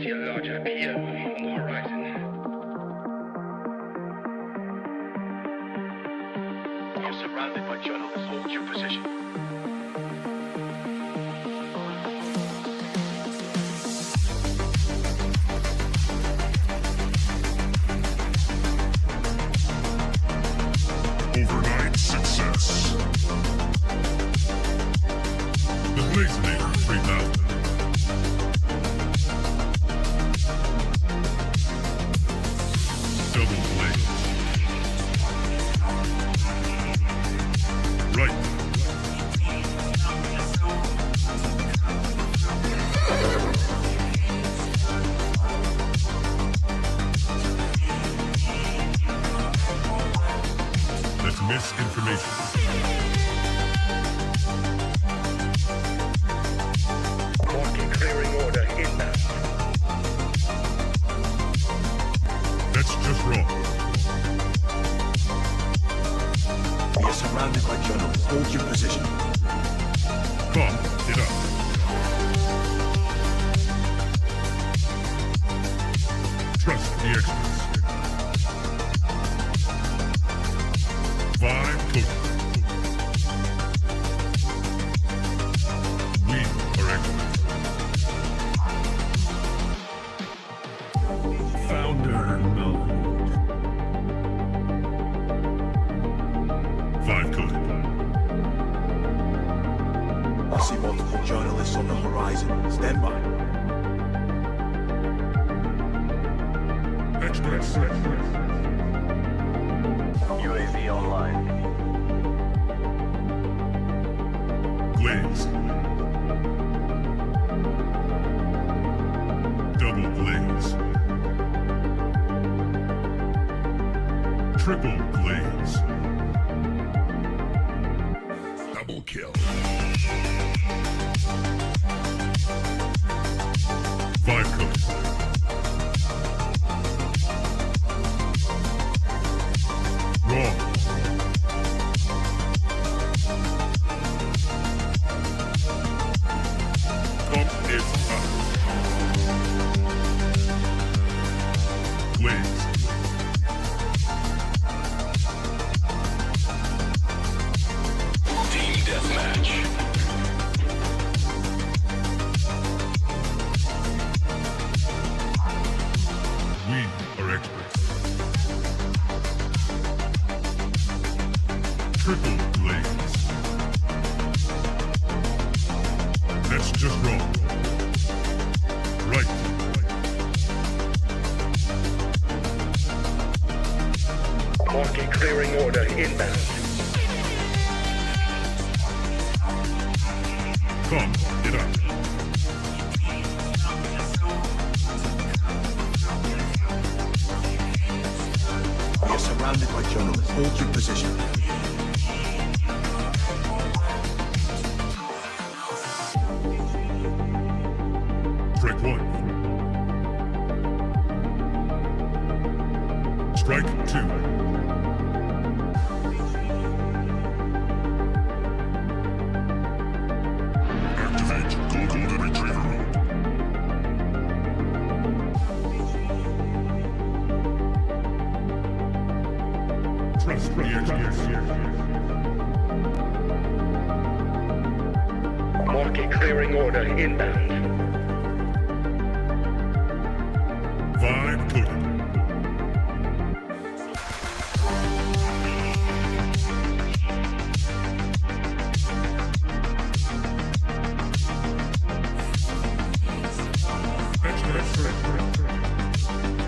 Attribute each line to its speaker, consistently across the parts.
Speaker 1: see a large appear on the horizon. You're surrounded by journalists. Hold your position.
Speaker 2: Overnight success. The Blazinator 3000. Double blaze. Right. That's misinformation.
Speaker 1: Marking clearing order inbound.
Speaker 2: That's just wrong.
Speaker 3: We are surrounded by journalists. Hold your position.
Speaker 2: Bomb it up. Trust the experts. Vibe coding. We are experts. Founder mode. Vibe coded.
Speaker 3: I see multiple journalists on the horizon. Stand by.
Speaker 2: Experts.
Speaker 1: UAV online.
Speaker 2: Glaze. Double glaze. Triple glaze. Double kill. Five codes. Wrong. Pump is up. Glaze.
Speaker 1: Team deathmatch.
Speaker 2: We are experts. Triple glaze. That's just wrong. Right.
Speaker 1: Marking clearing order inbound.
Speaker 2: Come, get up.
Speaker 3: We are surrounded by journalists. Hold your position.
Speaker 2: Strike one. Strike two. Activate Golden Retriever mode. Trust the experts.
Speaker 1: Marking clearing order inbound.
Speaker 2: Vibe coded.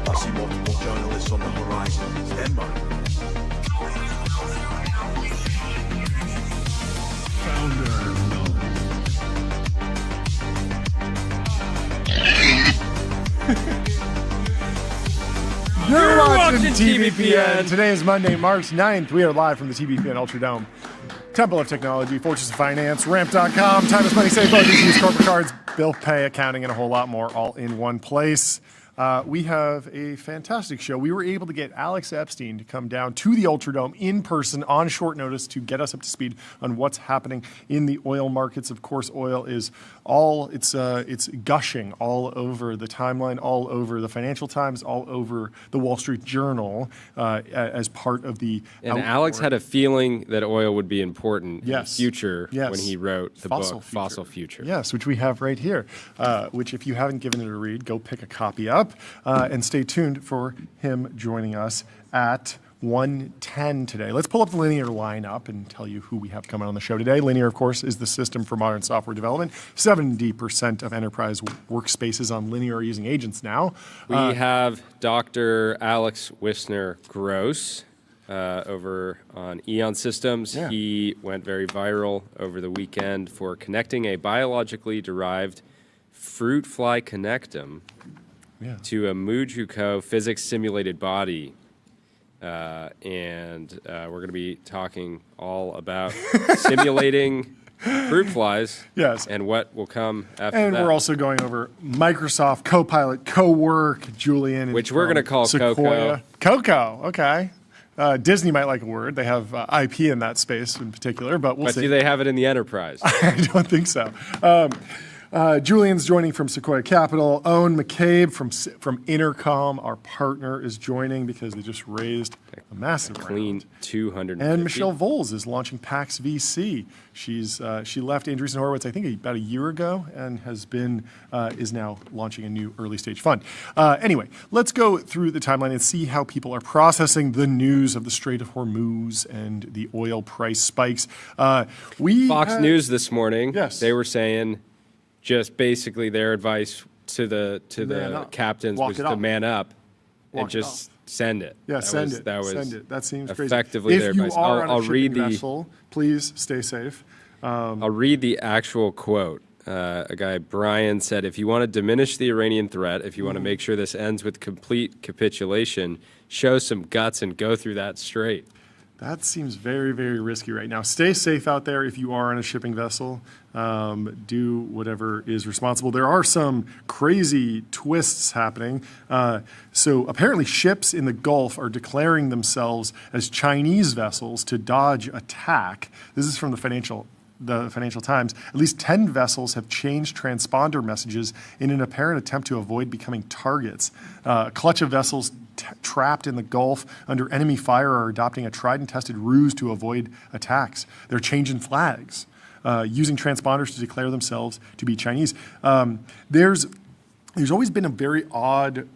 Speaker 3: I see multiple journalists on the horizon. Stand by.
Speaker 2: Founder mode.
Speaker 4: You're watching TBPN. Today is Monday, March 9th. We are live from the TBPN Ultra Dome. Temple of Technology, Fortress of Finance, Ramp.com, Time is Money, Save Budget, use corporate cards, bill pay, accounting, and a whole lot more all in one place. We have a fantastic show. We were able to get Alex Epstein to come down to the Ultradome in person on short notice to get us up to speed on what's happening in the oil markets. Of course, oil is it's gushing all over the timeline, all over the Financial Times, all over the Wall Street Journal as part of the.
Speaker 5: And Alex had a feeling that oil would be important in the future when he wrote the book Fossil Future.
Speaker 4: Yes, which we have right here. Which, if you haven't given it a read, go pick a copy up and stay tuned for him joining us at 1:10 today. Let's pull up the Linear lineup and tell you who we have coming on the show today. Linear, of course, is the system for modern software development. 70% of enterprise workspaces on Linear are using agents now.
Speaker 5: We have Dr. Alex Wissner-Gross over on Eon Systems.
Speaker 4: Yeah.
Speaker 5: He went very viral over the weekend for connecting a biologically derived fruit fly connectum to a Mujuko physics simulated body. And we're going to be talking all about simulating fruit flies and what will come after that.
Speaker 4: And we're also going over Microsoft Copilot Cowork, Julien.
Speaker 5: Which we're going to call Coco.
Speaker 4: Coco, okay. Disney might like a word. They have IP in that space in particular, but we'll see.
Speaker 5: Do they have it in the enterprise?
Speaker 4: I don't think so. Julian's joining from Sequoia Capital. Eoghan McCabe from Intercom, our partner, is joining because they just raised a massive
Speaker 5: clean
Speaker 4: round.
Speaker 5: 250.
Speaker 4: And Michelle Volz is launching Pax VC. She left Andreessen Horowitz, I think, about a year ago, and is now launching a new early stage fund. Anyway, let's go through the timeline and see how people are processing the news of the Strait of Hormuz and the oil price spikes.
Speaker 5: Fox News this morning.
Speaker 4: Yes.
Speaker 5: They were saying just basically their advice to the captains was to man up and just send it.
Speaker 4: Yeah, send it. That seems crazy.
Speaker 5: Effectively their advice.
Speaker 4: If you are on a shipping vessel, please stay safe.
Speaker 5: I'll read the actual quote. A guy, Brian, said, if you want to diminish the Iranian threat, if you want to make sure this ends with complete capitulation, show some guts and go through that strait.
Speaker 4: That seems very, very risky right now. Stay safe out there if you are on a shipping vessel. Do whatever is responsible. There are some crazy twists happening. So apparently ships in the Gulf are declaring themselves as Chinese vessels to dodge attack. This is from the Financial Times. At least 10 vessels have changed transponder messages in an apparent attempt to avoid becoming targets. A clutch of vessels trapped in the Gulf under enemy fire are adopting a tried and tested ruse to avoid attacks. They're changing flags, using transponders to declare themselves to be Chinese. There's always been a very odd,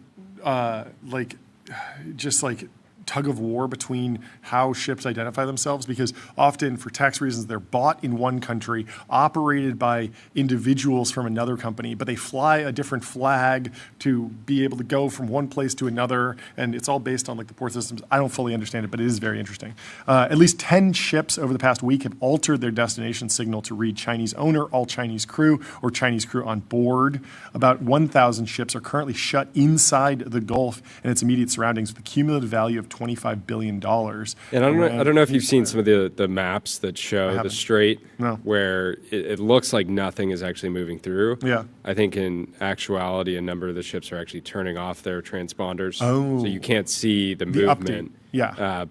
Speaker 4: tug of war between how ships identify themselves, because often for tax reasons they're bought in one country, operated by individuals from another company, but they fly a different flag to be able to go from one place to another, and it's all based on the port systems. I don't fully understand it, but it is very interesting. At least 10 ships over the past week have altered their destination signal to read Chinese owner, all Chinese crew, or Chinese crew on board. About 1,000 ships are currently shut inside the Gulf and its immediate surroundings with a cumulative value of $25 billion.
Speaker 5: And I don't know if you've seen some of the maps that show the strait where it looks like nothing is actually moving through.
Speaker 4: Yeah.
Speaker 5: I think in actuality, a number of the ships are actually turning off their transponders. So you can't see the movement.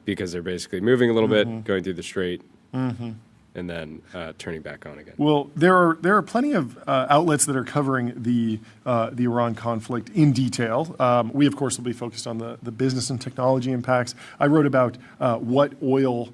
Speaker 5: Because they're basically moving a little bit, going through the strait. And then turning back on again.
Speaker 4: Well, there are plenty of outlets that are covering the Iran conflict in detail. We, of course, will be focused on the business and technology impacts. I wrote about what oil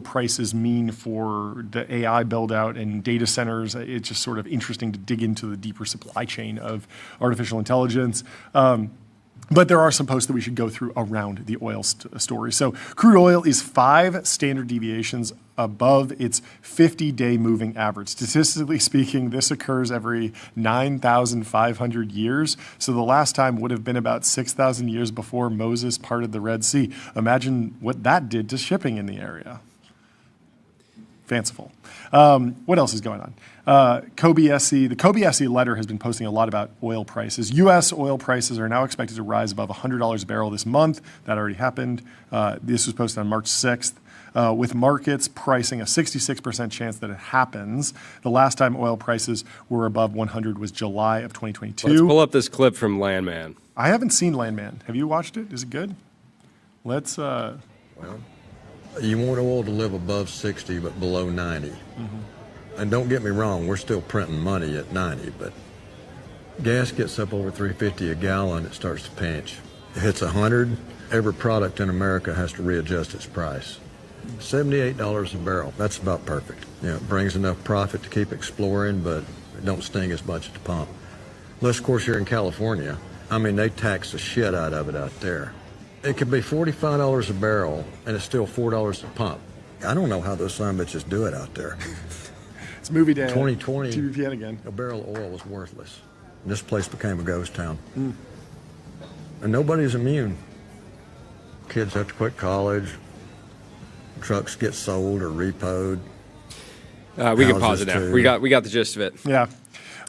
Speaker 4: prices mean for the AI build out and data centers. It's just sort of interesting to dig into the deeper supply chain of artificial intelligence. But there are some posts that we should go through around the oil story. So crude oil is 5 standard deviations above its 50-day moving average. Statistically speaking, this occurs every 9,500 years. So the last time would have been about 6,000 years before Moses parted the Red Sea. Imagine what that did to shipping in the area. Fanciful. What else is going on? The Kobe SE letter has been posting a lot about oil prices. U.S. oil prices are now expected to rise above $100 a barrel this month. That already happened. This was posted on March 6th. with markets pricing a 66% chance that it happens. The last time oil prices were above 100 was July of 2022.
Speaker 5: Let's pull up this clip from Landman.
Speaker 4: I haven't seen Landman. Have you watched it? Is it good? Let's.
Speaker 6: Well, you want oil to live above 60 but below 90. And don't get me wrong, we're still printing money at 90, but gas gets up over $3.50 a gallon, it starts to pinch. It hits 100, every product in America has to readjust its price. $78 a barrel, that's about perfect. It brings enough profit to keep exploring, but it don't sting as much at the pump. Unless, of course, you're in California. I mean, they tax the shit out of it out there. It could be $45 a barrel, and it's still $4 a pump. I don't know how those son of bitches do it out there.
Speaker 4: It's movie day.
Speaker 6: 2020,
Speaker 4: TBPN again.
Speaker 6: A barrel of oil was worthless. And this place became a ghost town. And nobody's immune. Kids have to quit college. Trucks get sold or repoed.
Speaker 5: We can pause it now.
Speaker 6: Too.
Speaker 5: We got the gist of it.
Speaker 4: Yeah.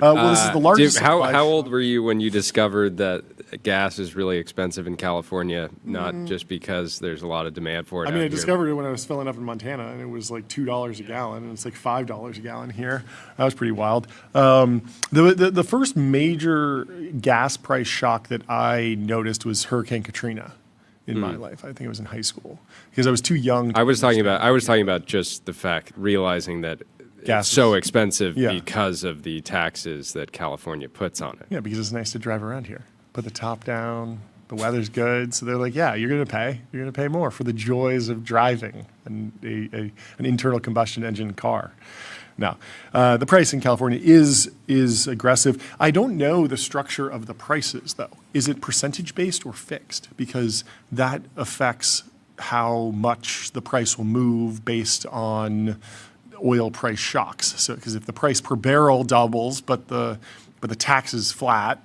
Speaker 4: Well, this is the largest.
Speaker 5: How old were you when you discovered that gas is really expensive in California, not just because there's a lot of demand for it?
Speaker 4: I mean, I discovered it when I was filling up in Montana, and it was like $2 a gallon, and it's like $5 a gallon here. That was pretty wild. The first major gas price shock that I noticed was Hurricane Katrina in my life. I think it was in high school because I was too young.
Speaker 5: I was talking about just the fact, realizing that gas is so expensive because of the taxes that California puts on it.
Speaker 4: Yeah, because it's nice to drive around here. Put the top down, the weather's good, so they're like, yeah, you're going to pay more for the joys of driving an internal combustion engine car. Now, the price in California is aggressive. I don't know the structure of the prices, though. Is it percentage-based or fixed? Because that affects how much the price will move based on oil price shocks. So, because if the price per barrel doubles, but the tax is flat,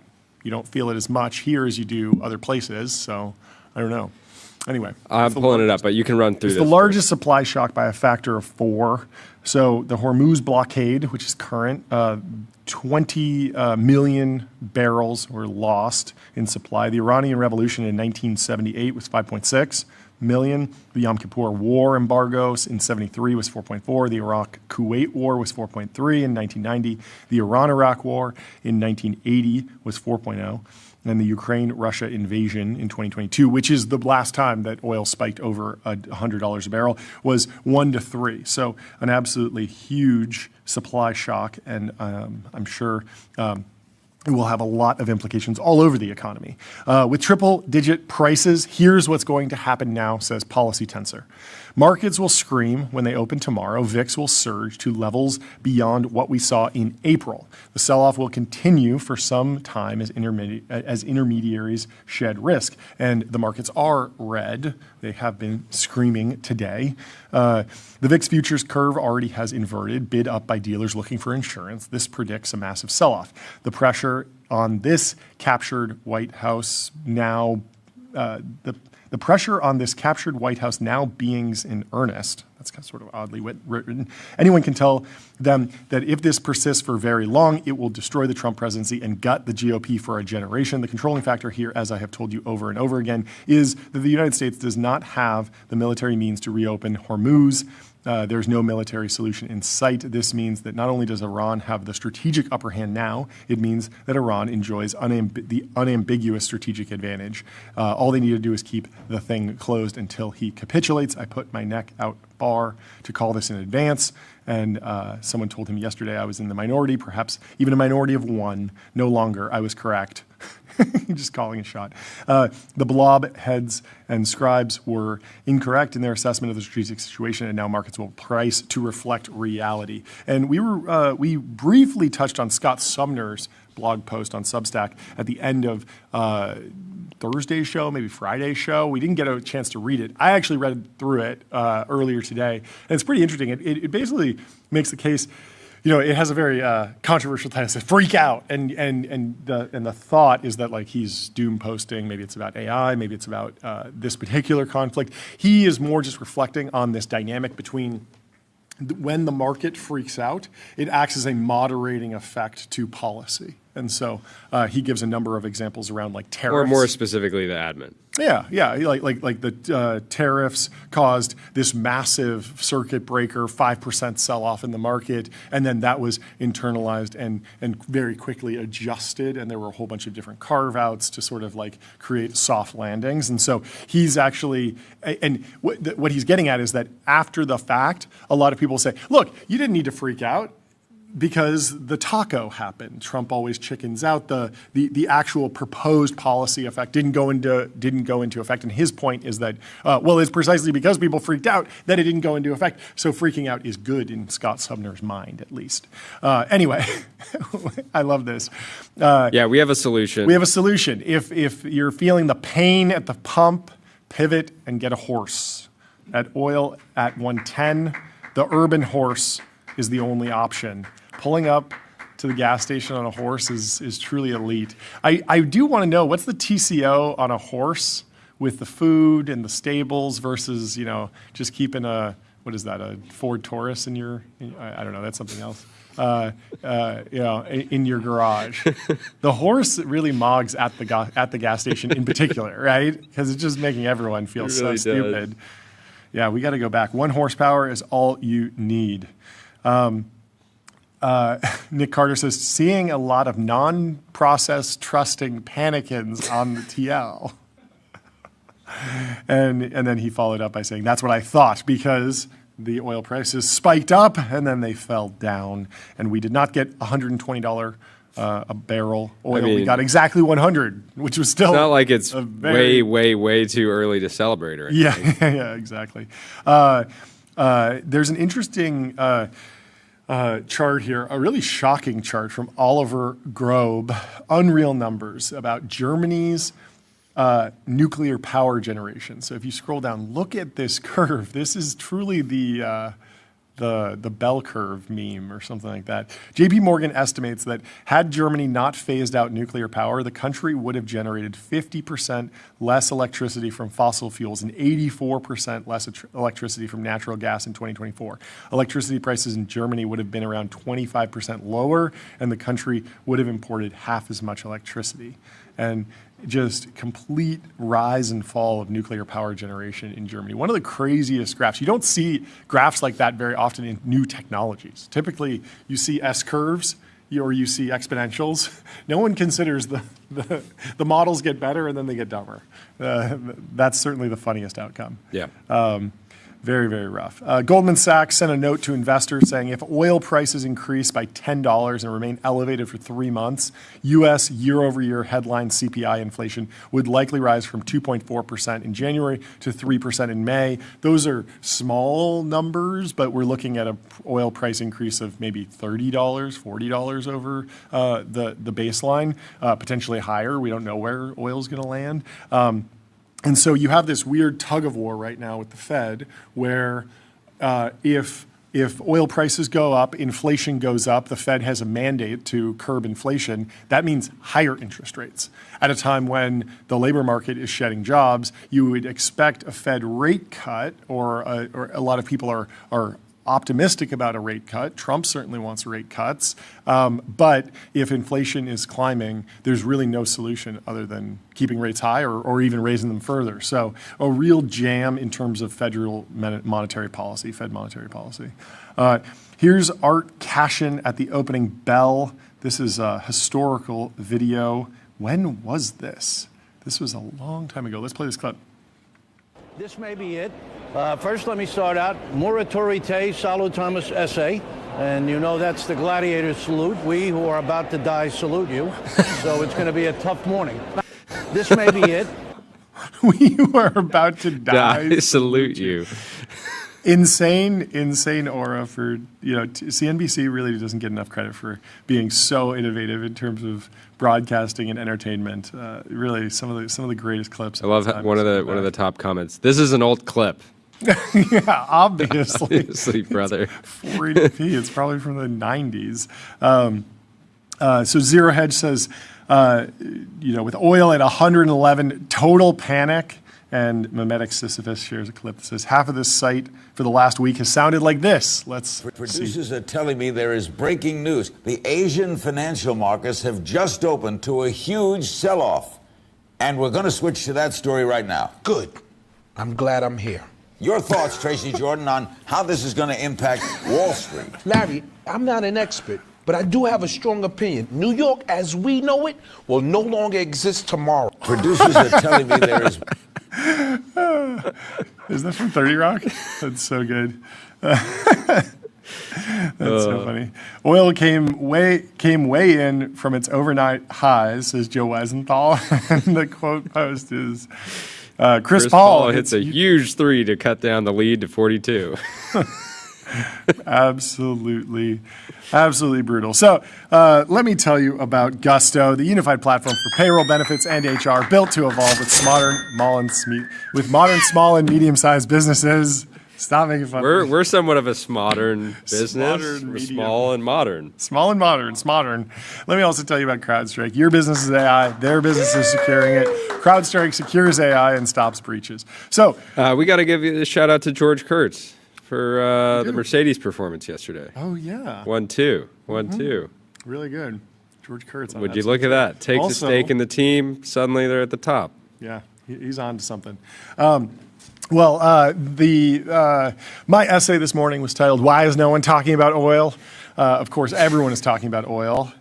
Speaker 4: you don't feel it as much here as you do other places. So, I don't know. Anyway,
Speaker 5: I'm pulling it up, but you can run through this.
Speaker 4: It's the largest supply shock by a factor of 4. So the Hormuz blockade, which is current, 20 million barrels were lost in supply. The Iranian Revolution in 1978 was 5.6 million. The Yom Kippur War embargo in 73 was 4.4. The Iraq-Kuwait War was 4.3 in 1990. The Iran-Iraq War in 1980 was 4.0. And the Ukraine-Russia invasion in 2022, which is the last time that oil spiked over $100 a barrel, was 1 to 3. So an absolutely huge supply shock, and I'm sure it will have a lot of implications all over the economy. With triple-digit prices, here's what's going to happen now, says Policy Tensor. Markets will scream when they open tomorrow. VIX will surge to levels beyond what we saw in April. The sell-off will continue for some time as intermediaries shed risk. And the markets are red. They have been screaming today. The VIX futures curve already has inverted, bid up by dealers looking for insurance. This predicts a massive sell-off. The pressure on this captured White House now, the pressure on this captured White House now beings in earnest. That's kind of sort of oddly written. Anyone can tell them that if this persists for very long, it will destroy the Trump presidency and gut the GOP for a generation. The controlling factor here, as I have told you over and over again, is that the United States does not have the military means to reopen Hormuz. There's no military solution in sight. This means that not only does Iran have the strategic upper hand now, it means that Iran enjoys the unambiguous strategic advantage. All they need to do is keep the thing closed until he capitulates. I put my neck out bar to call this in advance, and someone told him yesterday I was in the minority, perhaps even a minority of 1. No longer. I was correct. Just calling a shot. The blob heads and scribes were incorrect in their assessment of the strategic situation, and now markets will price to reflect reality. And we briefly touched on Scott Sumner's blog post on Substack at the end of Thursday's show, maybe Friday's show. We didn't get a chance to read it. I actually read through it earlier today, and it's pretty interesting. It basically makes the case. You know, it has a very controversial title. It says "Freak Out," and the thought is that like he's doom posting. Maybe it's about AI. Maybe it's about this particular conflict. He is more just reflecting on this dynamic between when the market freaks out, it acts as a moderating effect to policy. And so he gives a number of examples around like tariffs.
Speaker 5: Or more specifically, the admin.
Speaker 4: Yeah. Like the tariffs caused this massive circuit breaker, 5% sell-off in the market, and then that was internalized and very quickly adjusted, and there were a whole bunch of different carve-outs to sort of like create soft landings. And so he's actually, and what he's getting at is that after the fact, a lot of people say, look, you didn't need to freak out, because the taco happened. Trump always chickens out. The actual proposed policy effect didn't go into effect. And his point is that, it's precisely because people freaked out that it didn't go into effect. So freaking out is good in Scott Sumner's mind, at least. Anyway, I love this.
Speaker 5: We have a solution.
Speaker 4: We have a solution. If you're feeling the pain at the pump, pivot and get a horse. At oil at 110, the urban horse is the only option. Pulling up to the gas station on a horse is truly elite. I do want to know, what's the TCO on a horse with the food and the stables versus, just keeping a Ford Taurus in your, I don't know, that's something else. In your garage. The horse really mogs at the gas station in particular, right? Because it's just making everyone feel so stupid. Yeah, we got to go back. 1 horsepower is all you need. Nick Carter says, seeing a lot of non-process trusting panicans on the TL. and then he followed up by saying, that's what I thought, because the oil prices spiked up and then they fell down. And we did not get $120 a barrel oil. We got exactly 100, which was still...
Speaker 5: It's not like it's way too early to celebrate or anything.
Speaker 4: Yeah, exactly. There's an interesting... chart here, a really shocking chart from Oliver Grobe, unreal numbers about Germany's nuclear power generation. So if you scroll down, look at this curve. This is truly the bell curve meme or something like that. JP Morgan estimates that had Germany not phased out nuclear power, the country would have generated 50% less electricity from fossil fuels and 84% less electricity from natural gas in 2024. Electricity prices in Germany would have been around 25% lower, and the country would have imported half as much electricity. And just complete rise and fall of nuclear power generation in Germany. One of the craziest graphs. You don't see graphs like that very often in new technologies. Typically, you see S-curves or you see exponentials. No one considers the models get better and then they get dumber. That's certainly the funniest outcome.
Speaker 5: Yeah.
Speaker 4: Very, very rough. Goldman Sachs sent a note to investors saying if oil prices increase by $10 and remain elevated for 3 months, U.S. year-over-year headline CPI inflation would likely rise from 2.4% in January to 3% in May. Those are small numbers, but we're looking at an oil price increase of maybe $30, $40 over the baseline, potentially higher. We don't know where oil is going to land. And so you have this weird tug of war right now with the Fed where if oil prices go up, inflation goes up, the Fed has a mandate to curb inflation, that means higher interest rates. At a time when the labor market is shedding jobs, you would expect a Fed rate cut, or a lot of people are optimistic about a rate cut. Trump certainly wants rate cuts. But if inflation is climbing, there's really no solution other than keeping rates high or even raising them further. So a real jam in terms of federal monetary policy, Fed monetary policy. Here's Art Cashin at the opening bell. This is a historical video. When was this? This was a long time ago. Let's play this clip.
Speaker 7: This may be it. First, let me start out. Morituri te salutamus esse. And you know that's the gladiator salute. We who are about to die salute you. So it's going to be a tough morning. This may be it.
Speaker 4: We who are about to die
Speaker 5: salute you.
Speaker 4: Insane aura for, CNBC really doesn't get enough credit for being so innovative in terms of broadcasting and entertainment. Really, some of the greatest clips.
Speaker 5: I love one of the top comments. This is an old clip.
Speaker 4: Yeah, obviously.
Speaker 5: Obviously, brother.
Speaker 4: 480p. It's probably from the 90s. So Zero Hedge says, with oil at 111, total panic. And Memetic Sisyphus shares a clip that says, half of this site for the last week has sounded like this. Let's
Speaker 8: Producers are telling me there is breaking news. The Asian financial markets have just opened to a huge sell-off. And we're going to switch to that story right now.
Speaker 9: Good. I'm glad I'm here.
Speaker 8: Your thoughts, Tracy Jordan, on how this is going to impact Wall Street.
Speaker 9: Larry, I'm not an expert, but I do have a strong opinion. New York, as we know it, will no longer exist tomorrow.
Speaker 8: Producers are telling me there is...
Speaker 4: Is that from 30 Rock? That's so good. That's so funny. Oil came way in from its overnight highs, says Joe Weisenthal. And the quote post is, Chris Paul
Speaker 5: hits a huge three to cut down the lead to 42.
Speaker 4: Absolutely brutal. So let me tell you about Gusto, the unified platform for payroll, benefits, and HR, built to evolve with modern small and medium-sized businesses. Stop making fun.
Speaker 5: We're somewhat of a modern business. We're small and modern.
Speaker 4: Small and modern. It's modern. Let me also tell you about CrowdStrike. Your business is AI. Their business is securing it. CrowdStrike secures AI and stops breaches. So
Speaker 5: we got to give you a shout out to George Kurtz for the Mercedes performance yesterday.
Speaker 4: Oh yeah.
Speaker 5: 1-2. 1-2.
Speaker 4: Really good. George Kurtz.
Speaker 5: Would you look at that? Takes a stake in the team. Suddenly they're at the top.
Speaker 4: Yeah, he's on to something. My essay this morning was titled, Why is no one talking about oil? Of course, everyone is talking about oil.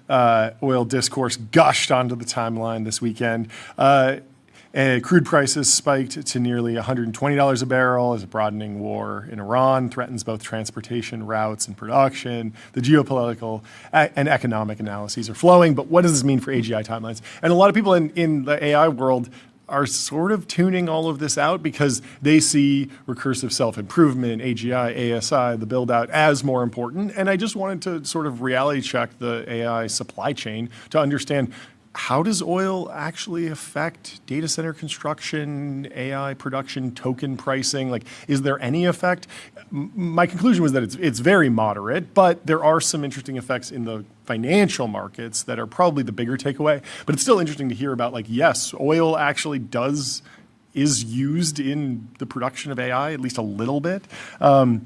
Speaker 4: Oil discourse gushed onto the timeline this weekend. Crude prices spiked to nearly $120 a barrel as a broadening war in Iran threatens both transportation routes and production. The geopolitical and economic analyses are flowing, but what does this mean for AGI timelines? And a lot of people in the AI world are sort of tuning all of this out because they see recursive self-improvement, AGI, ASI, the build-out as more important. And I just wanted to sort of reality check the AI supply chain to understand, how does oil actually affect data center construction, AI production, token pricing? Like, is there any effect? My conclusion was that it's very moderate, but there are some interesting effects in the financial markets that are probably the bigger takeaway. But it's still interesting to hear about, like, yes, oil actually is used in the production of AI, at least a little bit. Power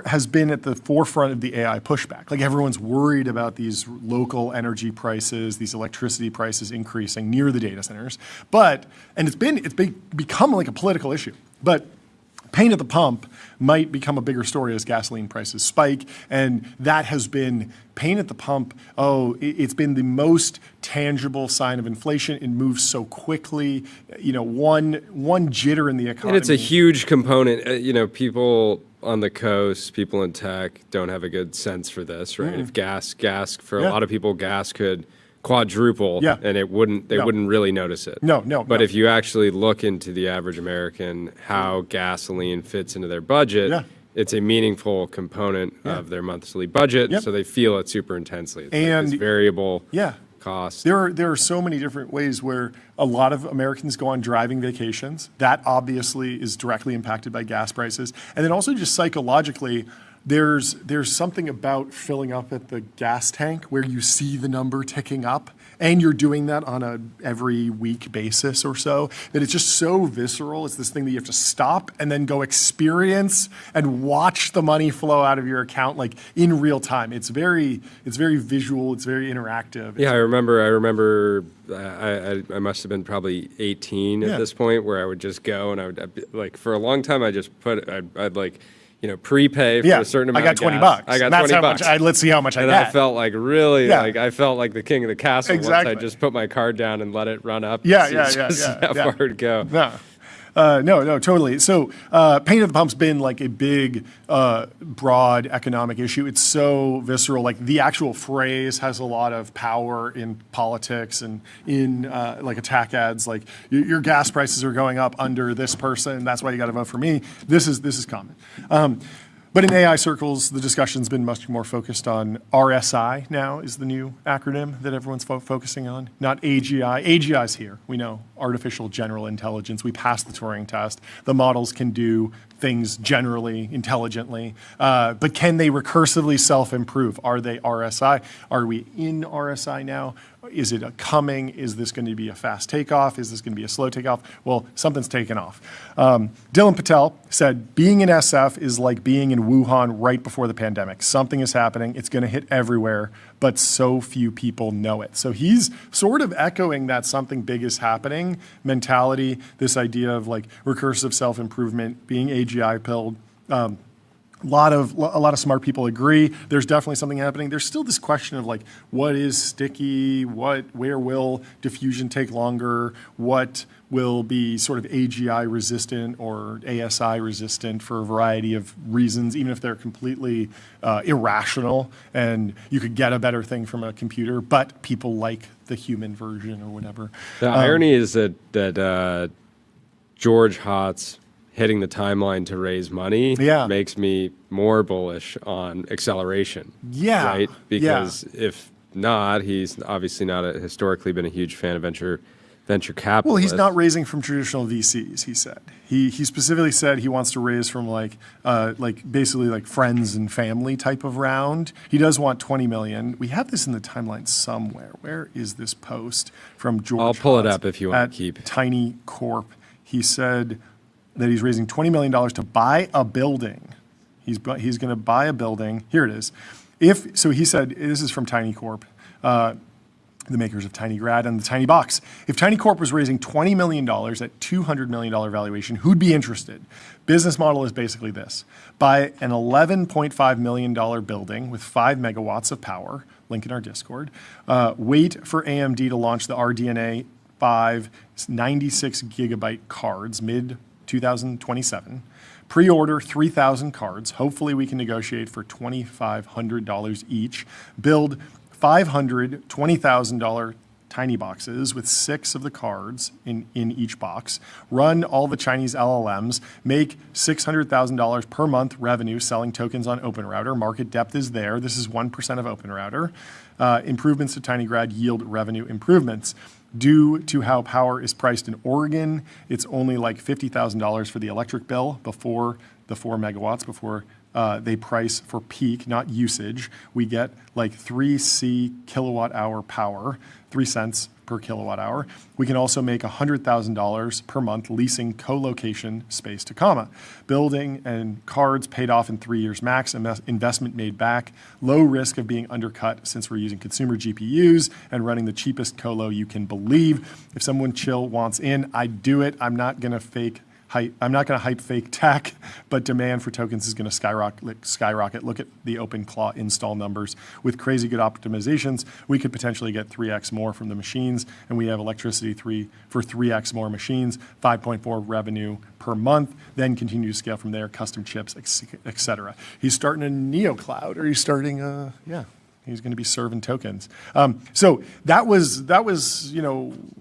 Speaker 4: has been at the forefront of the AI pushback. Like, everyone's worried about these local energy prices, these electricity prices increasing near the data centers. And it's become like a political issue. But pain at the pump might become a bigger story as gasoline prices spike, and that has been pain at the pump. It's been the most tangible sign of inflation. It moves so quickly. One jitter in the economy.
Speaker 5: And it's a huge component. People on the coast, people in tech don't have a good sense for this, right? If gas for a lot of people, gas could quadruple, and they wouldn't really notice it. But if you actually look into the average American, how gasoline fits into their budget, it's a meaningful component of their monthly budget, so they feel it super intensely. It's like this variable cost.
Speaker 4: There are so many different ways where a lot of Americans go on driving vacations. That obviously is directly impacted by gas prices. And then also just psychologically, there's something about filling up at the gas tank where you see the number ticking up, and you're doing that on a every week basis or so, that it's just so visceral. It's this thing that you have to stop and then go experience and watch the money flow out of your account, like, in real time. It's very visual. It's very interactive.
Speaker 5: Yeah, I remember. I must have been probably 18 at this point, where I would just go and I'd like, for a long time I'd prepay for a certain amount of gas.
Speaker 4: I got $20.
Speaker 5: I got
Speaker 4: That's
Speaker 5: $20.
Speaker 4: How much let's see how much I get.
Speaker 5: I felt like I felt like the king of the castle once I just put my card down and let it run up.
Speaker 4: How
Speaker 5: far it'd go.
Speaker 4: No, totally. So pain at the pump's been like a big, broad economic issue. It's so visceral. Like, the actual phrase has a lot of power in politics and in like attack ads. Like, your gas prices are going up under this person. That's why you got to vote for me. This is common. But in AI circles, the discussion's been much more focused on RSI now is the new acronym that everyone's focusing on, not AGI. AGI's here. We know artificial general intelligence. We passed the Turing test. The models can do things generally, intelligently. But can they recursively self-improve? Are they RSI? Are we in RSI now? Is it coming? Is this going to be a fast takeoff? Is this going to be a slow takeoff? Well, something's taken off. Dylan Patel said, being in SF is like being in Wuhan right before the pandemic. Something is happening. It's going to hit everywhere, but so few people know it. So he's sort of echoing that something big is happening mentality, this idea of like recursive self-improvement, being AGI pilled. A lot of smart people agree. There's definitely something happening. There's still this question of like, what is sticky? Where will diffusion take longer? What will be sort of AGI resistant or ASI resistant for a variety of reasons, even if they're completely irrational and you could get a better thing from a computer, but people like the human version or whatever.
Speaker 5: The irony is that George Hotz hitting the timeline to raise money makes me more bullish on acceleration.
Speaker 4: Yeah.
Speaker 5: Right? Because if not, he's obviously not historically been a huge fan of venture capitalists.
Speaker 4: Well, he's not raising from traditional VCs, he said. He specifically said he wants to raise from like basically like friends and family type of round. He does want 20 million. We have this in the timeline somewhere. Where is this post from George
Speaker 5: I'll pull
Speaker 4: Hotz
Speaker 5: it up if you want to keep.
Speaker 4: Tiny Corp. He said that he's raising $20 million to buy a building. He's going to buy a building. Here it is. So he said, this is from Tiny Corp, the makers of Tiny Grad and the Tiny Box. If Tiny Corp was raising $20 million at $200 million valuation, who'd be interested? Business model is basically this. Buy an $11.5 million building with 5 megawatts of power, link in our Discord. Wait for AMD to launch the RDNA 5 96 gigabyte cards mid-2027. Pre-order 3,000 cards. Hopefully we can negotiate for $2,500 each. Build 500 $20,000 tiny boxes with 6 of the cards in each box. Run all the Chinese LLMs. Make $600,000 per month revenue selling tokens on OpenRouter. Market depth is there. This is 1% of OpenRouter. Improvements to TinyGrad yield revenue improvements. Due to how power is priced in Oregon, it's only like $50,000 for the electric bill before the 4 megawatts, before they price for peak, not usage. We get like 3C kilowatt hour power, 3 cents per kilowatt hour. We can also make $100,000 per month leasing co-location space to Comma. Building and cards paid off in 3 years max, investment made back, low risk of being undercut since we're using consumer GPUs and running the cheapest colo you can believe. If someone chill wants in, I'd do it. I'm not going to hype fake tech, but demand for tokens is going to skyrocket. Look at the OpenClaw install numbers. With crazy good optimizations, we could potentially get 3x more from the machines, and we have electricity for 3x more machines, 5.4 revenue per month, then continue to scale from there, custom chips, et cetera. He's starting a NeoCloud, or he's starting he's going to be serving tokens. So that was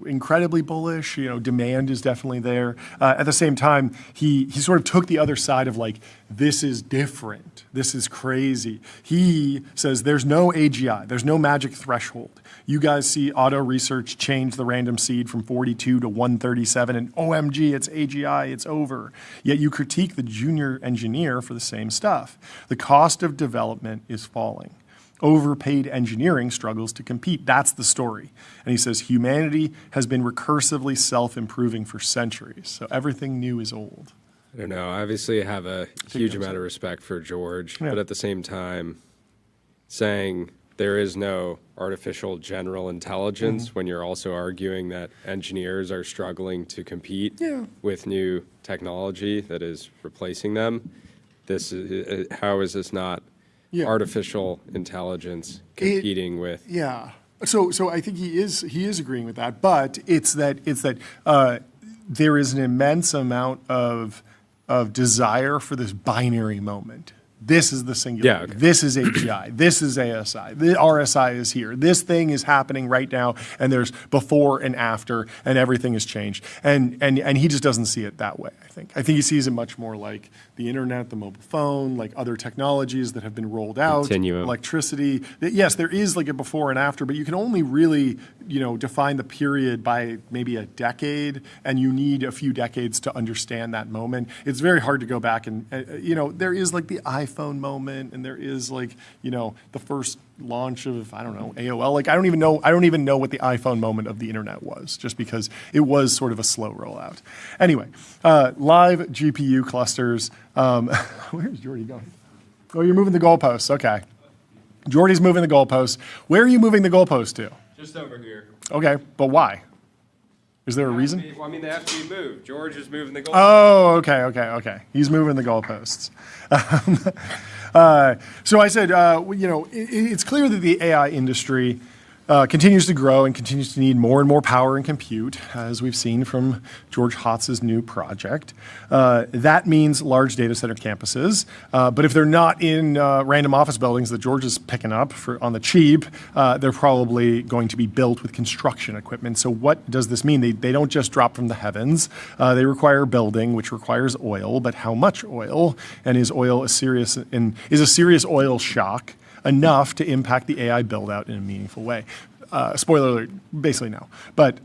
Speaker 4: incredibly bullish. Demand is definitely there. At the same time, he sort of took the other side of like, this is different. This is crazy. He says there's no AGI. There's no magic threshold. You guys see auto research change the random seed from 42 to 137, and OMG, it's AGI, it's over. Yet you critique the junior engineer for the same stuff. The cost of development is falling. Overpaid engineering struggles to compete. That's the story. And he says humanity has been recursively self-improving for centuries. So everything new is old.
Speaker 5: I don't know. Obviously, I have a huge amount of respect for George, but at the same time, saying there is no artificial general intelligence when you're also arguing that engineers are struggling to compete with new technology that is replacing them. How is this not artificial intelligence competing with?
Speaker 4: Yeah. So I think he is agreeing with that, but it's that there is an immense amount of desire for this binary moment. This is the singular.
Speaker 5: Yeah, okay.
Speaker 4: This is AGI. This is ASI. The RSI is here. This thing is happening right now, and there's before and after, and everything has changed. And he just doesn't see it that way, I think. I think he sees it much more like the internet, the mobile phone, like other technologies that have been rolled out,
Speaker 5: Continuum.
Speaker 4: electricity. Yes, there is like a before and after, but you can only really, define the period by maybe a decade, and you need a few decades to understand that moment. It's very hard to go back and, there is like the iPhone moment, and there is like, the first launch of, I don't know, AOL. Like I don't even know what the iPhone moment of the internet was, just because it was sort of a slow rollout. Anyway, live GPU clusters. Where's Jordy going? Oh, you're moving the goalposts. Okay. Jordy's moving the goalposts. Where are you moving the goalposts to?
Speaker 5: Just over here.
Speaker 4: Okay, but why? Is there a reason?
Speaker 5: They have to be moved. George is moving the goalposts.
Speaker 4: Oh, okay. He's moving the goalposts. So I said, it's clear that the AI industry continues to grow and continues to need more and more power and compute, as we've seen from George Hotz's new project. That means large data center campuses. But if they're not in random office buildings that George is picking up on the cheap, they're probably going to be built with construction equipment. So what does this mean? They don't just drop from the heavens. They require building, which requires oil. But how much oil? And is a serious oil shock enough to impact the AI build-out in a meaningful way? Spoiler alert, basically no. But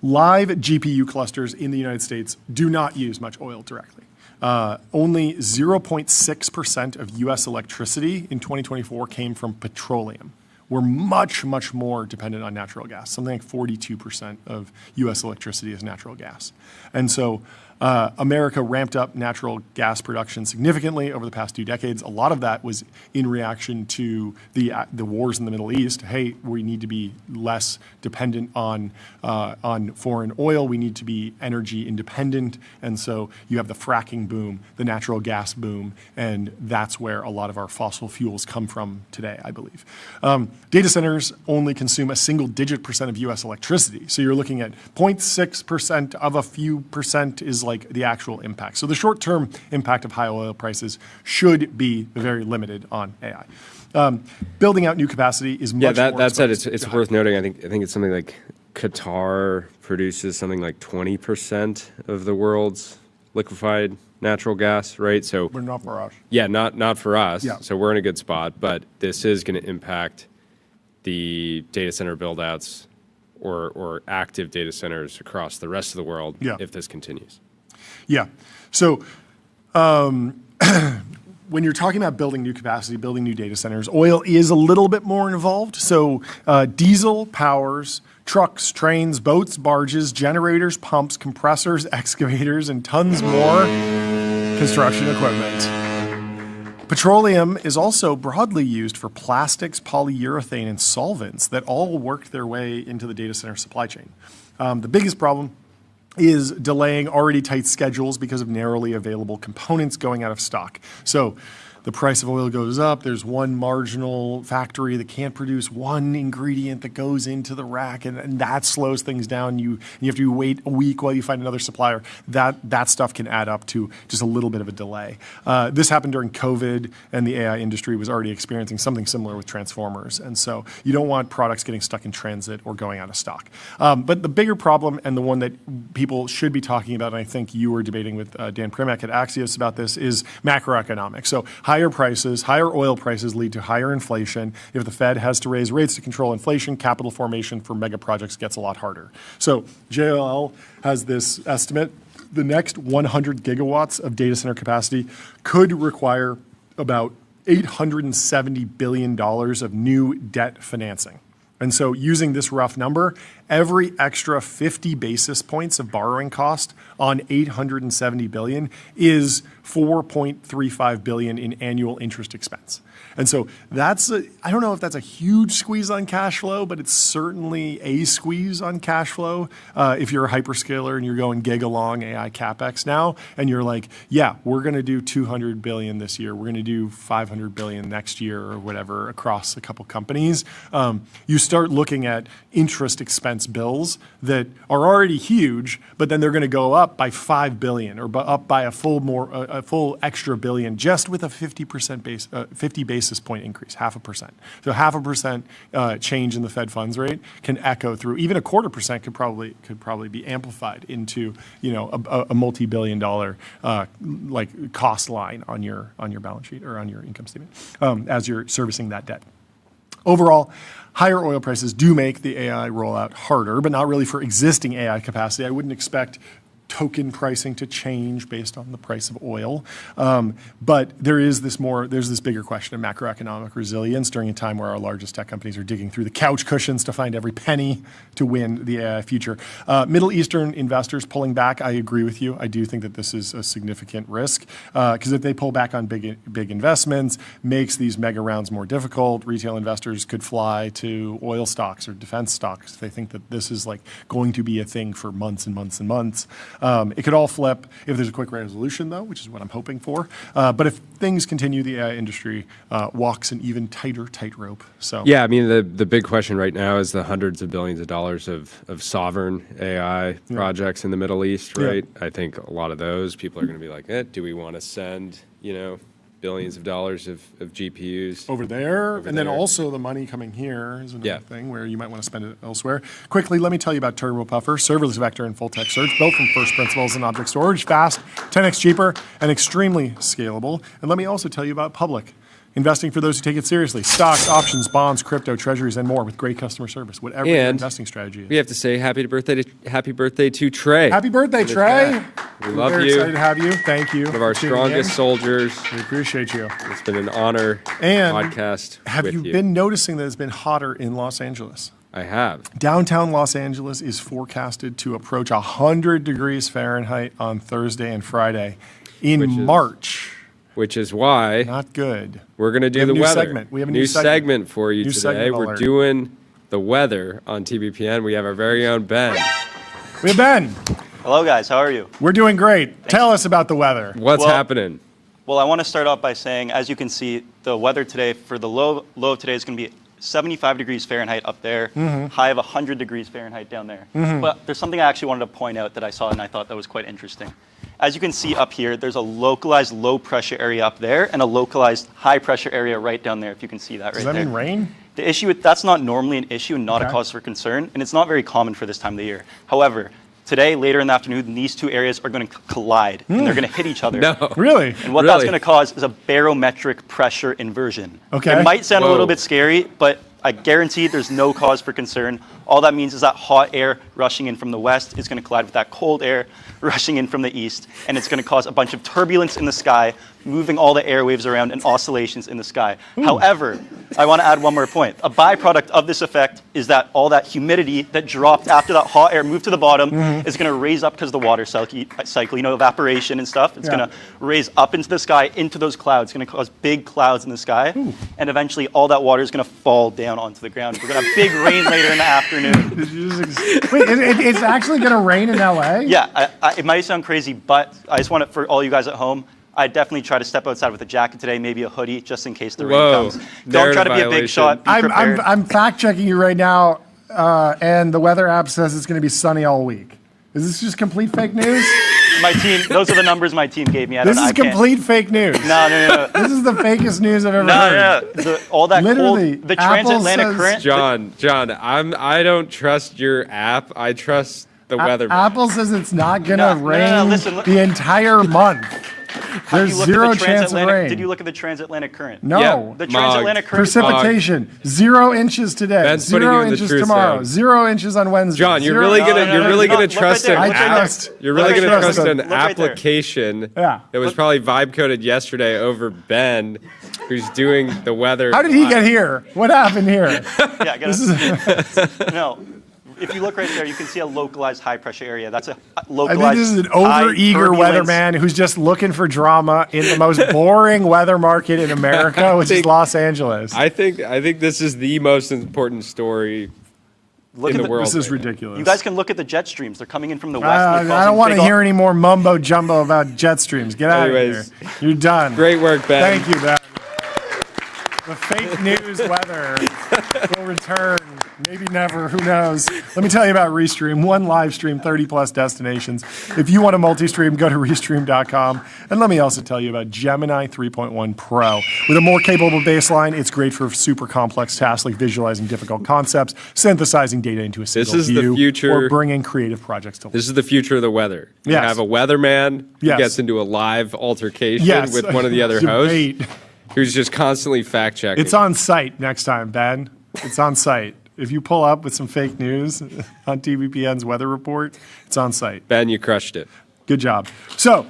Speaker 4: live GPU clusters in the United States do not use much oil directly. Only 0.6% of U.S. electricity in 2024 came from petroleum. We're much, much more dependent on natural gas. Something like 42% of U.S. electricity is natural gas. And so America ramped up natural gas production significantly over the past 2 decades. A lot of that was in reaction to the wars in the Middle East. Hey, we need to be less dependent on foreign oil. We need to be energy independent. And so you have the fracking boom, the natural gas boom, and that's where a lot of our fossil fuels come from today, I believe. Data centers only consume a single-digit % of U.S. electricity. So you're looking at 0.6% of a few percent is like the actual impact. So the short-term impact of high oil prices should be very limited on AI. Building out new capacity is much more
Speaker 5: that said, it's worth noting. I think it's something like Qatar produces something like 20% of the world's liquefied natural gas, right? So
Speaker 4: but not for us.
Speaker 5: Yeah, not for us.
Speaker 4: Yeah.
Speaker 5: So we're in a good spot, but this is going to impact the data center build-outs or active data centers across the rest of the world if this continues.
Speaker 4: Yeah. So when you're talking about building new capacity, building new data centers, oil is a little bit more involved. So diesel powers trucks, trains, boats, barges, generators, pumps, compressors, excavators, and tons more construction equipment. Petroleum is also broadly used for plastics, polyurethane, and solvents that all work their way into the data center supply chain. The biggest problem is delaying already tight schedules because of narrowly available components going out of stock. So the price of oil goes up. There's one marginal factory that can't produce one ingredient that goes into the rack, and that slows things down. You have to wait a week while you find another supplier. That stuff can add up to just a little bit of a delay. This happened during COVID, and the AI industry was already experiencing something similar with transformers. And so you don't want products getting stuck in transit or going out of stock. But the bigger problem, and the one that people should be talking about, and I think you were debating with Dan Primack at Axios about this, is macroeconomics. So higher oil prices lead to higher inflation. If the Fed has to raise rates to control inflation, capital formation for mega projects gets a lot harder. So JLL has this estimate. The next 100 gigawatts of data center capacity could require about $870 billion of new debt financing. And so using this rough number, every extra 50 basis points of borrowing cost on $870 billion is $4.35 billion in annual interest expense. And so I don't know if that's a huge squeeze on cash flow, but it's certainly a squeeze on cash flow. If you're a hyperscaler and you're going gigalong AI CapEx now, and you're like, yeah, we're going to do $200 billion this year, we're going to do $500 billion next year or whatever across a couple companies, you start looking at interest expense bills that are already huge, but then they're going to go up by $5 billion or up by a full extra billion just with a 50 basis point increase, 0.5%. So 0.5% change in the Fed funds rate can echo through. Even a 0.25% could probably be amplified into a multi-billion-dollar like cost line on your balance sheet or on your income statement as you're servicing that debt. Overall, higher oil prices do make the AI rollout harder, but not really for existing AI capacity. I wouldn't expect token pricing to change based on the price of oil. But there's this bigger question of macroeconomic resilience during a time where our largest tech companies are digging through the couch cushions to find every penny to win the AI future. Middle Eastern investors pulling back, I agree with you. I do think that this is a significant risk because if they pull back on big investments, makes these mega rounds more difficult. Retail investors could fly to oil stocks or defense stocks. They think that this is like going to be a thing for months and months and months. It could all flip if there's a quick resolution, though, which is what I'm hoping for. But if things continue, the AI industry walks an even tighter tightrope. So
Speaker 5: yeah, I mean, the big question right now is the hundreds of billions of dollars of sovereign AI projects in the Middle East, right? Yeah. I think a lot of those people are going to be like, do we want to send, billions of dollars of GPUs
Speaker 4: over there? Then also the money coming here is another thing where you might want to spend it elsewhere. Quickly, let me tell you about Turbo Puffer, serverless vector and full text search, built from first principles in object storage, fast, 10x cheaper, and extremely scalable. And let me also tell you about Public. Investing for those who take it seriously. Stocks, options, bonds, crypto, treasuries, and more with great customer service. Whatever your investing strategy is.
Speaker 5: We have to say happy birthday to Trey.
Speaker 4: Happy birthday, Trey.
Speaker 5: We love you.
Speaker 4: We're excited to have you. Thank you.
Speaker 5: One of our strongest soldiers.
Speaker 4: We appreciate you.
Speaker 5: It's been an honor podcast
Speaker 4: have you been noticing that it's been hotter in Los Angeles?
Speaker 5: I have.
Speaker 4: Downtown Los Angeles is forecasted to approach 100 degrees Fahrenheit on Thursday and Friday in March.
Speaker 5: Which is why
Speaker 4: not good.
Speaker 5: We're going to do the weather.
Speaker 4: Segment. We have a
Speaker 5: new segment for you today. We're
Speaker 4: alert.
Speaker 5: Doing the weather on TBPN. We have our very own Ben.
Speaker 4: We have Ben.
Speaker 10: Hello, guys. How are you?
Speaker 4: We're doing great. Thanks. Tell us about the weather.
Speaker 5: What's happening?
Speaker 10: Well, I want to start off by saying, as you can see, the weather today for the low of today is going to be 75 degrees Fahrenheit up there, high of 100 degrees Fahrenheit down there. But there's something I actually wanted to point out that I saw and I thought that was quite interesting. As you can see up here, there's a localized low pressure area up there and a localized high pressure area right down there, if you can see that right there.
Speaker 4: Does that mean rain?
Speaker 10: The issue with that's not normally an issue and not a cause for concern, and it's not very common for this time of the year. However, today, later in the afternoon, these two areas are going to collide, and they're going to hit each other.
Speaker 5: No.
Speaker 4: Really?
Speaker 10: And what that's going to cause is a barometric pressure inversion.
Speaker 4: Okay.
Speaker 10: It might sound a little bit scary, but I guarantee there's no cause for concern. All that means is that hot air rushing in from the west is going to collide with that cold air rushing in from the east, and it's going to cause a bunch of turbulence in the sky, moving all the airwaves around and oscillations in the sky. However, I want to add one more point. A byproduct of this effect is that all that humidity that dropped after that hot air moved to the bottom is going to raise up because of the water cycle, evaporation and stuff. It's going to raise up into the sky, into those clouds. It's going to cause big clouds in the sky, and eventually all that water is going to fall down onto the ground. We're going to have big rain later in the afternoon.
Speaker 4: Wait, it's actually going to rain in LA?
Speaker 10: Yeah, it might sound crazy, but I just want it for all you guys at home. I definitely try to step outside with a jacket today, maybe a hoodie, just in case the rain comes. Don't try to be a big shot.
Speaker 4: I'm fact checking you right now, and the weather app says it's going to be sunny all week. Is this just complete fake news?
Speaker 10: My team, those are the numbers my team gave me.
Speaker 4: This is complete fake news.
Speaker 10: No.
Speaker 4: This is the fakest news I've ever heard.
Speaker 10: No. All that
Speaker 4: literally,
Speaker 10: cold, the transatlantic current.
Speaker 5: John, I don't trust your app. I trust the weather.
Speaker 4: Apple says it's not going to rain the entire month. There's zero chance of rain.
Speaker 10: Did you look at the transatlantic current?
Speaker 4: No.
Speaker 10: Yep. The transatlantic current.
Speaker 4: Precipitation, 0 inches today.
Speaker 5: Ben's
Speaker 4: 0 inches tomorrow. 0 inches on Wednesday.
Speaker 5: John, you're really gonna trust an app. You're really gonna trust an application that was probably vibe coded yesterday over Ben, who's doing the weather.
Speaker 4: How did he get here? What happened here?
Speaker 10: No. If you look right there, you can see a localized high pressure area. That's a
Speaker 4: I
Speaker 10: localized.
Speaker 4: think this is an over-eager weatherman who's just looking for drama in the most boring weather market in America, which is Los Angeles.
Speaker 5: I think this is the most important story in the world.
Speaker 4: This is ridiculous.
Speaker 10: You guys can look at the jet streams. They're coming in from the west.
Speaker 4: I don't want to hear any more mumbo jumbo about jet streams. Get out of here. You're done.
Speaker 5: Great work, Ben.
Speaker 4: Thank you, Ben. The fake news weather will return. Maybe never. Who knows? Let me tell you about Restream. One live stream, 30-plus destinations. If you want a multi-stream, go to Restream.com. And let me also tell you about Gemini 3.1 Pro. With a more capable baseline, it's great for super complex tasks like visualizing difficult concepts, synthesizing data into a single view,
Speaker 5: the future,
Speaker 4: or bringing creative projects to life.
Speaker 5: This is the future of the weather. You have a weatherman who gets into a live altercation with one of the other hosts, who's just constantly fact-checking.
Speaker 4: It's on site next time, Ben. It's on site. If you pull up with some fake news on TBPN's weather report, it's on site.
Speaker 5: Ben, you crushed it.
Speaker 4: Good job. So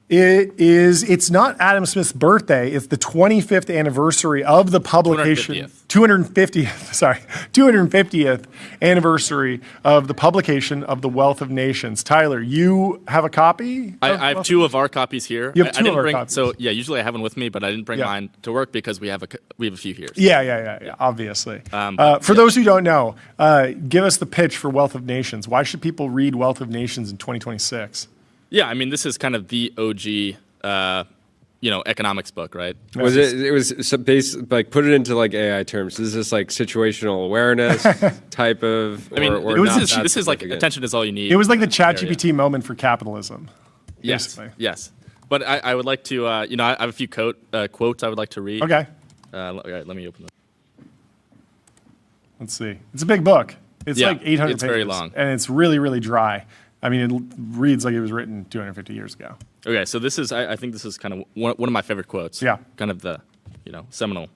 Speaker 4: it's not Adam Smith's birthday. It's the 25th anniversary of the publication. 250th anniversary of the publication of The Wealth of Nations. Tyler, you have a copy?
Speaker 11: I have two of our copies here.
Speaker 4: You have two of our copies.
Speaker 11: So yeah, usually I have one with me, but I didn't bring mine to work because we have a few here.
Speaker 4: Yeah, obviously. For those who don't know, give us the pitch for Wealth of Nations. Why should people read Wealth of Nations in 2026?
Speaker 11: Yeah, I mean, this is kind of the OG, economics book, right?
Speaker 5: Was it was like put it into like AI terms. Is this like situational awareness type of?
Speaker 11: This is like attention is all you need.
Speaker 4: It was like the ChatGPT moment for capitalism.
Speaker 11: Yes, yes. But I would like to, I have a few quotes I would like to read.
Speaker 4: Okay.
Speaker 11: All right, let me open them.
Speaker 4: Let's see. It's a big book. It's like 800 pages.
Speaker 11: It's very long.
Speaker 4: And it's really, really dry. I mean, it reads like it was written 250 years ago.
Speaker 11: Okay, so this is, I think this is kind of one of my favorite quotes.
Speaker 4: Yeah.
Speaker 11: Kind of the, seminal.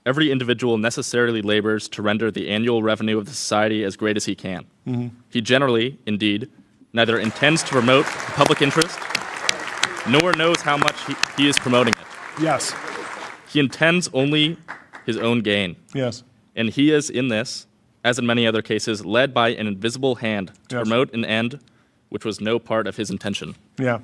Speaker 11: Every individual necessarily labors to render the annual revenue of the society as great as he can. Mm-hmm. He generally, indeed, neither intends to promote the public interest, nor knows how much he is promoting it.
Speaker 4: Yes.
Speaker 11: He intends only his own gain.
Speaker 4: Yes.
Speaker 11: And he is, in this, as in many other cases, led by an invisible hand to promote an end which was no part of his intention.
Speaker 4: Yeah.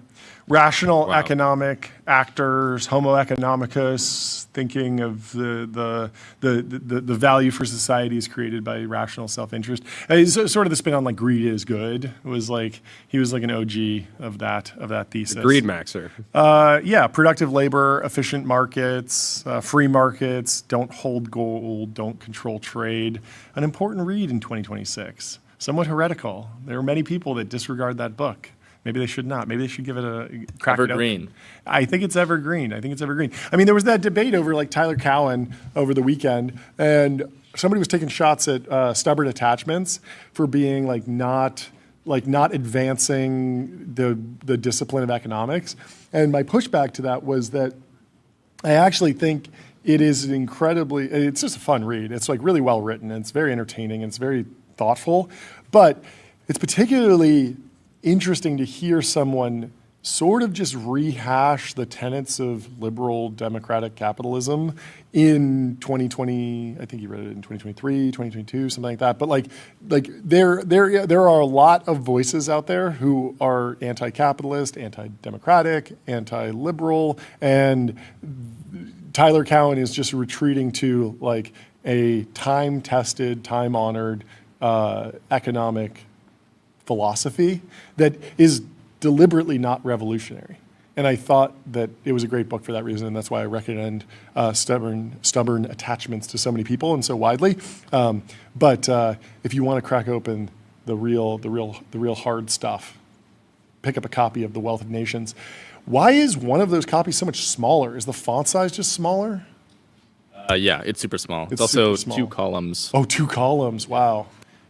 Speaker 4: Rational economic actors, Homo economicus, thinking of the value for society is created by rational self-interest. Sort of the spin on like greed is good. It was like he was like an OG of that thesis.
Speaker 5: The greed maxer.
Speaker 4: Yeah, productive labor, efficient markets, free markets, don't hold gold, don't control trade. An important read in 2026. Somewhat heretical. There are many people that disregard that book. Maybe they should not. Maybe they should give it a crack.
Speaker 11: Evergreen.
Speaker 4: I think it's evergreen. I mean, there was that debate over like Tyler Cowen over the weekend, and somebody was taking shots at stubborn attachments for being like not advancing the discipline of economics. And my pushback to that was that I actually think it is it's just a fun read. It's like really well written, and it's very entertaining, and it's very thoughtful, but it's particularly interesting to hear someone sort of just rehash the tenets of liberal democratic capitalism in 2020. I think he read it in 2023, 2022, something like that. But like there are a lot of voices out there who are anti-capitalist, anti-democratic, anti-liberal, and Tyler Cowen is just retreating to like a time-tested, time-honored economic philosophy that is deliberately not revolutionary. And I thought that it was a great book for that reason, and that's why I recommend stubborn attachments to so many people and so widely. But if you want to crack open the real hard stuff, pick up a copy of The Wealth of Nations. Why is one of those copies so much smaller? Is the font size just smaller?
Speaker 11: Yeah, it's super small. It's also 2 columns.
Speaker 4: Oh, 2 columns! Wow.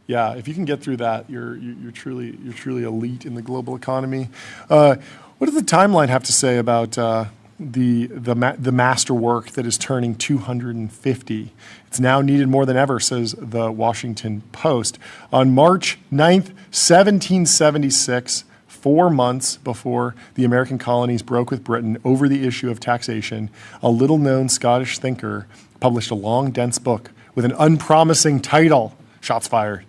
Speaker 4: Yeah, if you can get through that, you're truly elite in the global economy. What does the timeline have to say about the masterwork that is turning 250? It's now needed more than ever, says the Washington Post. On March 9th, 1776, 4 months before the American colonies broke with Britain over the issue of taxation, a little-known Scottish thinker published a long, dense book with an unpromising title, Shots fired.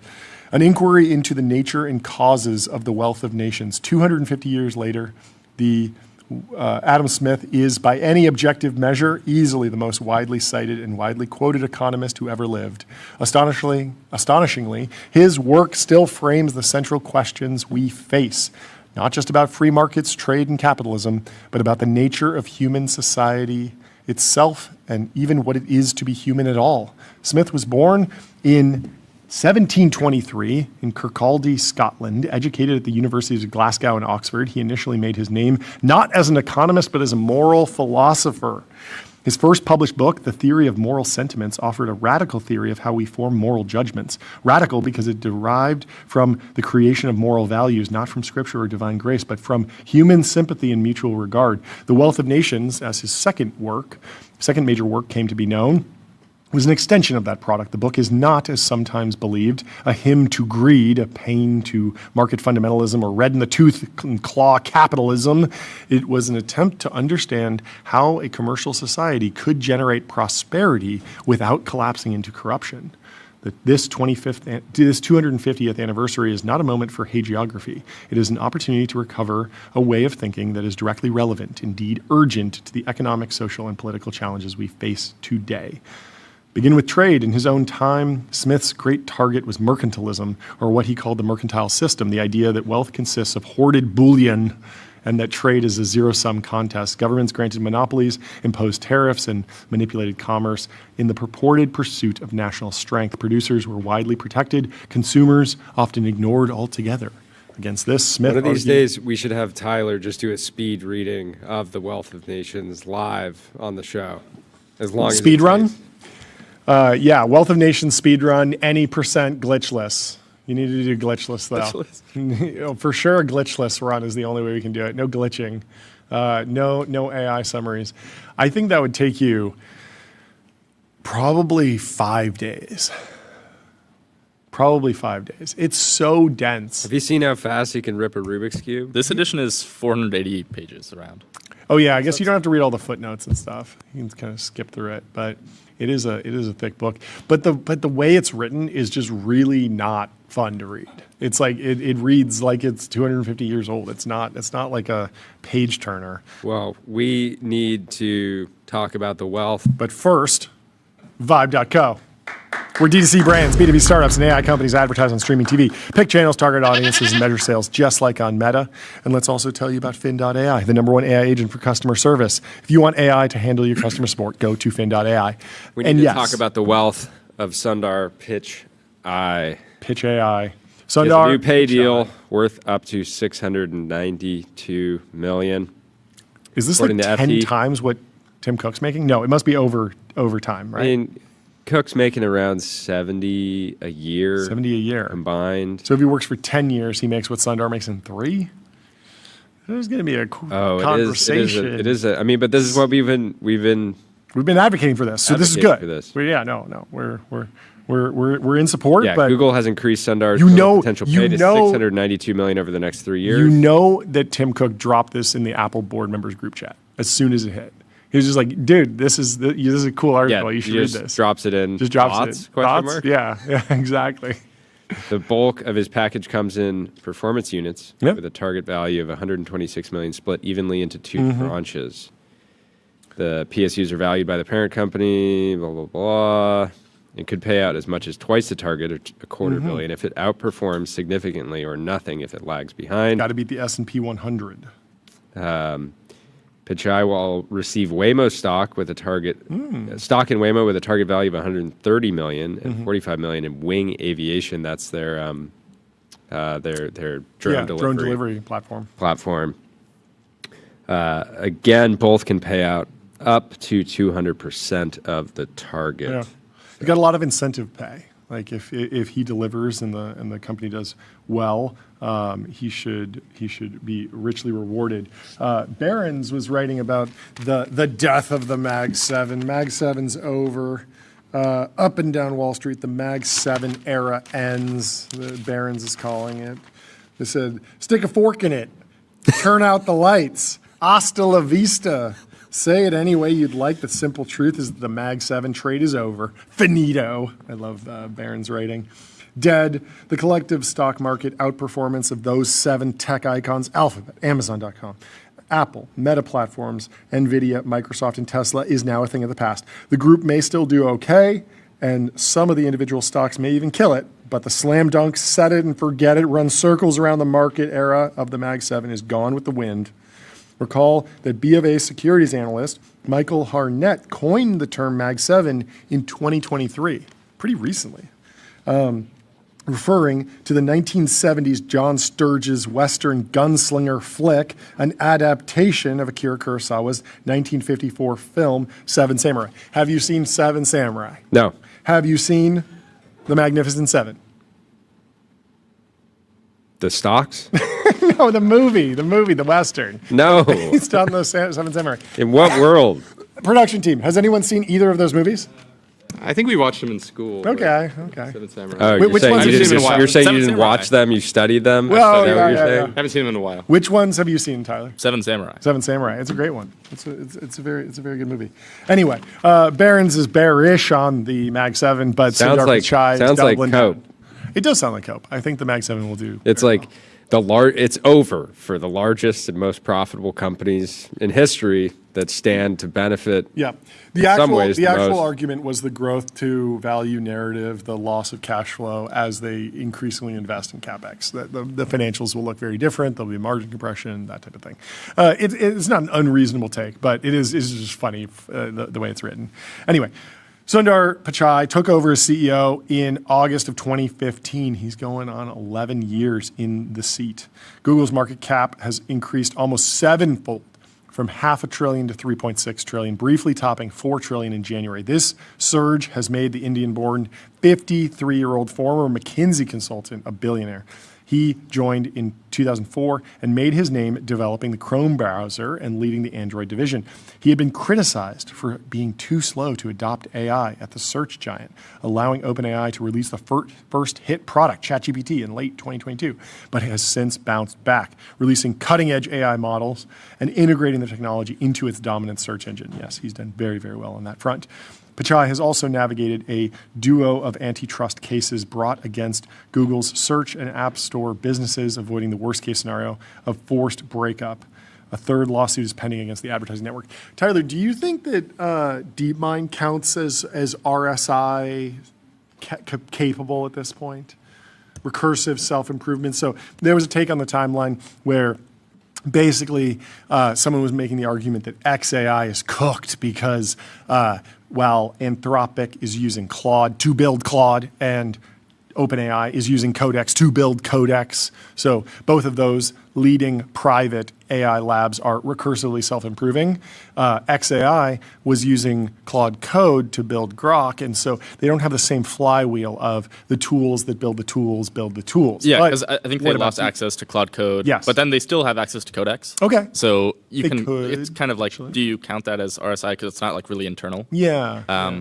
Speaker 4: An inquiry into the nature and causes of the wealth of nations. 250 years later, Adam Smith is, by any objective measure, easily the most widely cited and widely quoted economist who ever lived. Astonishingly, his work still frames the central questions we face, not just about free markets, trade, and capitalism, but about the nature of human society itself and even what it is to be human at all. Smith was born in 1723 in Kirkcaldy, Scotland. Educated at the Universities of Glasgow and Oxford, he initially made his name not as an economist, but as a moral philosopher. His first published book, The Theory of Moral Sentiments, offered a radical theory of how we form moral judgments. Radical because it derived from the creation of moral values, not from scripture or divine grace, but from human sympathy and mutual regard. The Wealth of Nations, as his second major work came to be known, was an extension of that product. The book is not, as sometimes believed, a hymn to greed, a pain to market fundamentalism, or red in the tooth and claw capitalism. It was an attempt to understand how a commercial society could generate prosperity without collapsing into corruption. This 250th anniversary is not a moment for hagiography. It is an opportunity to recover a way of thinking that is directly relevant, indeed urgent, to the economic, social, and political challenges we face today. Begin with trade. In his own time, Smith's great target was mercantilism, or what he called the mercantile system, the idea that wealth consists of hoarded bullion and that trade is a zero-sum contest. Governments granted monopolies, imposed tariffs, and manipulated commerce in the purported pursuit of national strength. Producers were widely protected, consumers often ignored altogether. Against this, Smith
Speaker 5: One of these
Speaker 4: argued,
Speaker 5: days, we should have Tyler just do a speed reading of The Wealth of Nations live on the show. As long as
Speaker 4: speed run? Wealth of Nations speed run, any percent glitchless. You need to do glitchless, though. For sure, a glitchless run is the only way we can do it. No glitching, no AI summaries. I think that would take you probably 5 days. Probably 5 days. It's so dense.
Speaker 5: Have you seen how fast you can rip a Rubik's Cube?
Speaker 11: This edition is 480 pages around.
Speaker 4: Oh yeah, I guess you don't have to read all the footnotes and stuff. You can kind of skip through it, but it is a thick book. But the way it's written is just really not fun to read. It's like it reads like it's 250 years old. It's not like a page turner.
Speaker 5: Well, we need to talk about the wealth.
Speaker 4: But first, Vibe.co. Where D2C brands, B2B startups, and AI companies advertise on streaming TV, pick channels, target audiences, and measure sales just like on Meta. And let's also tell you about Fin.ai, the #1 AI agent for customer service. If you want AI to handle your customer support, go to Fin.ai.
Speaker 5: We need to talk about the wealth of Sundar Pitch AI.
Speaker 4: Pitch AI.
Speaker 5: Sundar, a new pay deal worth up to $692 million.
Speaker 4: Is this like 10 times what Tim Cook's making? No, it must be overtime, right?
Speaker 5: I mean, Cook's making around 70 a year.
Speaker 4: 70 a year
Speaker 5: combined.
Speaker 4: So if he works for 10 years, he makes what Sundar makes in 3? There's going to be a conversation.
Speaker 5: It is. I mean, but this is what we've been
Speaker 4: advocating for this. So this is good. We're in support.
Speaker 5: Yeah,
Speaker 4: but
Speaker 5: Google has increased Sundar's potential pay to $692 million over the next 3 years.
Speaker 4: You know that Tim Cook dropped this in the Apple board members group chat as soon as it hit. He was just like, dude, this is a cool article. You should read this.
Speaker 5: Drops it in.
Speaker 4: Just drops
Speaker 5: thoughts,
Speaker 4: it.
Speaker 5: Question
Speaker 4: Thoughts?
Speaker 5: mark?
Speaker 4: Yeah, exactly.
Speaker 5: The bulk of his package comes in performance units with a target value of $126 million split evenly into two tranches. The PSUs are valued by the parent company, blah, blah, blah. It could pay out as much as twice the target, or a quarter billion, if it outperforms significantly, or nothing if it lags behind.
Speaker 4: Got to beat the S&P 100.
Speaker 5: Pichai will receive Waymo stock with a target stock in Waymo with a target value of $130 million and $45 million in Wing Aviation. That's their drone delivery
Speaker 4: platform.
Speaker 5: Again, both can pay out up to 200% of the target.
Speaker 4: Yeah, you got a lot of incentive pay. Like if he delivers and the company does well, he should be richly rewarded. Barron's was writing about the death of the Mag 7. Mag 7's over. Up and down Wall Street, the Mag 7 era ends. Barron's is calling it. They said, stick a fork in it. Turn out the lights. Hasta la vista. Say it any way you'd like. The simple truth is the Mag 7 trade is over. Finito. I love Barron's writing. dead. The collective stock market outperformance of those 7 tech icons, Alphabet, Amazon.com, Apple, Meta Platforms, NVIDIA, Microsoft, and Tesla, is now a thing of the past. The group may still do okay, and some of the individual stocks may even kill it, but the slam dunk, set it and forget it, run circles around the market era of the Mag 7 is gone with the wind. Recall that B of A securities analyst Michael Harnett coined the term Mag 7 in 2023, pretty recently, referring to the 1970s John Sturges Western gunslinger flick, an adaptation of Akira Kurosawa's 1954 film, Seven Samurai. Have you seen Seven Samurai?
Speaker 5: No.
Speaker 4: Have you seen The Magnificent Seven?
Speaker 5: The stocks?
Speaker 4: No, the movie, the Western.
Speaker 5: No.
Speaker 4: Based on the Seven Samurai.
Speaker 5: In what world?
Speaker 4: Production team, has anyone seen either of those movies?
Speaker 12: I think we watched them in school.
Speaker 4: Okay.
Speaker 12: Seven Samurai.
Speaker 5: Oh,
Speaker 4: Which
Speaker 5: you're
Speaker 4: ones have you seen?
Speaker 5: saying you didn't watch them, you studied them?
Speaker 4: Well,
Speaker 5: Is that what you're
Speaker 4: yeah.
Speaker 5: saying?
Speaker 12: Haven't seen them in a while.
Speaker 4: Which ones have you seen, Tyler?
Speaker 11: Seven Samurai.
Speaker 4: Seven Samurai. It's a great one. It's a very good movie. Anyway, Barron's is bearish on the Mag 7, but
Speaker 5: Sounds
Speaker 4: Sundar
Speaker 5: like
Speaker 4: Pichai is doubling
Speaker 5: Cope.
Speaker 4: down. It does sound like Cope. I think the Mag 7 will do.
Speaker 5: It's
Speaker 4: very
Speaker 5: like
Speaker 4: well.
Speaker 5: it's over for the largest and most profitable companies in history that stand to benefit.
Speaker 4: Yeah.
Speaker 5: The
Speaker 4: actual argument was the growth to value narrative, the loss of cash flow as they increasingly invest in CapEx. The financials will look very different. There'll be margin compression, that type of thing. It's not an unreasonable take, but it's just funny the way it's written. Anyway, Sundar Pichai took over as CEO in August of 2015. He's going on 11 years in the seat. Google's market cap has increased almost sevenfold, from $500 billion to $3.6 trillion, briefly topping $4 trillion in January. This surge has made the Indian-born 53-year-old former McKinsey consultant a billionaire. He joined in 2004 and made his name developing the Chrome browser and leading the Android division. He had been criticized for being too slow to adopt AI at the search giant, allowing OpenAI to release the first hit product, ChatGPT, in late 2022, but has since bounced back, releasing cutting-edge AI models and integrating the technology into its dominant search engine. Yes, he's done very, very well on that front. Pichai has also navigated a duo of antitrust cases brought against Google's search and app store businesses, avoiding the worst-case scenario of forced breakup. A third lawsuit is pending against the advertising network. Tyler, do you think that DeepMind counts as RSI capable at this point? Recursive self-improvement. So there was a take on the timeline where basically someone was making the argument that XAI is cooked because while Anthropic is using Claude to build Claude and OpenAI is using Codex to build Codex. So both of those leading private AI labs are recursively self-improving. XAI was using Claude Code to build Grok, and so they don't have the same flywheel of the tools that build the tools build the tools.
Speaker 11: Yeah, because I think they lost access to Claude Code.
Speaker 4: Yes.
Speaker 11: But then they still have access to Codex.
Speaker 4: Okay.
Speaker 11: So
Speaker 4: They could,
Speaker 11: it's kind of like, do you count that as RSI because it's not like really internal?
Speaker 4: Yeah.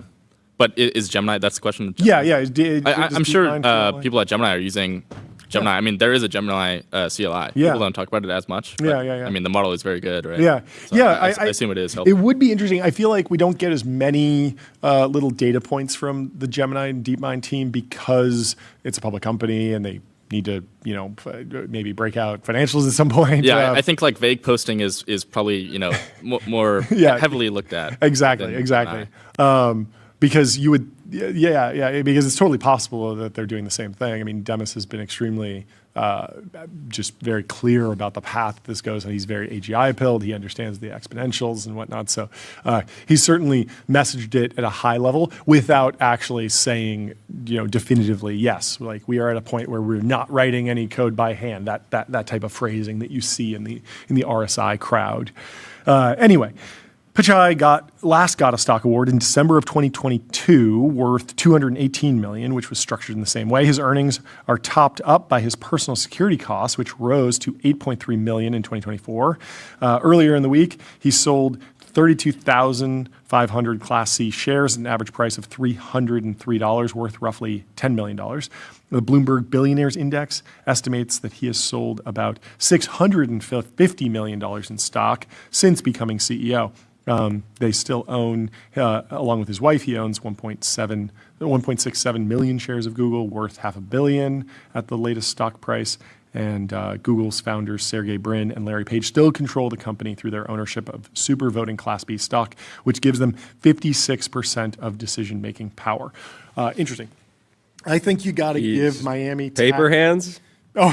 Speaker 11: But is Gemini, that's the question?
Speaker 4: Yeah.
Speaker 11: I'm sure people at Gemini are using Gemini. I mean, there is a Gemini CLI. People don't talk about it as much. But, I mean, the model is very good, right?
Speaker 4: Yeah.
Speaker 11: So I assume it is helpful.
Speaker 4: It would be interesting. I feel like we don't get as many little data points from the Gemini and DeepMind team because it's a public company and they need to, maybe break out financials at some point.
Speaker 11: Yeah, I think like vague posting is probably, more heavily looked at.
Speaker 4: Exactly. Because you would, because it's totally possible that they're doing the same thing. I mean, Demis has been extremely just very clear about the path this goes, and he's very AGI-pilled. He understands the exponentials and whatnot. So he's certainly messaged it at a high level without actually saying, definitively, yes, like we are at a point where we're not writing any code by hand. That type of phrasing that you see in the RSI crowd. Anyway. Pichai last got a stock award in December of 2022 worth $218 million, which was structured in the same way. His earnings are topped up by his personal security costs, which rose to $8.3 million in 2024. Earlier in the week, he sold 32,500 Class C shares at an average price of $303, worth roughly $10 million. The Bloomberg Billionaires Index estimates that he has sold about $650 million in stock since becoming CEO. They still own, along with his wife, he owns 1.67 million shares of Google, worth $500 million at the latest stock price. And Google's founders, Sergey Brin and Larry Page, still control the company through their ownership of super voting Class B stock, which gives them 56% of decision-making power. Interesting. I think you got to give Miami
Speaker 5: paper hands.
Speaker 4: Oh,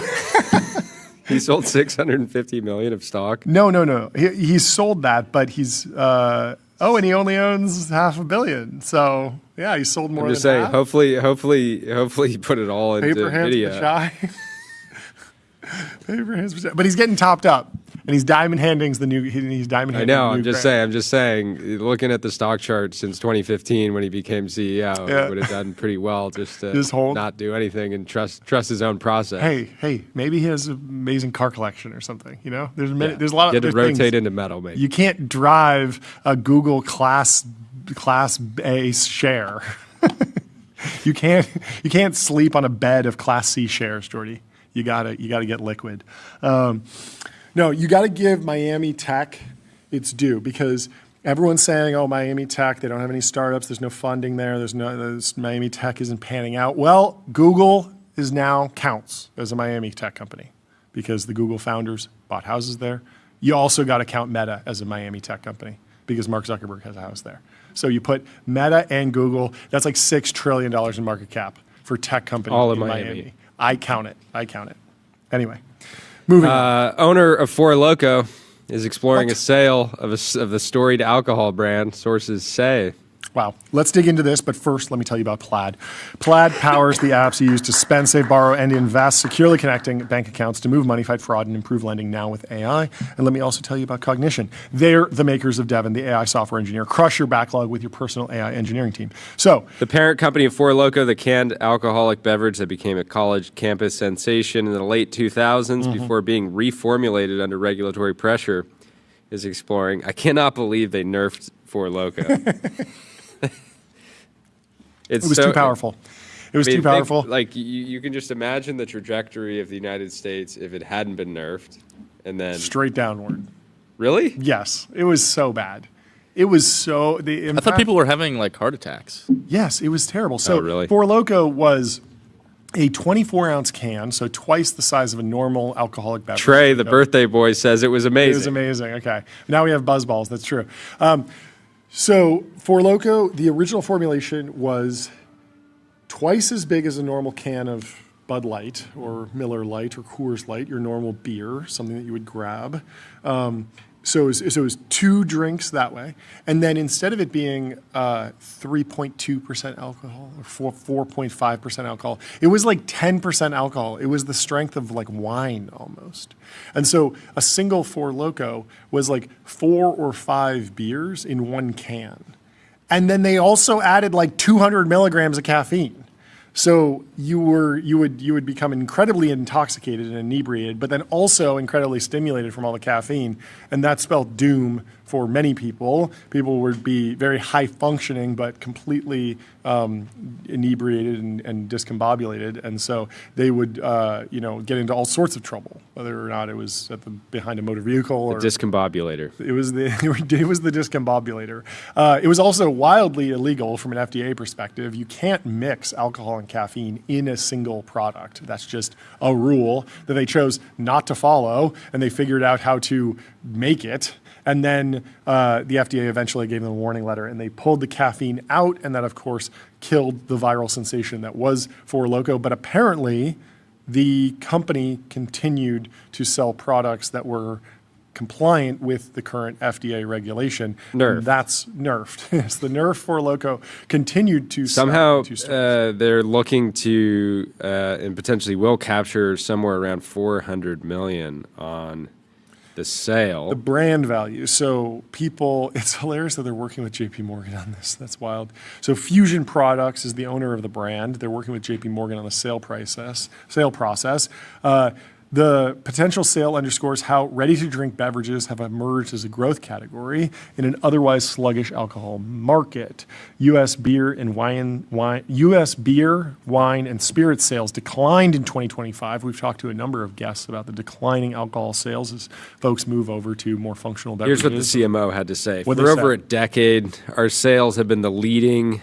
Speaker 5: he sold $650 million of stock.
Speaker 4: No. He sold that, but he's and he only owns $500 million. So yeah, he sold more.
Speaker 5: I'm just
Speaker 4: than
Speaker 5: saying.
Speaker 4: half.
Speaker 5: Hopefully, he put it all into
Speaker 4: Paper hands
Speaker 5: video.
Speaker 4: for shy. But he's getting topped up, and he's diamond handing's the new. He's diamond handing.
Speaker 5: I know.
Speaker 4: the
Speaker 5: I'm
Speaker 4: new
Speaker 5: just saying. Looking at the stock chart since 2015 when he became CEO, he would have done pretty well just to not do anything and trust his own process.
Speaker 4: Hey, maybe he has an amazing car collection or something. You know, there's a lot of
Speaker 5: get to rotate
Speaker 4: things.
Speaker 5: into metal. Maybe
Speaker 4: You can't drive a Google Class A share. You can't sleep on a bed of Class C shares, Jordy. You gotta get liquid. No, you gotta give Miami Tech its due, because everyone's saying, "Oh, Miami Tech, they don't have any startups. There's no funding there. Miami Tech isn't panning out." Well, Google now counts as a Miami Tech company because the Google founders bought houses there. You also got to count Meta as a Miami Tech company because Mark Zuckerberg has a house there. So you put Meta and Google. That's like $6 trillion in market cap for tech companies
Speaker 5: all
Speaker 4: in
Speaker 5: Miami.
Speaker 4: I count it. Anyway, moving on.
Speaker 5: Owner of Four Loko is exploring a sale of the storied alcohol brand, sources say.
Speaker 4: Wow. Let's dig into this, but first, let me tell you about Plaid. Plaid powers the apps you use to spend, save, borrow, and invest, securely connecting bank accounts to move money, fight fraud, and improve lending now with AI. And let me also tell you about Cognition. They're the makers of Devin, the AI software engineer. Crush your backlog with your personal AI engineering team. So,
Speaker 5: the parent company of Four Loko, the canned alcoholic beverage that became a college campus sensation in the late 2000s before being reformulated under regulatory pressure, is exploring. I cannot believe they nerfed Four Loko.
Speaker 4: It was too powerful. It was too powerful.
Speaker 5: You can just imagine the trajectory of the United States if it hadn't been nerfed, and then
Speaker 4: straight downward.
Speaker 5: Really?
Speaker 4: Yes. It was so bad. It was so.
Speaker 11: I thought people were having like heart attacks.
Speaker 4: Yes, it was terrible. So
Speaker 5: really?
Speaker 4: Four Loko was a 24-ounce can, so twice the size of a normal alcoholic beverage.
Speaker 5: Trey, the birthday boy, says it was amazing.
Speaker 4: It was amazing. Okay. Now we have buzzballs. That's true. So Four Loko, the original formulation was twice as big as a normal can of Bud Light or Miller Lite or Coors Light, your normal beer, something that you would grab. So it was 2 drinks that way. And then instead of it being 3.2% alcohol or 4.5% alcohol, it was like 10% alcohol. It was the strength of like wine almost. And so a single Four Loko was like 4 or 5 beers in one can. And then they also added like 200 milligrams of caffeine. So you would become incredibly intoxicated and inebriated, but then also incredibly stimulated from all the caffeine, and that spelled doom for many people. People would be very high functioning, but completely inebriated and discombobulated, and so they would get into all sorts of trouble, whether or not it was behind a motor vehicle or
Speaker 5: discombobulator.
Speaker 4: It was the discombobulator. It was also wildly illegal from an FDA perspective. You can't mix alcohol and caffeine in a single product. That's just a rule that they chose not to follow, and they figured out how to make it. And then the FDA eventually gave them a warning letter, and they pulled the caffeine out, and that, of course, killed the viral sensation that was Four Loko. But apparently, the company continued to sell products that were compliant with the current FDA regulation.
Speaker 5: Nerf.
Speaker 4: That's nerfed. Yes, the Nerf Four Loko continued to
Speaker 5: somehow they're looking to and potentially will capture somewhere around $400 million on the sale.
Speaker 4: The brand value. So it's hilarious that they're working with JP Morgan on this. That's wild. So Fusion Products is the owner of the brand. They're working with JP Morgan on the sale process. The potential sale underscores how ready-to-drink beverages have emerged as a growth category in an otherwise sluggish alcohol market. U.S. beer, wine, and spirits sales declined in 2025. We've talked to a number of guests about the declining alcohol sales as folks move over to more functional beverages.
Speaker 5: Here's what the CMO had to say. For over a decade, our sales have been the leading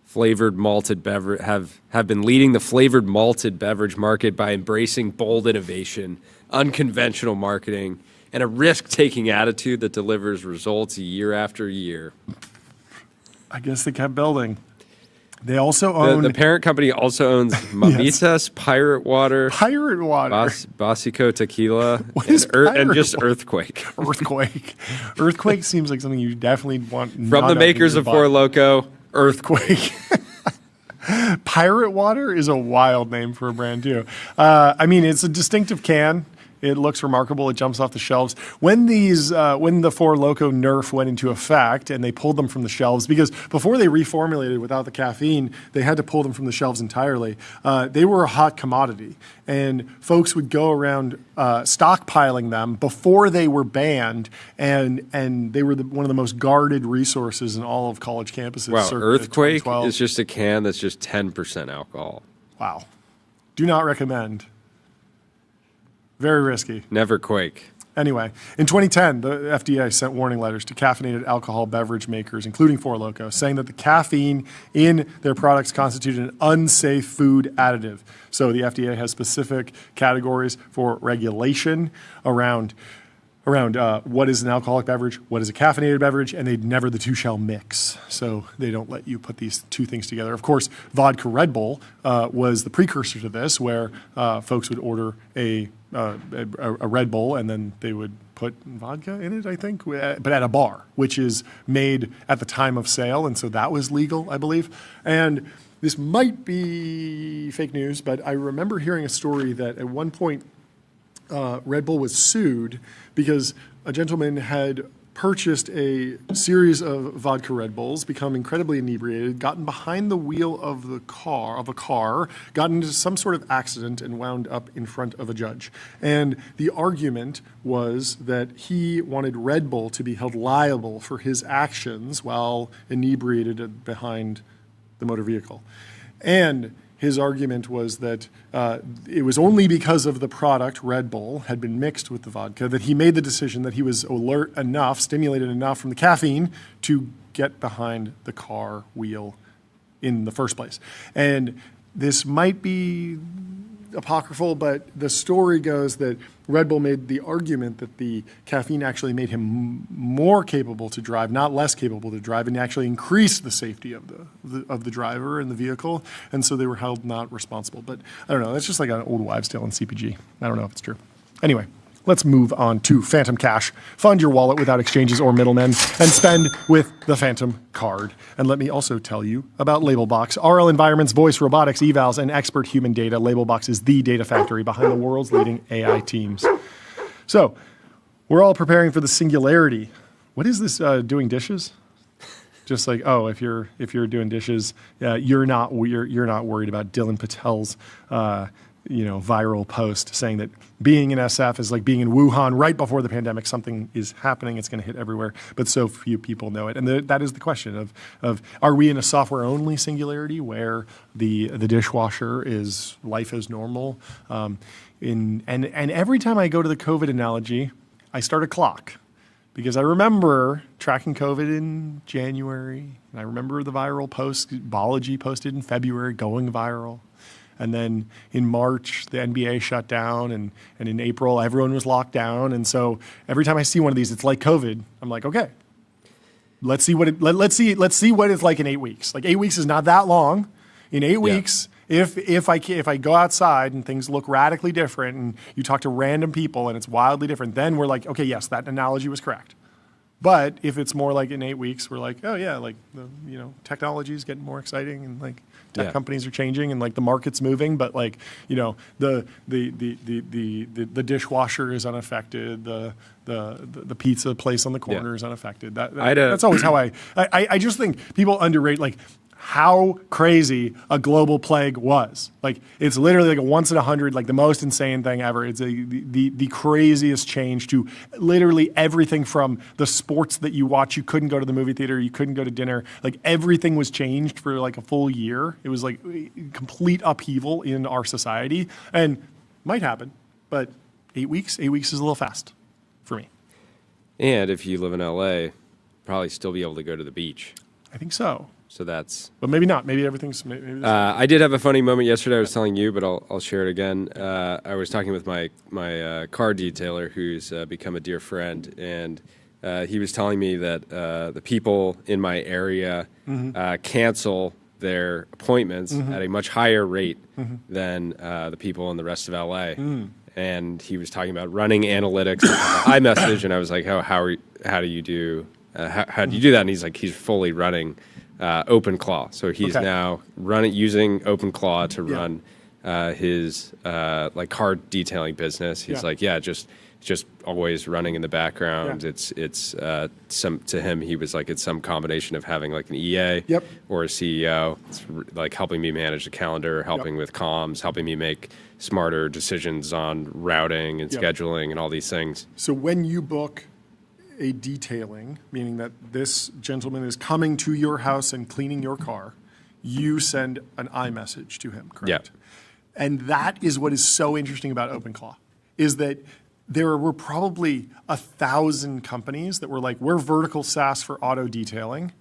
Speaker 5: flavored malted beverage have been leading the flavored malted beverage market by embracing bold innovation, unconventional marketing, and a risk-taking attitude that delivers results year after year.
Speaker 4: I guess they kept building. They also own...
Speaker 5: The parent company also owns Mamitas, yes. Pirate Water, Basico Tequila, and just Earthquake.
Speaker 4: Earthquake seems like something you definitely want.
Speaker 5: From the makers of Four Loko, Earthquake.
Speaker 4: Pirate Water is a wild name for a brand too. I mean, it's a distinctive can. It looks remarkable. It jumps off the shelves. When the Four Loko Nerf went into effect and they pulled them from the shelves, because before they reformulated without the caffeine, they had to pull them from the shelves entirely. They were a hot commodity, and folks would go around stockpiling them before they were banned, and they were one of the most guarded resources in all of college campuses.
Speaker 5: Wow, Earthquake is just a can that's just 10% alcohol.
Speaker 4: Wow. Do not recommend. Very risky.
Speaker 5: Never quake.
Speaker 4: Anyway, in 2010, the FDA sent warning letters to caffeinated alcohol beverage makers, including Four Loko, saying that the caffeine in their products constituted an unsafe food additive. So the FDA has specific categories for regulation around what is an alcoholic beverage, what is a caffeinated beverage, and the two shall mix. So they don't let you put these two things together. Of course, vodka Red Bull was the precursor to this, where folks would order a Red Bull and then they would put vodka in it, I think, but at a bar, which is made at the time of sale. And so that was legal, I believe. And this might be fake news, but I remember hearing a story that at one point Red Bull was sued because a gentleman had purchased a series of vodka Red Bulls, become incredibly inebriated, gotten behind the wheel of a car, gotten into some sort of accident, and wound up in front of a judge. And the argument was that he wanted Red Bull to be held liable for his actions while inebriated behind the motor vehicle. And his argument was that it was only because of the product, Red Bull, had been mixed with the vodka, that he made the decision that he was alert enough, stimulated enough from the caffeine to get behind the car wheel in the first place. And this might be apocryphal, but the story goes that Red Bull made the argument that the caffeine actually made him more capable to drive, not less capable to drive, and actually increased the safety of the driver and the vehicle, and so they were held not responsible. But I don't know, that's just like an old wives' tale in CPG. I don't know if it's true. Anyway, let's move on to Phantom Cash. Fund your wallet without exchanges or middlemen and spend with the Phantom Card. And let me also tell you about Labelbox. RL Environments, voice, robotics, evals, and expert human data. Labelbox is the data factory behind the world's leading AI teams. So we're all preparing for the singularity. What is this, doing dishes? Just like, oh, if you're doing dishes, you're not worried about Dylan Patel's viral post saying that being in SF is like being in Wuhan right before the pandemic. Something is happening. It's going to hit everywhere, but so few people know it. And that is the question of are we in a software-only singularity where the dishwasher is life as normal? And every time I go to the COVID analogy, I start a clock. Because I remember tracking COVID in January, and I remember the viral post, Bology posted in February, going viral. And then in March, the NBA shut down, and in April, everyone was locked down. And so every time I see one of these, it's like COVID. I'm like, okay, let's see what it's like in 8 weeks. Like 8 weeks is not that long. In 8 weeks, if I go outside and things look radically different, and you talk to random people and it's wildly different, then we're like, okay, yes, that analogy was correct. But if it's more like in 8 weeks, we're like, oh yeah, like technology is getting more exciting, and like tech companies are changing, and like the market's moving, but like the dishwasher is unaffected, the pizza place on the corner is unaffected. That's always how I just think people underrate like how crazy a global plague was. Like, it's literally like a once in 100, like the most insane thing ever. It's the craziest change to literally everything from the sports that you watch. You couldn't go to the movie theater. You couldn't go to dinner. Like, everything was changed for like a full year. It was like complete upheaval in our society, and might happen, but 8 weeks is a little fast for me.
Speaker 5: And if you live in LA, probably still be able to go to the beach.
Speaker 4: I think so.
Speaker 5: So that's...
Speaker 4: But maybe not. Maybe everything's... Maybe
Speaker 5: I did have a funny moment yesterday. I was telling you, but I'll share it again. I was talking with my car detailer, who's become a dear friend, and he was telling me that the people in my area cancel their appointments at a much higher rate than the people in the rest of LA. And he was talking about running analytics on iMessage, and I was like, how do you do that? And he's like, he's fully running OpenClaw. So he's now using OpenClaw to run his like car detailing business. He's like, just always running in the background. It's to him, he was like, it's some combination of having like an EA or a CEO. It's like helping me manage the calendar, helping with comms, helping me make smarter decisions on routing and scheduling and all these things.
Speaker 4: So when you book a detailing, meaning that this gentleman is coming to your house and cleaning your car, you send an iMessage to him, correct?
Speaker 5: Yeah.
Speaker 4: And that is what is so interesting about OpenClaw, is that there were probably 1,000 companies that were like, we're vertical SaaS for auto detailing.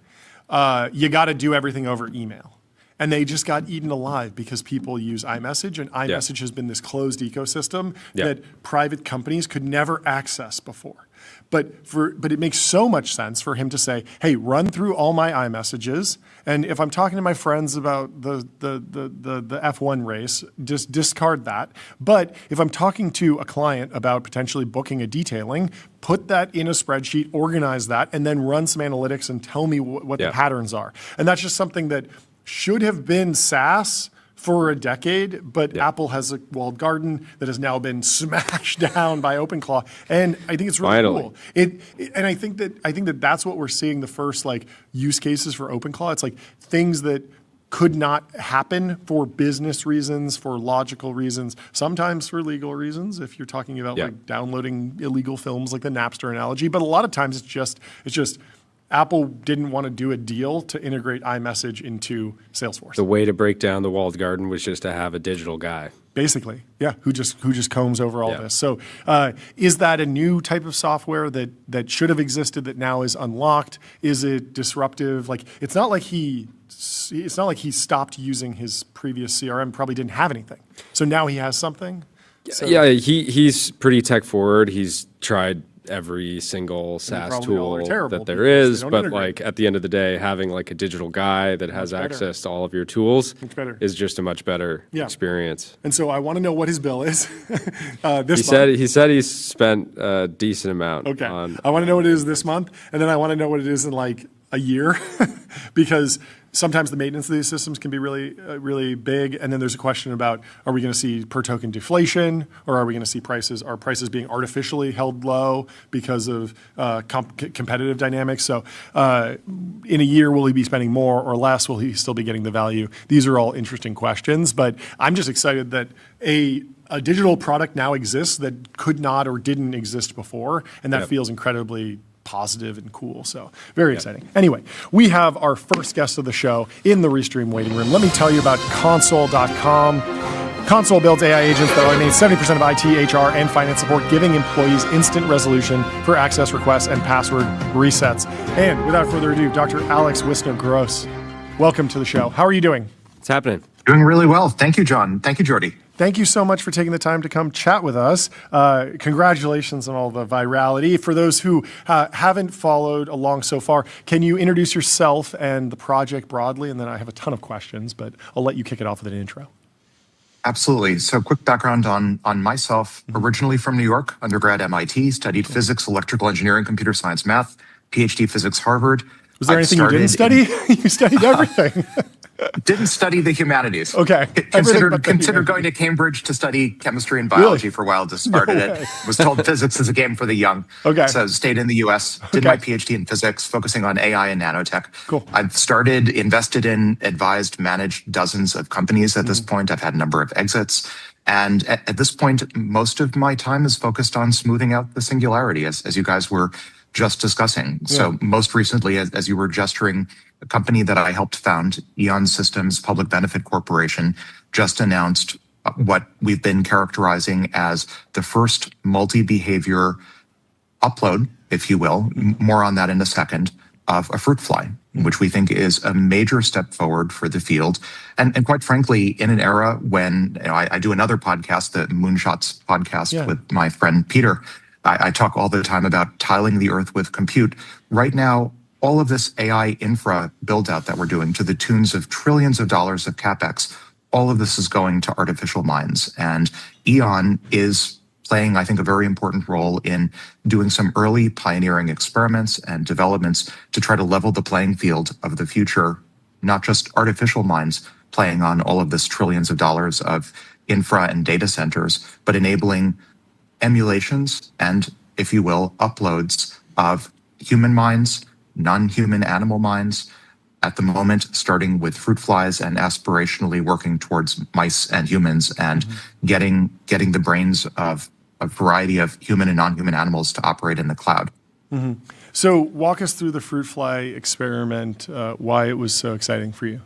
Speaker 4: You got to do everything over email. And they just got eaten alive because people use iMessage, and iMessage has been this closed ecosystem that private companies could never access before. But it makes so much sense for him to say, hey, run through all my iMessages, and if I'm talking to my friends about the F1 race, just discard that. But if I'm talking to a client about potentially booking a detailing, put that in a spreadsheet, organize that, and then run some analytics and tell me what the patterns are. And that's just something that should have been SaaS for a decade, but Apple has a walled garden that has now been smashed down by OpenClaw, and I think it's really cool. And I think that that's what we're seeing, the first like use cases for OpenClaw. It's like things that could not happen for business reasons, for logical reasons, sometimes for legal reasons, if you're talking about like downloading illegal films, like the Napster analogy. But a lot of times it's just Apple didn't want to do a deal to integrate iMessage into Salesforce.
Speaker 5: The way to break down the walled garden was just to have a digital guy.
Speaker 4: Basically, who just combs over all this. So is that a new type of software that should have existed that now is unlocked? Is it disruptive? Like, it's not like he stopped using his previous CRM, probably didn't have anything. So now he has something? So,
Speaker 5: he's pretty tech forward. He's tried every single SaaS tool that there is, but like at the end of the day, having like a digital guy that has access to all of your tools is just a much better experience.
Speaker 4: And so I want to know what his bill is.
Speaker 5: He said he spent a decent amount.
Speaker 4: Okay. I want to know what it is this month, and then I want to know what it is in like a year, because sometimes the maintenance of these systems can be really, really big. And then there's a question about, are we going to see per token deflation, or are we going to see are prices being artificially held low because of competitive dynamics? So in a year, will he be spending more or less? Will he still be getting the value? These are all interesting questions, but I'm just excited that a digital product now exists that could not or didn't exist before, and that feels incredibly positive and cool. So very exciting. Anyway, we have our first guest of the show in the Restream waiting room. Let me tell you about Console.com. Console builds AI agents that automate 70% of IT, HR, and finance support, giving employees instant resolution for access requests and password resets. And without further ado, Dr. Alex Wissner-Gross, welcome to the show. How are you doing?
Speaker 5: What's happening?
Speaker 13: Doing really well. Thank you, John. Thank you, Jordy.
Speaker 4: Thank you so much for taking the time to come chat with us. Congratulations on all the virality. For those who haven't followed along so far, can you introduce yourself and the project broadly? And then I have a ton of questions, but I'll let you kick it off with an intro.
Speaker 13: Absolutely. So quick background on myself. Originally from New York, undergrad MIT, studied physics, electrical engineering, computer science, math, PhD physics, Harvard.
Speaker 4: Was there anything you didn't study? You studied everything.
Speaker 13: Didn't study the humanities.
Speaker 4: Okay.
Speaker 13: Considered going to Cambridge to study chemistry and biology for a while, discarded it. Was told physics is a game for the young.
Speaker 4: Okay.
Speaker 13: So stayed in the US, did my PhD in physics, focusing on AI and nanotech.
Speaker 4: Cool.
Speaker 13: I've invested in, advised, managed dozens of companies at this point. I've had a number of exits. And at this point, most of my time is focused on smoothing out the singularity, as you guys were just discussing. Yeah. So most recently, as you were gesturing, a company that I helped found, Eon Systems Public Benefit Corporation, just announced what we've been characterizing as the first multi-behavior upload, if you will, more on that in a second, of a fruit fly, which we think is a major step forward for the field. And quite frankly, in an era when I do another podcast, the Moonshots podcast with my friend Peter, I talk all the time about tiling the earth with compute. Right now, all of this AI infra build out that we're doing to the tunes of trillions of dollars of CapEx, all of this is going to artificial minds. And Eon is playing, I think, a very important role in doing some early pioneering experiments and developments to try to level the playing field of the future, not just artificial minds playing on all of this trillions of dollars of infra and data centers, but enabling emulations and, if you will, uploads of human minds, non-human animal minds, at the moment starting with fruit flies and aspirationally working towards mice and humans and getting the brains of a variety of human and non-human animals to operate in the cloud.
Speaker 4: So walk us through the fruit fly experiment, why it was so exciting for you.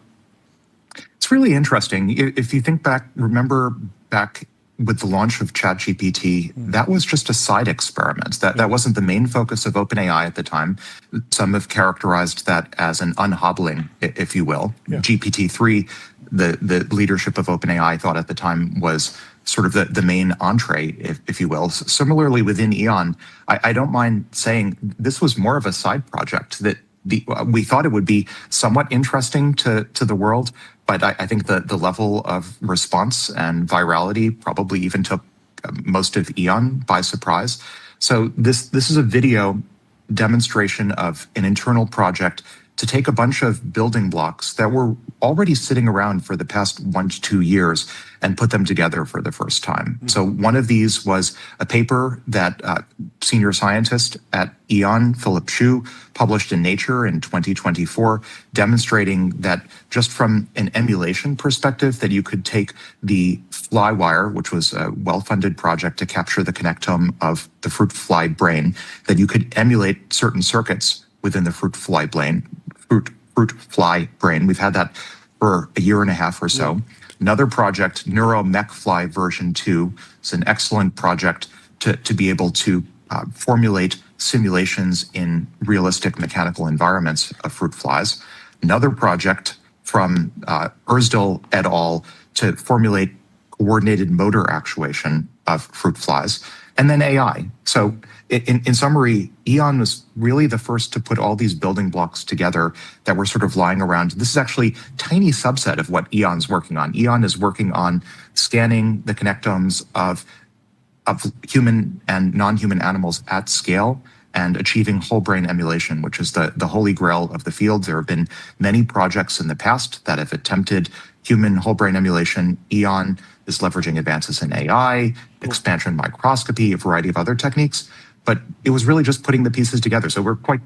Speaker 13: It's really interesting. If you think back, remember back with the launch of ChatGPT, that was just a side experiment. That wasn't the main focus of OpenAI at the time. Some have characterized that as an unhobbling, if you will. GPT-3, the leadership of OpenAI thought at the time was sort of the main entree, if you will. Similarly, within Eon, I don't mind saying this was more of a side project that we thought it would be somewhat interesting to the world, but I think the level of response and virality probably even took most of Eon by surprise. So this is a video demonstration of an internal project to take a bunch of building blocks that were already sitting around for the past 1 to 2 years and put them together for the first time. So one of these was a paper that senior scientist at Eon, Philip Hsu, published in Nature in 2024, demonstrating that just from an emulation perspective, that you could take the Flywire, which was a well-funded project to capture the connectome of the fruit fly brain, that you could emulate certain circuits within the fruit fly brain. We've had that for a year and a half or so. Another project, NeuroMechFly version 2, is an excellent project to be able to formulate simulations in realistic mechanical environments of fruit flies. Another project from Ersdal et al. To formulate coordinated motor actuation of fruit flies. And then AI. So in summary, Eon was really the first to put all these building blocks together that were sort of lying around. This is actually a tiny subset of what Eon's working on. Eon is working on scanning the connectomes of human and non-human animals at scale and achieving whole brain emulation, which is the holy grail of the field. There have been many projects in the past that have attempted human whole brain emulation. Eon is leveraging advances in AI, expansion microscopy, a variety of other techniques, but it was really just putting the pieces together. So we're quite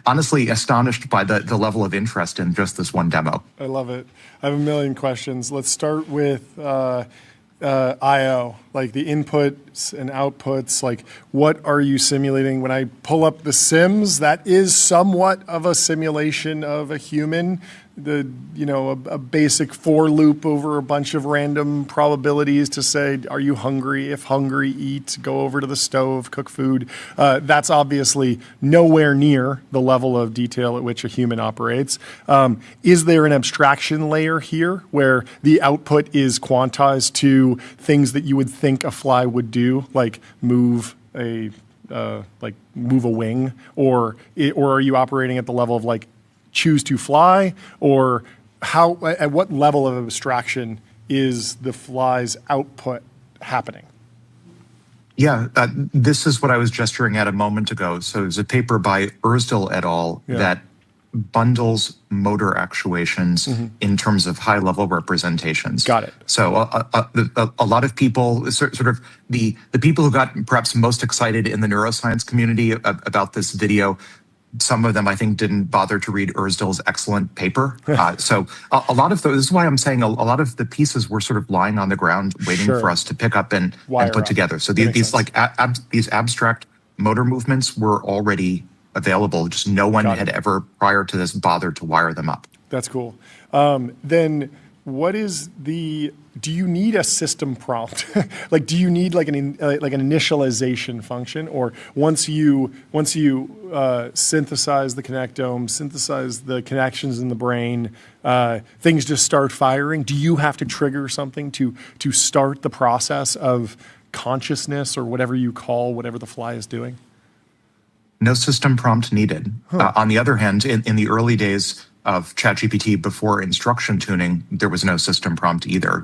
Speaker 13: honestly astonished by the level of interest in just this one demo.
Speaker 4: I love it. I have a million questions. Let's start with I/O, like the inputs and outputs. Like, what are you simulating? When I pull up the sims, that is somewhat of a simulation of a human. A basic for loop over a bunch of random probabilities to say, are you hungry? If hungry, eat, go over to the stove, cook food. That's obviously nowhere near the level of detail at which a human operates. Is there an abstraction layer here where the output is quantized to things that you would think a fly would do, like move a wing, or are you operating at the level of like choose to fly, or at what level of abstraction is the fly's output happening?
Speaker 13: Yeah, this is what I was gesturing at a moment ago. So there's a paper by Ersdal et al. That bundles motor actuations in terms of high-level representations.
Speaker 4: Got it.
Speaker 13: So a lot of people, sort of the people who got perhaps most excited in the neuroscience community about this video, some of them, I think, didn't bother to read Ersdale's excellent paper. So a lot of those, this is why I'm saying a lot of the pieces were sort of lying on the ground waiting for us to pick up and put together. So these like these abstract motor movements were already available. Just no one had ever prior to this bothered to wire them up.
Speaker 4: That's cool. Then what is do you need a system prompt? Like, do you need like an initialization function, or once you synthesize the connectome, synthesize the connections in the brain, things just start firing? Do you have to trigger something to start the process of consciousness, or whatever you call whatever the fly is doing?
Speaker 13: No system prompt needed. On the other hand, in the early days of ChatGPT before instruction tuning, there was no system prompt either.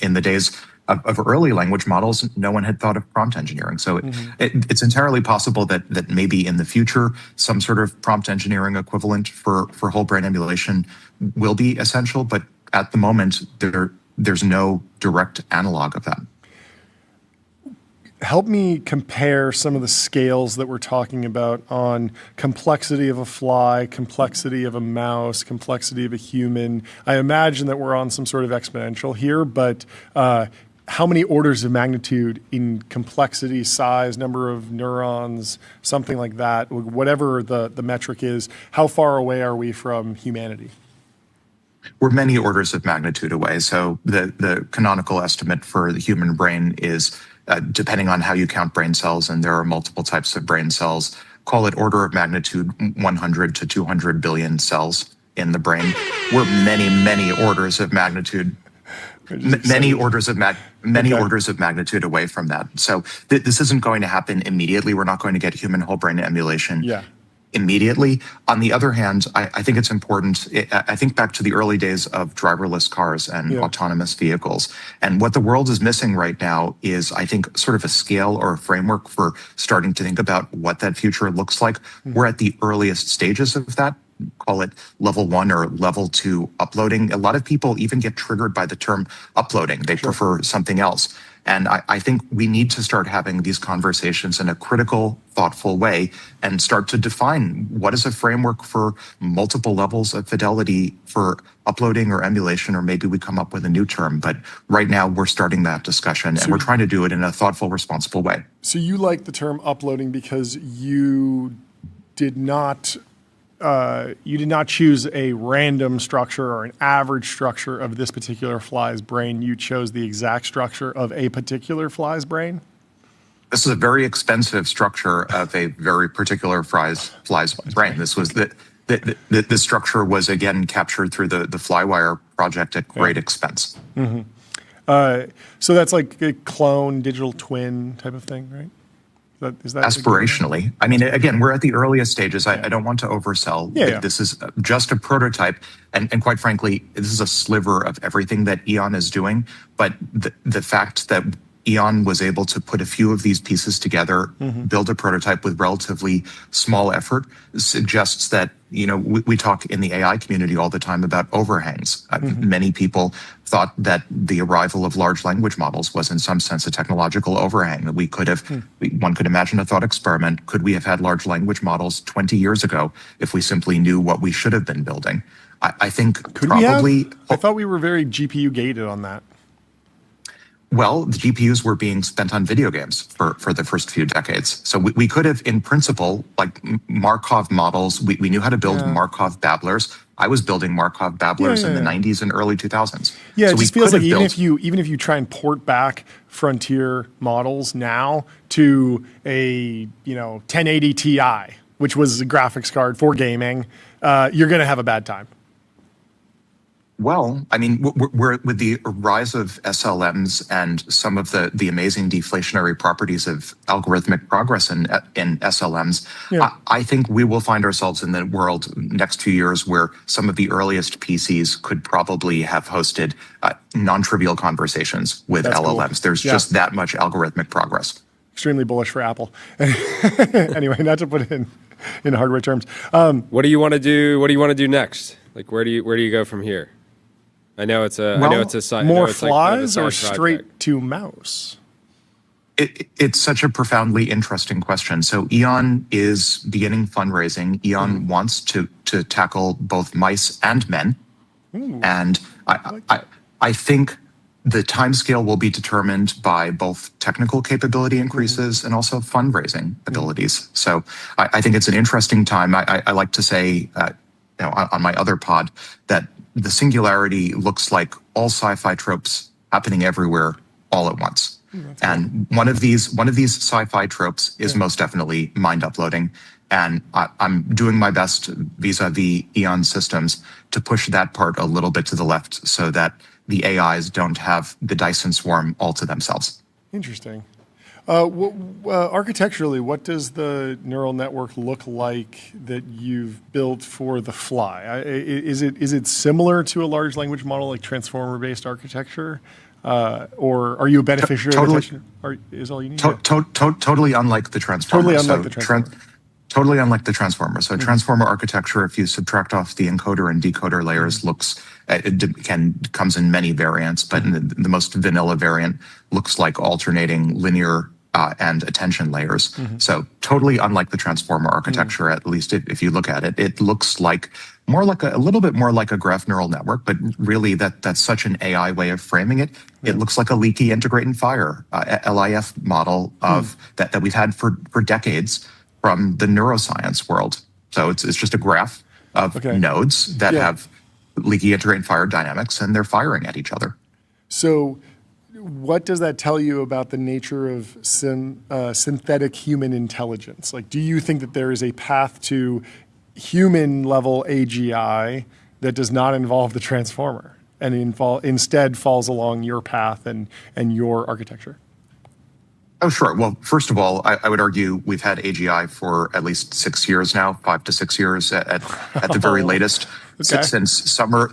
Speaker 13: In the days of early language models, no one had thought of prompt engineering. So it's entirely possible that maybe in the future, some sort of prompt engineering equivalent for whole brain emulation will be essential. But at the moment, there's no direct analog of that.
Speaker 4: Help me compare some of the scales that we're talking about on complexity of a fly, complexity of a mouse, complexity of a human. I imagine that we're on some sort of exponential here, but how many orders of magnitude in complexity, size, number of neurons, something like that, whatever the metric is, how far away are we from humanity?
Speaker 13: We're many orders of magnitude away. So the canonical estimate for the human brain is, depending on how you count brain cells, and there are multiple types of brain cells, call it order of magnitude 100 to 200 billion cells in the brain. We're many orders of magnitude, orders of magnitude away from that. So this isn't going to happen immediately. We're not going to get human whole brain emulation immediately. On the other hand, I think it's important. I think back to the early days of driverless cars and autonomous vehicles. And what the world is missing right now is, I think, sort of a scale or a framework for starting to think about what that future looks like. We're at the earliest stages of that. Call it level 1 or level 2 uploading. A lot of people even get triggered by the term uploading. They prefer something else. And I think we need to start having these conversations in a critical, thoughtful way and start to define what is a framework for multiple levels of fidelity for uploading or emulation, or maybe we come up with a new term. But right now we're starting that discussion, and we're trying to do it in a thoughtful, responsible way.
Speaker 4: So you like the term uploading because you did not choose a random structure or an average structure of this particular fly's brain. You chose the exact structure of a particular fly's brain?
Speaker 13: This is a very expensive structure of a very particular fly's brain. This was the structure was, again, captured through the Flywire project at great expense.
Speaker 4: So that's like a clone, digital twin type of thing, right? Is that
Speaker 13: aspirationally? I mean, again, we're at the earliest stages. I don't want to oversell. This is just a prototype. And quite frankly, this is a sliver of everything that Eoghan is doing. But the fact that Eoghan was able to put a few of these pieces together, build a prototype with relatively small effort, suggests that, we talk in the AI community all the time about overhangs. Many people thought that the arrival of large language models was in some sense a technological overhang, that we could have, one could imagine a thought experiment. Could we have had large language models 20 years ago if we simply knew what we should have been building? I think probably.
Speaker 4: I thought we were very GPU gated on that.
Speaker 13: Well, the GPUs were being spent on video games for the first few decades. So we could have, in principle, like Markov models, we knew how to build Markov babblers. I was building Markov babblers in the 90s and early 2000s.
Speaker 4: Yeah, so it just feels like even if you try and port back frontier models now to a 1080 Ti, which was a graphics card for gaming, you're going to have a bad time.
Speaker 13: Well, I mean, we're with the rise of SLMs and some of the amazing deflationary properties of algorithmic progress in SLMs, I think we will find ourselves in the world next few years where some of the earliest PCs could probably have hosted non-trivial conversations with LLMs. Cool. There's just that much algorithmic progress.
Speaker 4: Extremely bullish for Apple. Anyway, not to put in in hardware terms.
Speaker 5: What do you want to do? What do you want to do next? Like, where do you go from here? I know it's a side.
Speaker 4: More flies or straight to mouse?
Speaker 13: It's such a profoundly interesting question. So Eoghan is beginning fundraising. Eoghan wants to tackle both mice and men. And I think the timescale will be determined by both technical capability increases and also fundraising abilities. So I think it's an interesting time. I like to say, on my other pod, that the singularity looks like all sci-fi tropes happening everywhere all at once. And one of these sci-fi tropes is most definitely mind uploading. And I'm doing my best vis-a-vis Eoghan systems to push that part a little bit to the left so that the AIs don't have the Dyson swarm all to themselves.
Speaker 4: Interesting. Architecturally, what does the neural network look like that you've built for the fly? Is it similar to a large language model like transformer-based architecture? Or are you a beneficiary of attention? Is all you need?
Speaker 13: Totally unlike the transformer. Totally unlike the transformer. So transformer architecture, if you subtract off the encoder and decoder layers, comes in many variants, but in the most vanilla variant looks like alternating linear and attention layers. So totally unlike the transformer architecture, at least if you look at it. It looks like a little bit more like a graph neural network, but really that's such an AI way of framing it. It looks like a leaky integrate and fire LIF model of that we've had for decades from the neuroscience world. So it's just a graph of nodes that have leaky integrate and fire dynamics, and they're firing at each other.
Speaker 4: So what does that tell you about the nature of synthetic human intelligence? Like, do you think that there is a path to human level AGI that does not involve the transformer and instead falls along your path and your architecture?
Speaker 13: Oh, sure. Well, first of all, I would argue we've had AGI for at least 6 years now, 5 to 6 years at the very latest. Since summer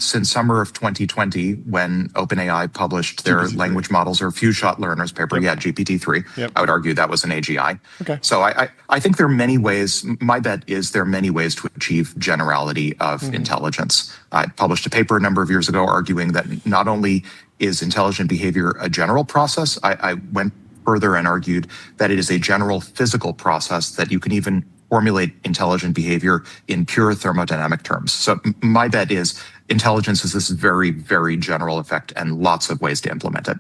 Speaker 13: of 2020, when OpenAI published their GPT-3. Language models or few-shot learners paper, GPT-3, I would argue that was an AGI. So I think there are many ways. My bet is there are many ways to achieve generality of intelligence. I published a paper a number of years ago arguing that not only is intelligent behavior a general process, I went further and argued that it is a general physical process that you can even formulate intelligent behavior in pure thermodynamic terms. So my bet is intelligence is this very, very general effect and lots of ways to implement it.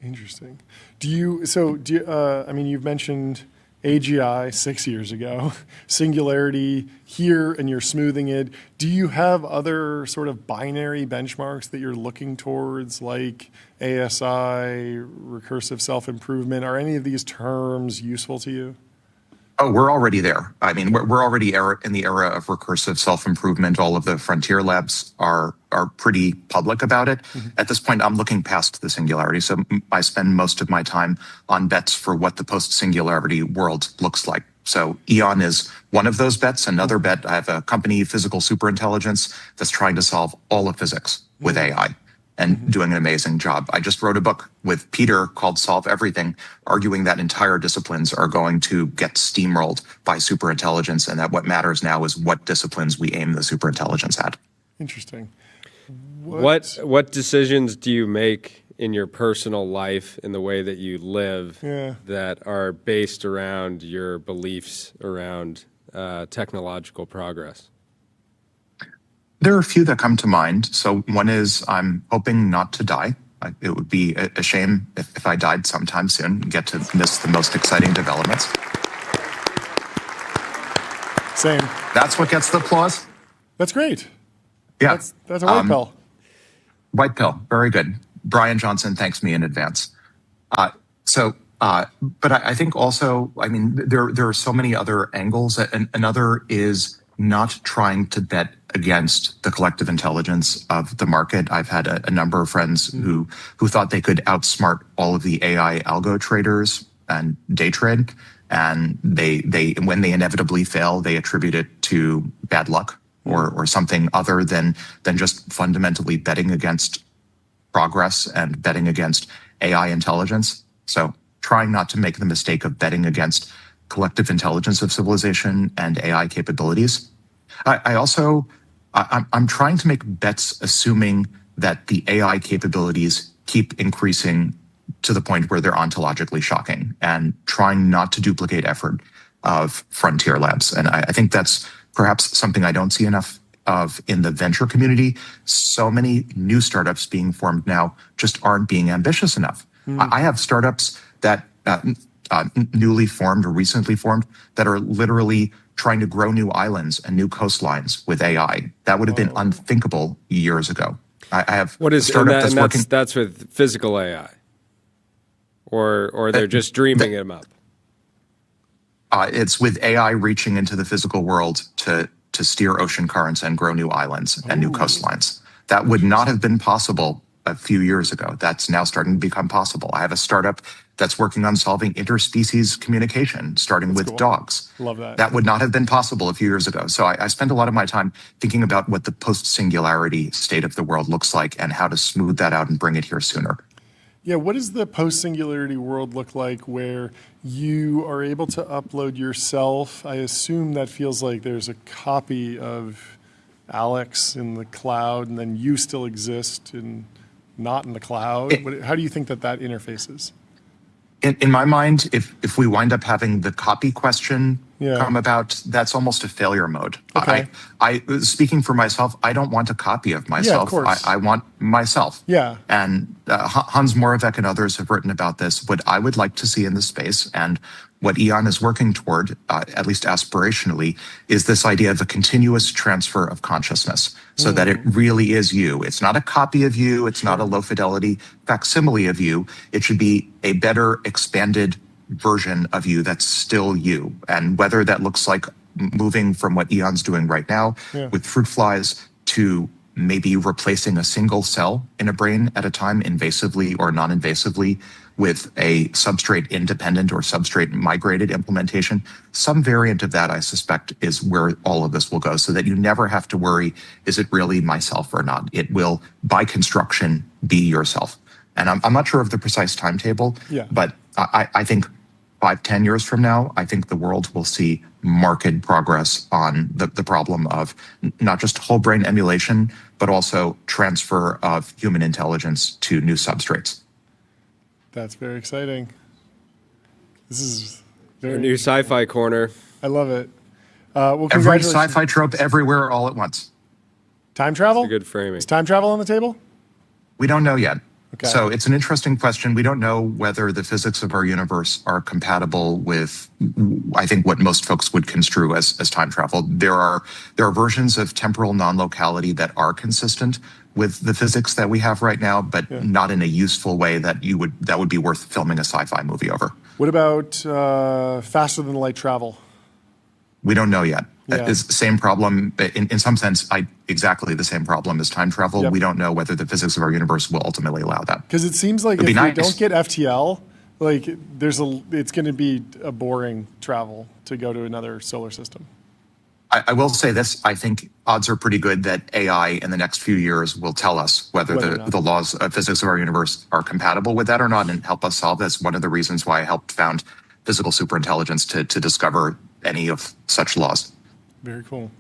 Speaker 4: Interesting. You've mentioned AGI 6 years ago, singularity here, and you're smoothing it. Do you have other sort of binary benchmarks that you're looking towards, like ASI, recursive self-improvement? Are any of these terms useful to you?
Speaker 13: Oh, we're already there. I mean, we're already in the era of recursive self-improvement. All of the frontier labs are pretty public about it. At this point, I'm looking past the singularity. So I spend most of my time on bets for what the post-singularity world looks like. So Eoghan is one of those bets. Another bet, I have a company, Physical Superintelligence, that's trying to solve all of physics with AI and doing an amazing job. I just wrote a book with Peter called Solve Everything, arguing that entire disciplines are going to get steamrolled by superintelligence, and that what matters now is what disciplines we aim the superintelligence at.
Speaker 4: Interesting.
Speaker 5: What decisions do you make in your personal life, in the way that you live, that are based around your beliefs around technological progress?
Speaker 13: There are a few that come to mind. So one is I'm hoping not to die. It would be a shame if I died sometime soon and get to miss the most exciting developments.
Speaker 4: Same.
Speaker 13: That's what gets the applause.
Speaker 4: That's great.
Speaker 13: Yeah.
Speaker 4: That's a white pill.
Speaker 13: White pill. Very good. Brian Johnson thanks me in advance. But I think also, I mean, there are so many other angles. Another is not trying to bet against the collective intelligence of the market. I've had a number of friends who thought they could outsmart all of the AI algo traders and day trade, and they when they inevitably fail, they attribute it to bad luck or something other than just fundamentally betting against progress and betting against AI intelligence. So trying not to make the mistake of betting against collective intelligence of civilization and AI capabilities. I'm trying to make bets assuming that the AI capabilities keep increasing to the point where they're ontologically shocking, and trying not to duplicate effort of frontier labs. And I think that's perhaps something I don't see enough of in the venture community. So many new startups being formed now just aren't being ambitious enough. I have startups that newly formed or recently formed that are literally trying to grow new islands and new coastlines with AI. That would have been unthinkable years ago. I have a startup that's working.
Speaker 5: That's with physical AI, or they're just dreaming them up.
Speaker 13: It's with AI reaching into the physical world to steer ocean currents and grow new islands and new coastlines. That would not have been possible a few years ago. That's now starting to become possible. I have a startup that's working on solving interspecies communication, starting with dogs.
Speaker 4: Love that.
Speaker 13: That would not have been possible a few years ago. So I spend a lot of my time thinking about what the post-singularity state of the world looks like and how to smooth that out and bring it here sooner.
Speaker 4: Yeah, what does the post-singularity world look like where you are able to upload yourself? I assume that feels like there's a copy of Alex in the cloud, and then you still exist and not in the cloud. How do you think that interfaces?
Speaker 13: In my mind, if we wind up having the copy question come about, that's almost a failure mode.
Speaker 4: Okay.
Speaker 13: I speaking for myself, I don't want a copy of myself.
Speaker 4: Yeah, of course.
Speaker 13: I want myself.
Speaker 4: Yeah.
Speaker 13: And Hans Moravec and others have written about this. What I would like to see in this space, and what Eoghan is working toward, at least aspirationally, is this idea of a continuous transfer of consciousness, so that it really is you. It's not a copy of you. It's not a low fidelity facsimile of you. It should be a better, expanded version of you that's still you. And whether that looks like moving from what Eoghan's doing right now with fruit flies to maybe replacing a single cell in a brain at a time, invasively or non-invasively, with a substrate independent or substrate migrated implementation. Some variant of that, I suspect, is where all of this will go, so that you never have to worry, is it really myself or not? It will, by construction, be yourself. And I'm not sure of the precise timetable, but I think 5-10 years from now, I think the world will see marked progress on the problem of not just whole brain emulation, but also transfer of human intelligence to new substrates.
Speaker 4: That's very exciting. This is very
Speaker 5: a new sci-fi corner.
Speaker 4: I love it. Well,
Speaker 13: every sci-fi trope everywhere all at once.
Speaker 4: Time travel?
Speaker 5: That's a good framing.
Speaker 4: Is time travel on the table?
Speaker 13: We don't know yet.
Speaker 4: Okay.
Speaker 13: So it's an interesting question. We don't know whether the physics of our universe are compatible with, I think, what most folks would construe as time travel. There are versions of temporal non-locality that are consistent with the physics that we have right now, but not in a useful way that would be worth filming a sci-fi movie over.
Speaker 4: What about faster than light travel?
Speaker 13: We don't know yet. It's the same problem, in some sense, exactly the same problem as time travel. Yep. We don't know whether the physics of our universe will ultimately allow that.
Speaker 4: Because it seems like if we don't get FTL, like it's going to be a boring travel to go to another solar system.
Speaker 13: I will say this, I think odds are pretty good that AI in the next few years will tell us whether the laws of physics of our universe are compatible with that or not, and help us solve this. One of the reasons why I helped found physical superintelligence to discover any of such laws.
Speaker 4: Very cool.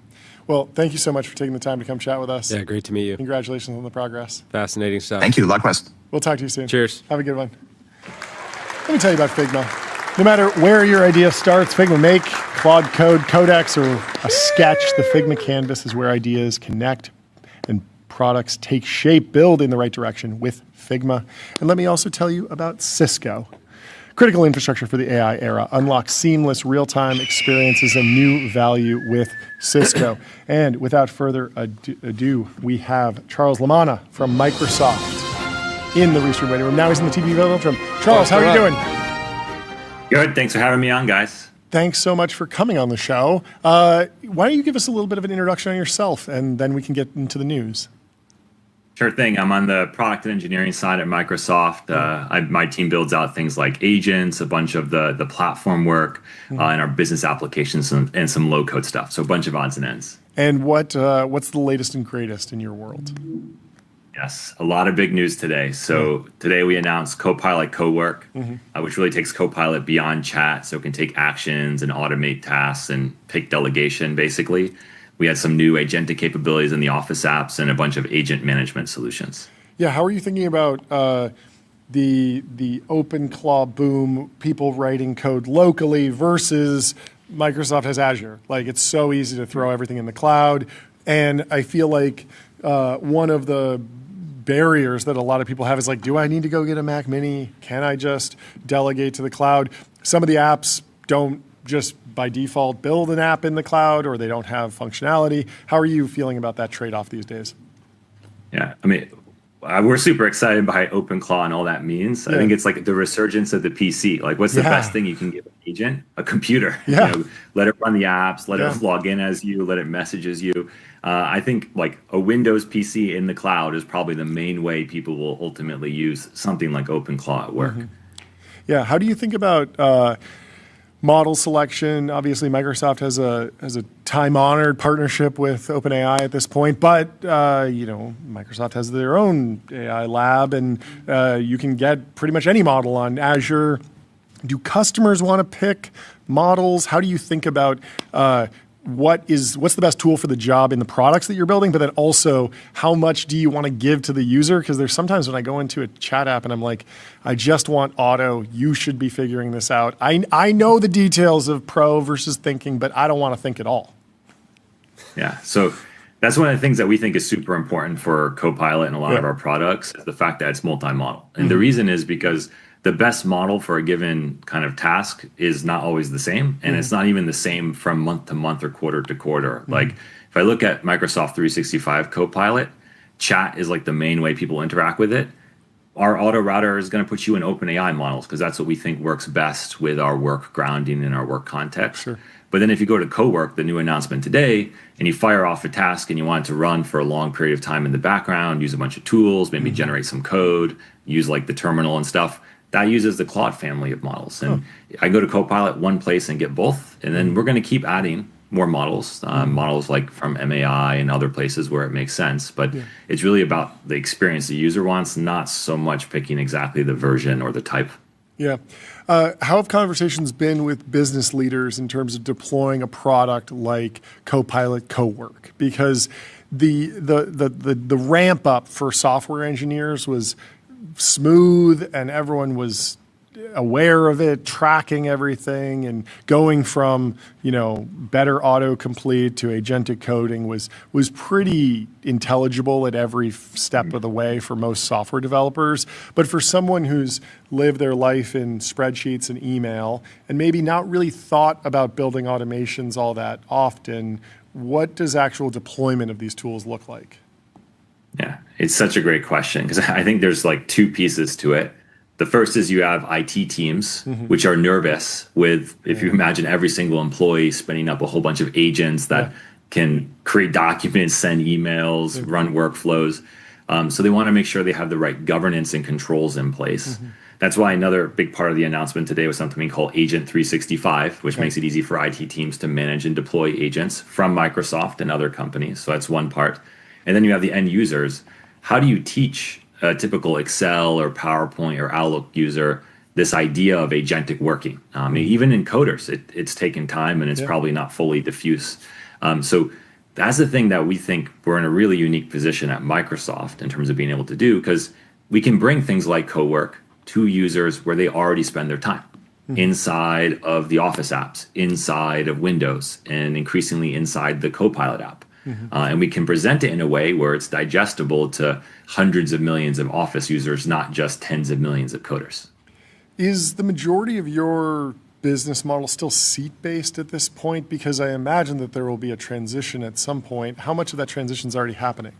Speaker 4: Well, thank you so much for taking the time to come chat with us.
Speaker 5: Yeah, great to meet you.
Speaker 4: Congratulations on the progress.
Speaker 5: Fascinating stuff.
Speaker 13: Thank you. Likewise.
Speaker 4: We'll talk to you soon.
Speaker 5: Cheers.
Speaker 4: Have a good one. Let me tell you about Figma. No matter where your idea starts, Figma Make, Claude Code, Codex, or a sketch, the Figma canvas is where ideas connect and products take shape, build in the right direction with Figma. And let me also tell you about Cisco. Critical infrastructure for the AI era. Unlock seamless real-time experiences and new value with Cisco. And without further ado, we have Charles Lamanna from Microsoft in the Restream waiting room. Now he's in the TBPN room. Charles, how are you doing?
Speaker 14: Good. Thanks for having me on, guys.
Speaker 4: Thanks so much for coming on the show. Why don't you give us a little bit of an introduction on yourself, and then we can get into the news.
Speaker 14: Sure thing. I'm on the product and engineering side at Microsoft. My team builds out things like agents, a bunch of the platform work, and our business applications and some low-code stuff. So a bunch of odds and ends.
Speaker 4: And what's the latest and greatest in your world?
Speaker 14: Yes, a lot of big news today. So today we announced Copilot Cowork, which really takes Copilot beyond chat, so it can take actions and automate tasks and pick delegation, basically. We had some new agentic capabilities in the Office apps and a bunch of agent management solutions.
Speaker 4: Yeah, how are you thinking about the open claw boom, people writing code locally versus Microsoft has Azure? Like, it's so easy to throw everything in the cloud. And I feel like one of the barriers that a lot of people have is like, do I need to go get a Mac Mini? Can I just delegate to the cloud? Some of the apps don't just by default build an app in the cloud, or they don't have functionality. How are you feeling about that trade-off these days?
Speaker 14: Yeah, I mean, we're super excited by OpenClaw and all that means. I think it's like the resurgence of the PC. Like, what's the best thing you can give an agent? A computer.
Speaker 4: Yeah.
Speaker 14: You know, let it run the apps, let it log in as you, let it messages you. I think like a Windows PC in the cloud is probably the main way people will ultimately use something like OpenClaw at work.
Speaker 4: Yeah. How do you think about model selection? Obviously, Microsoft has a time-honored partnership with OpenAI at this point, but Microsoft has their own AI lab, and you can get pretty much any model on Azure. Do customers want to pick models? How do you think about what's the best tool for the job in the products that you're building, but then also how much do you want to give to the user? Because there's sometimes when I go into a chat app and I'm like, I just want auto, you should be figuring this out. I know the details of pro versus thinking, but I don't want to think at all.
Speaker 14: Yeah, so that's one of the things that we think is super important for Copilot and a lot of our products is the fact that it's multi-model. And the reason is because the best model for a given kind of task is not always the same. And it's not even the same from month to month or quarter to quarter. Like if I look at Microsoft 365 Copilot, chat is like the main way people interact with it. Our auto router is going to put you in OpenAI models because that's what we think works best with our work grounding and our work context. But then if you go to Cowork, the new announcement today, and you fire off a task and you want it to run for a long period of time in the background, use a bunch of tools, maybe generate some code, use like the terminal and stuff, that uses the Claude family of models. And I go to Copilot one place and get both. And then we're going to keep adding more models, models like from MAI and other places where it makes sense. But it's really about the experience the user wants, not so much picking exactly the version or the type.
Speaker 4: Yeah. How have conversations been with business leaders in terms of deploying a product like Copilot Cowork? Because the ramp up for software engineers was smooth and everyone was aware of it, tracking everything, and going from better autocomplete to agentic coding was pretty intelligible at every step of the way for most software developers. But for someone who's lived their life in spreadsheets and email and maybe not really thought about building automations all that often, what does actual deployment of these tools look like?
Speaker 14: Yeah, it's such a great question because I think there's like two pieces to it. The first is you have IT teams, which are nervous with, if you imagine every single employee spinning up a whole bunch of agents that can create documents, send emails, run workflows. So they want to make sure they have the right governance and controls in place. That's why another big part of the announcement today was something we call Agent 365, which makes it easy for IT teams to manage and deploy agents from Microsoft and other companies. So that's one part. And then you have the end users. How do you teach a typical Excel or PowerPoint or Outlook user this idea of agentic working? I mean, even in coders, it's taken time and it's probably not fully diffuse. So that's the thing that we think we're in a really unique position at Microsoft in terms of being able to do, because we can bring things like Cowork to users where they already spend their time inside of the Office apps, inside of Windows, and increasingly inside the Copilot app. And we can present it in a way where it's digestible to hundreds of millions of Office users, not just tens of millions of coders.
Speaker 4: Is the majority of your business model still seat-based at this point? Because I imagine that there will be a transition at some point. How much of that transition is already happening?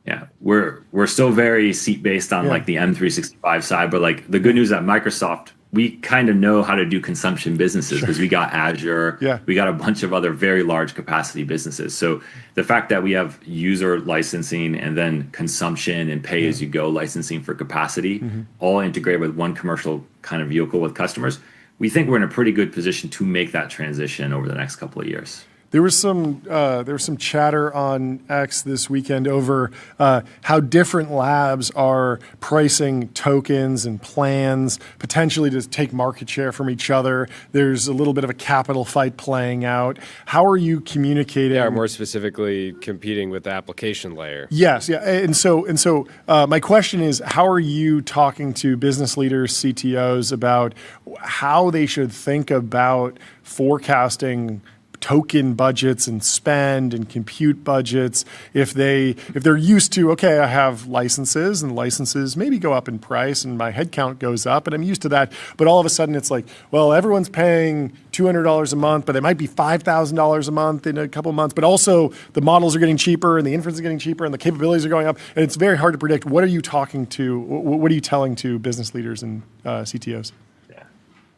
Speaker 14: Yeah, we're still very seat-based on like the M365 side, but like the good news at Microsoft, we kind of know how to do consumption businesses because we got Azure, we got a bunch of other very large capacity businesses. So the fact that we have user licensing and then consumption and pay-as-you-go licensing for capacity, all integrated with one commercial kind of vehicle with customers, we think we're in a pretty good position to make that transition over the next couple of years.
Speaker 4: There was some chatter on X this weekend over how different labs are pricing tokens and plans, potentially to take market share from each other. There's a little bit of a capital fight playing out. How are you communicating?
Speaker 5: Yeah, more specifically, competing with the application layer.
Speaker 4: Yes, yeah, and so my question is, how are you talking to business leaders, CTOs, about how they should think about forecasting token budgets and spend and compute budgets if they're used to, okay, I have licenses and licenses maybe go up in price and my headcount goes up and I'm used to that, but all of a sudden it's like, well, everyone's paying $200 a month, but it might be $5,000 a month in a couple of months, but also the models are getting cheaper and the inference is getting cheaper and the capabilities are going up, and it's very hard to predict. What are you telling to business leaders and CTOs?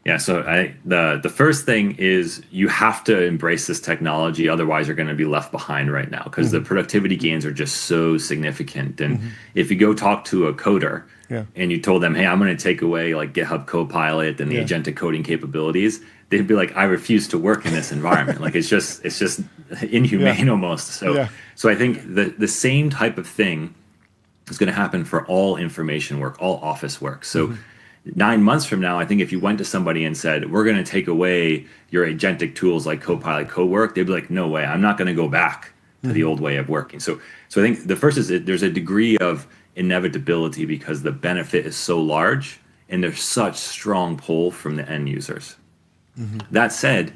Speaker 14: Yeah, so the first thing is you have to embrace this technology, otherwise you're going to be left behind right now because the productivity gains are just so significant. And if you go talk to a coder and you told them, hey, I'm going to take away like GitHub Copilot and the agentic coding capabilities, they'd be like, I refuse to work in this environment. Like it's just inhumane almost. So I think the same type of thing is going to happen for all information work, all office work. So 9 months from now, I think if you went to somebody and said, we're going to take away your agentic tools like Copilot Cowork, they'd be like, no way, I'm not going to go back to the old way of working. So I think the first is there's a degree of inevitability because the benefit is so large and there's such strong pull from the end users. That said,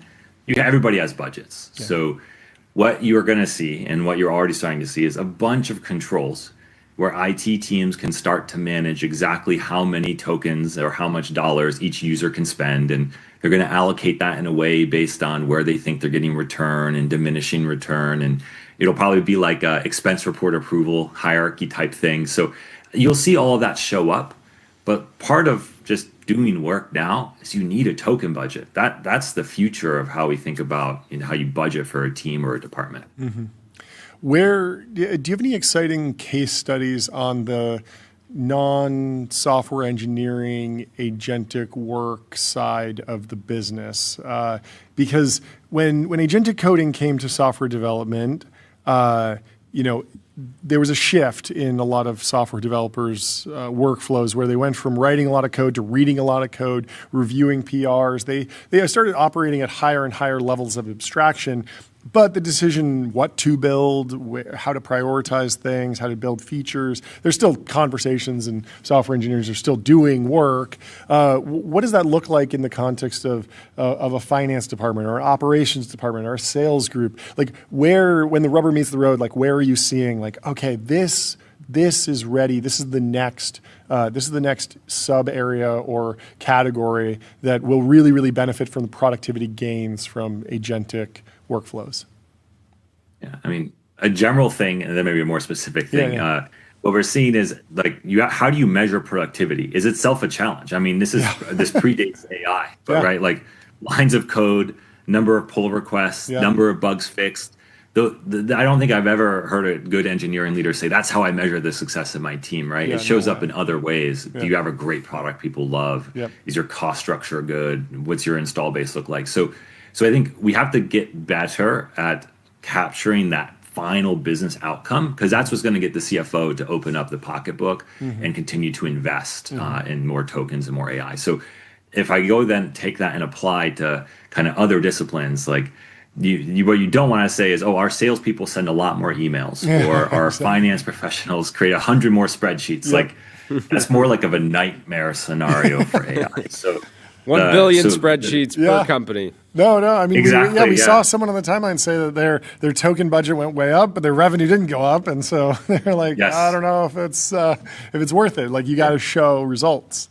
Speaker 14: everybody has budgets. So what you're going to see and what you're already starting to see is a bunch of controls where IT teams can start to manage exactly how many tokens or how much dollars each user can spend. And they're going to allocate that in a way based on where they think they're getting return and diminishing return. And it'll probably be like a expense report approval hierarchy type thing. So you'll see all of that show up. But part of just doing work now is you need a token budget. That's the future of how we think about how you budget for a team or a department.
Speaker 4: Do you have any exciting case studies on the non-software engineering agentic work side of the business? Because when agentic coding came to software development, there was a shift in a lot of software developers' workflows where they went from writing a lot of code to reading a lot of code, reviewing PRs. They started operating at higher and higher levels of abstraction. But the decision what to build, how to prioritize things, how to build features, there's still conversations and software engineers are still doing work. What does that look like in the context of a finance department or an operations department or a sales group? Like when the rubber meets the road, like where are you seeing like, okay, this is ready. This is the next sub area or category that will really, really benefit from the productivity gains from agentic workflows?
Speaker 14: Yeah, I mean, a general thing, and then maybe a more specific thing. What we're seeing is like, how do you measure productivity? Is itself a challenge? I mean, this predates AI, but right, like lines of code, number of pull requests, number of bugs fixed. I don't think I've ever heard a good engineering leader say, that's how I measure the success of my team, right? It shows up in other ways. Do you have a great product people love? Is your cost structure good? What's your install base look like? So I think we have to get better at capturing that final business outcome, because that's what's going to get the CFO to open up the pocketbook and continue to invest in more tokens and more AI. So if I go then take that and apply to kind of other disciplines, like what you don't want to say is, oh, our salespeople send a lot more emails, or our finance professionals create 100 more spreadsheets. Like that's more like of a nightmare scenario for AI. So
Speaker 5: 1 billion spreadsheets per company.
Speaker 4: No. I mean,
Speaker 14: exactly,
Speaker 4: we saw someone on the timeline say that their token budget went way up, but their revenue didn't go up, and so they're like, I don't know if it's worth it. Like you got to show results.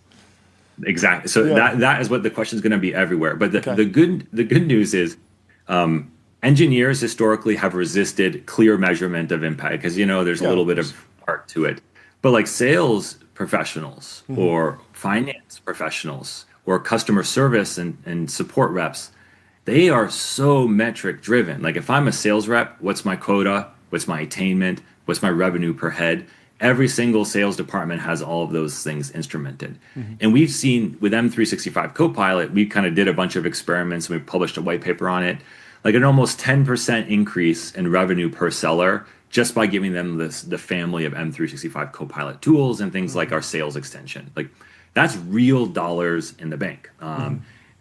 Speaker 14: Exactly. So that is what the question is going to be everywhere. But the good news is, engineers historically have resisted clear measurement of impact because there's a little bit of art to it. But like sales professionals or finance professionals or customer service and support reps, they are so metric driven. Like if I'm a sales rep, what's my quota? What's my attainment? What's my revenue per head? Every single sales department has all of those things instrumented. And we've seen with M365 Copilot, we kind of did a bunch of experiments and we published a white paper on it. like an almost 10% increase in revenue per seller just by giving them the family of M365 Copilot tools and things like our sales extension. Like that's real dollars in the bank.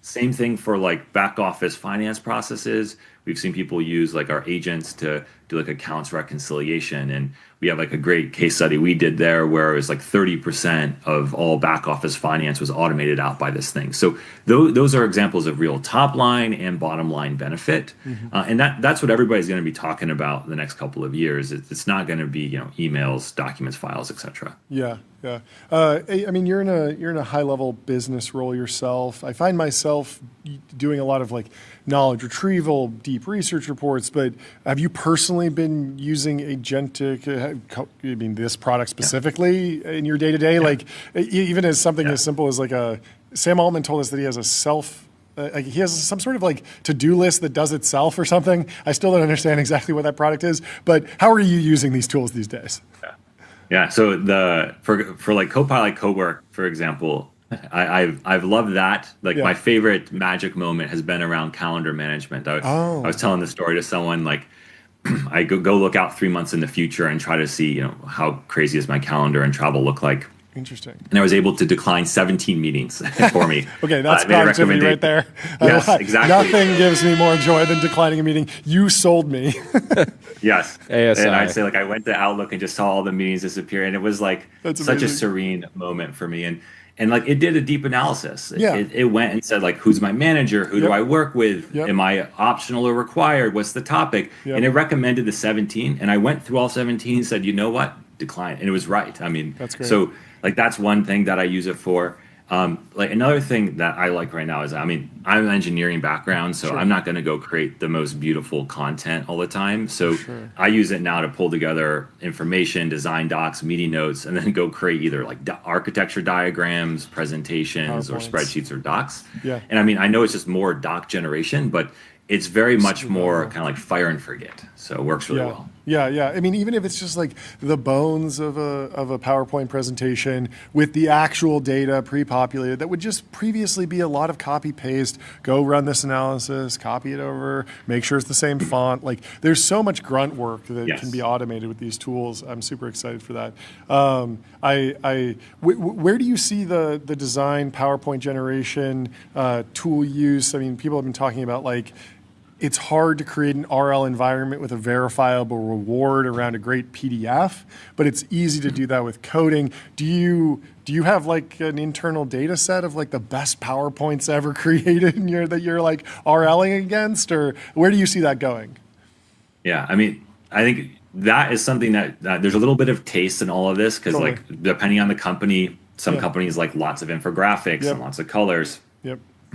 Speaker 14: Same thing for like back office finance processes. We've seen people use like our agents to do like accounts reconciliation. And we have like a great case study we did there where it was like 30% of all back office finance was automated out by this thing. So those are examples of real top line and bottom line benefit. And that's what everybody's going to be talking about the next couple of years. It's not going to be, emails, documents, files, etc.
Speaker 4: Yeah. Yeah. I mean, you're in a high level business role yourself. I find myself doing a lot of like knowledge retrieval, deep research reports, but have you personally been using agentic, this product specifically in your day to day? Like even as something as simple as like Sam Altman told us that he has a he has some sort of like to-do list that does itself or something. I still don't understand exactly what that product is, but how are you using these tools these days?
Speaker 14: Yeah. So for like Copilot Cowork, for example, I've loved that. Like my favorite magic moment has been around calendar management. I was telling the story to someone like I go look out 3 months in the future and try to see how crazy is my calendar and travel look like.
Speaker 4: Interesting.
Speaker 14: And I was able to decline 17 meetings for me.
Speaker 4: Okay, that's productivity right there.
Speaker 14: Yes, exactly.
Speaker 4: Nothing gives me more joy than declining a meeting. You sold me.
Speaker 14: Yes.
Speaker 5: ASI.
Speaker 14: And I'd say like I went to Outlook and just saw all the meetings disappear, and it was like such a serene moment for me. And like it did a deep analysis. It went and said like, who's my manager? Who do I work with? Am I optional or required? What's the topic? And it recommended the 17. And I went through all 17 and said, you know what? Decline. And it was right. I mean,
Speaker 4: that's great.
Speaker 14: So like that's one thing that I use it for. Like another thing that I like right now is, I mean, I'm an engineering background, so I'm not going to go create the most beautiful content all the time. So I use it now to pull together information, design docs, meeting notes, and then go create either like architecture diagrams, presentations, or spreadsheets or docs. And I mean, I know it's just more doc generation, but it's very much more kind of like fire and forget. So it works really well.
Speaker 4: Yeah. I mean, even if it's just like the bones of a PowerPoint presentation with the actual data pre-populated, that would just previously be a lot of copy paste, go run this analysis, copy it over, make sure it's the same font. Like there's so much grunt work that can be automated with these tools. I'm super excited for that. Where do you see the design PowerPoint generation tool use? I mean, people have been talking about like, it's hard to create an RL environment with a verifiable reward around a great PDF, but it's easy to do that with coding. Do you have like an internal data set of like the best PowerPoints ever created that you're like RLing against, or where do you see that going?
Speaker 14: Yeah, I mean, I think that is something that there's a little bit of taste in all of this because like depending on the company, some companies like lots of infographics and lots of colors.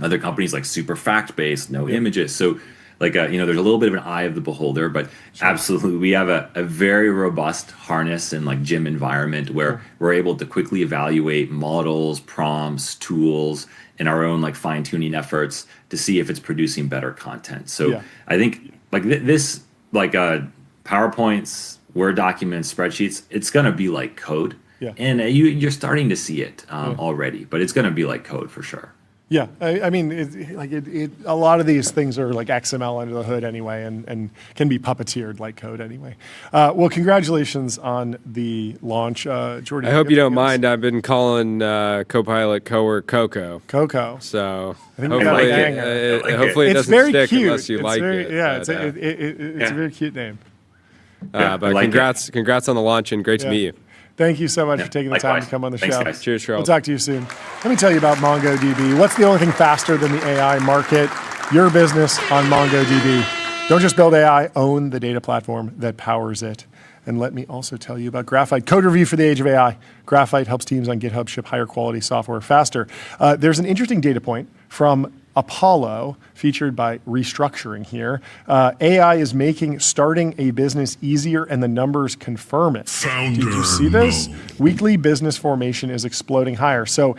Speaker 14: Other companies like super fact-based, no images. So like, there's a little bit of an eye of the beholder, but absolutely, we have a very robust harness and like gym environment where we're able to quickly evaluate models, prompts, tools, and our own like fine-tuning efforts to see if it's producing better content. So I think like this, like PowerPoints, Word documents, spreadsheets, it's going to be like code. And you're starting to see it already, but it's going to be like code for sure.
Speaker 4: Yeah, I mean, a lot of these things are like XML under the hood anyway, and can be puppeteered like code anyway. Well, congratulations on the launch, Jordan.
Speaker 5: I hope you don't mind. I've been calling Copilot Cowork Coco. So
Speaker 4: I think
Speaker 5: hopefully it doesn't stick
Speaker 4: cute.
Speaker 5: unless you like it.
Speaker 4: Yeah, it's a very cute name.
Speaker 5: But congrats on the launch, and great to meet you.
Speaker 4: Thank you so much for taking the time to come on the show.
Speaker 14: Guys.
Speaker 5: Cheers, Charles.
Speaker 4: We'll talk to you soon. Let me tell you about MongoDB. What's the only thing faster than the AI market? Your business on MongoDB. Don't just build AI, own the data platform that powers it. And let me also tell you about Graphite, code review for the age of AI. Graphite helps teams on GitHub ship higher quality software faster. There's an interesting data point from Apollo, featured by Restructuring here. AI is making starting a business easier, and the numbers confirm it. Did you see this? Weekly business formation is exploding higher. So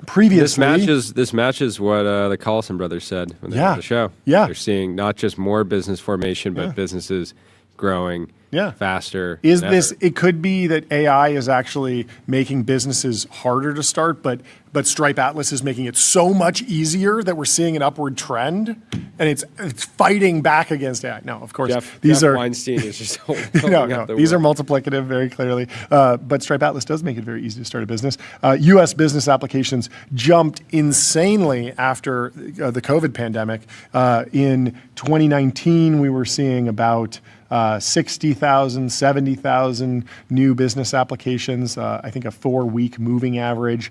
Speaker 4: previously...
Speaker 5: This matches what the Collison brothers said when they were on the show. They're seeing not just more business formation, but businesses growing faster.
Speaker 4: Is this, it could be that AI is actually making businesses harder to start, but Stripe Atlas is making it so much easier that we're seeing an upward trend, and it's fighting back against AI. No, of course, these are
Speaker 5: Weinstein is just
Speaker 4: these are multiplicative very clearly, but Stripe Atlas does make it very easy to start a business. U.S. business applications jumped insanely after the COVID pandemic. In 2019, we were seeing about 60,000, 70,000 new business applications, I think a 4-week moving average.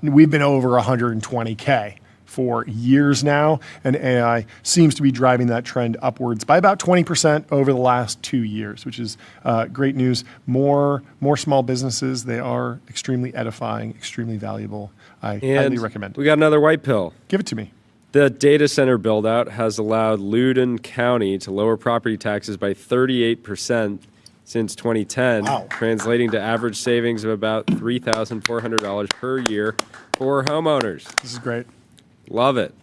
Speaker 4: We've been over 120K for years now, and AI seems to be driving that trend upwards by about 20% over the last 2 years, which is great news. More small businesses, they are extremely edifying, extremely valuable. I highly recommend it.
Speaker 5: We got another white pill.
Speaker 4: Give it to me.
Speaker 5: The data center build-out has allowed Loudoun County to lower property taxes by 38% since 2010, translating to average savings of about $3,400 per year for homeowners.
Speaker 4: This is great.
Speaker 5: Love it.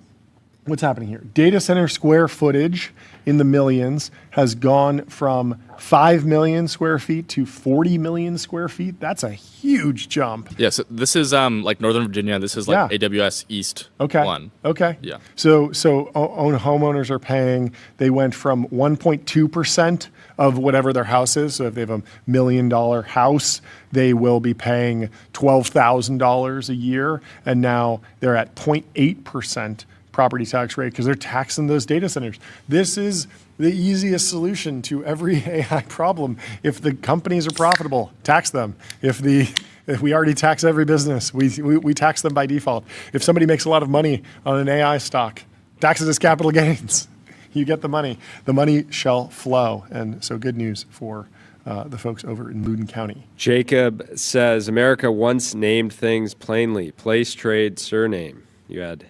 Speaker 4: What's happening here? Data center square footage in the millions has gone from 5 million square feet to 40 million square feet. That's a huge jump.
Speaker 11: Yeah, so this is like Northern Virginia. This is like AWS East 1.
Speaker 4: Okay.
Speaker 11: Yeah.
Speaker 4: So homeowners are paying, they went from 1.2% of whatever their house is. So if they have $1 million house, they will be paying $12,000 a year. And now they're at 0.8% property tax rate because they're taxing those data centers. This is the easiest solution to every AI problem. If the companies are profitable, tax them. If we already tax every business, we tax them by default. If somebody makes a lot of money on an AI stock, tax it as capital gains. You get the money. The money shall flow. And so good news for the folks over in Loudoun County.
Speaker 5: Jacob says, America once named things plainly. Place, trade, surname. You had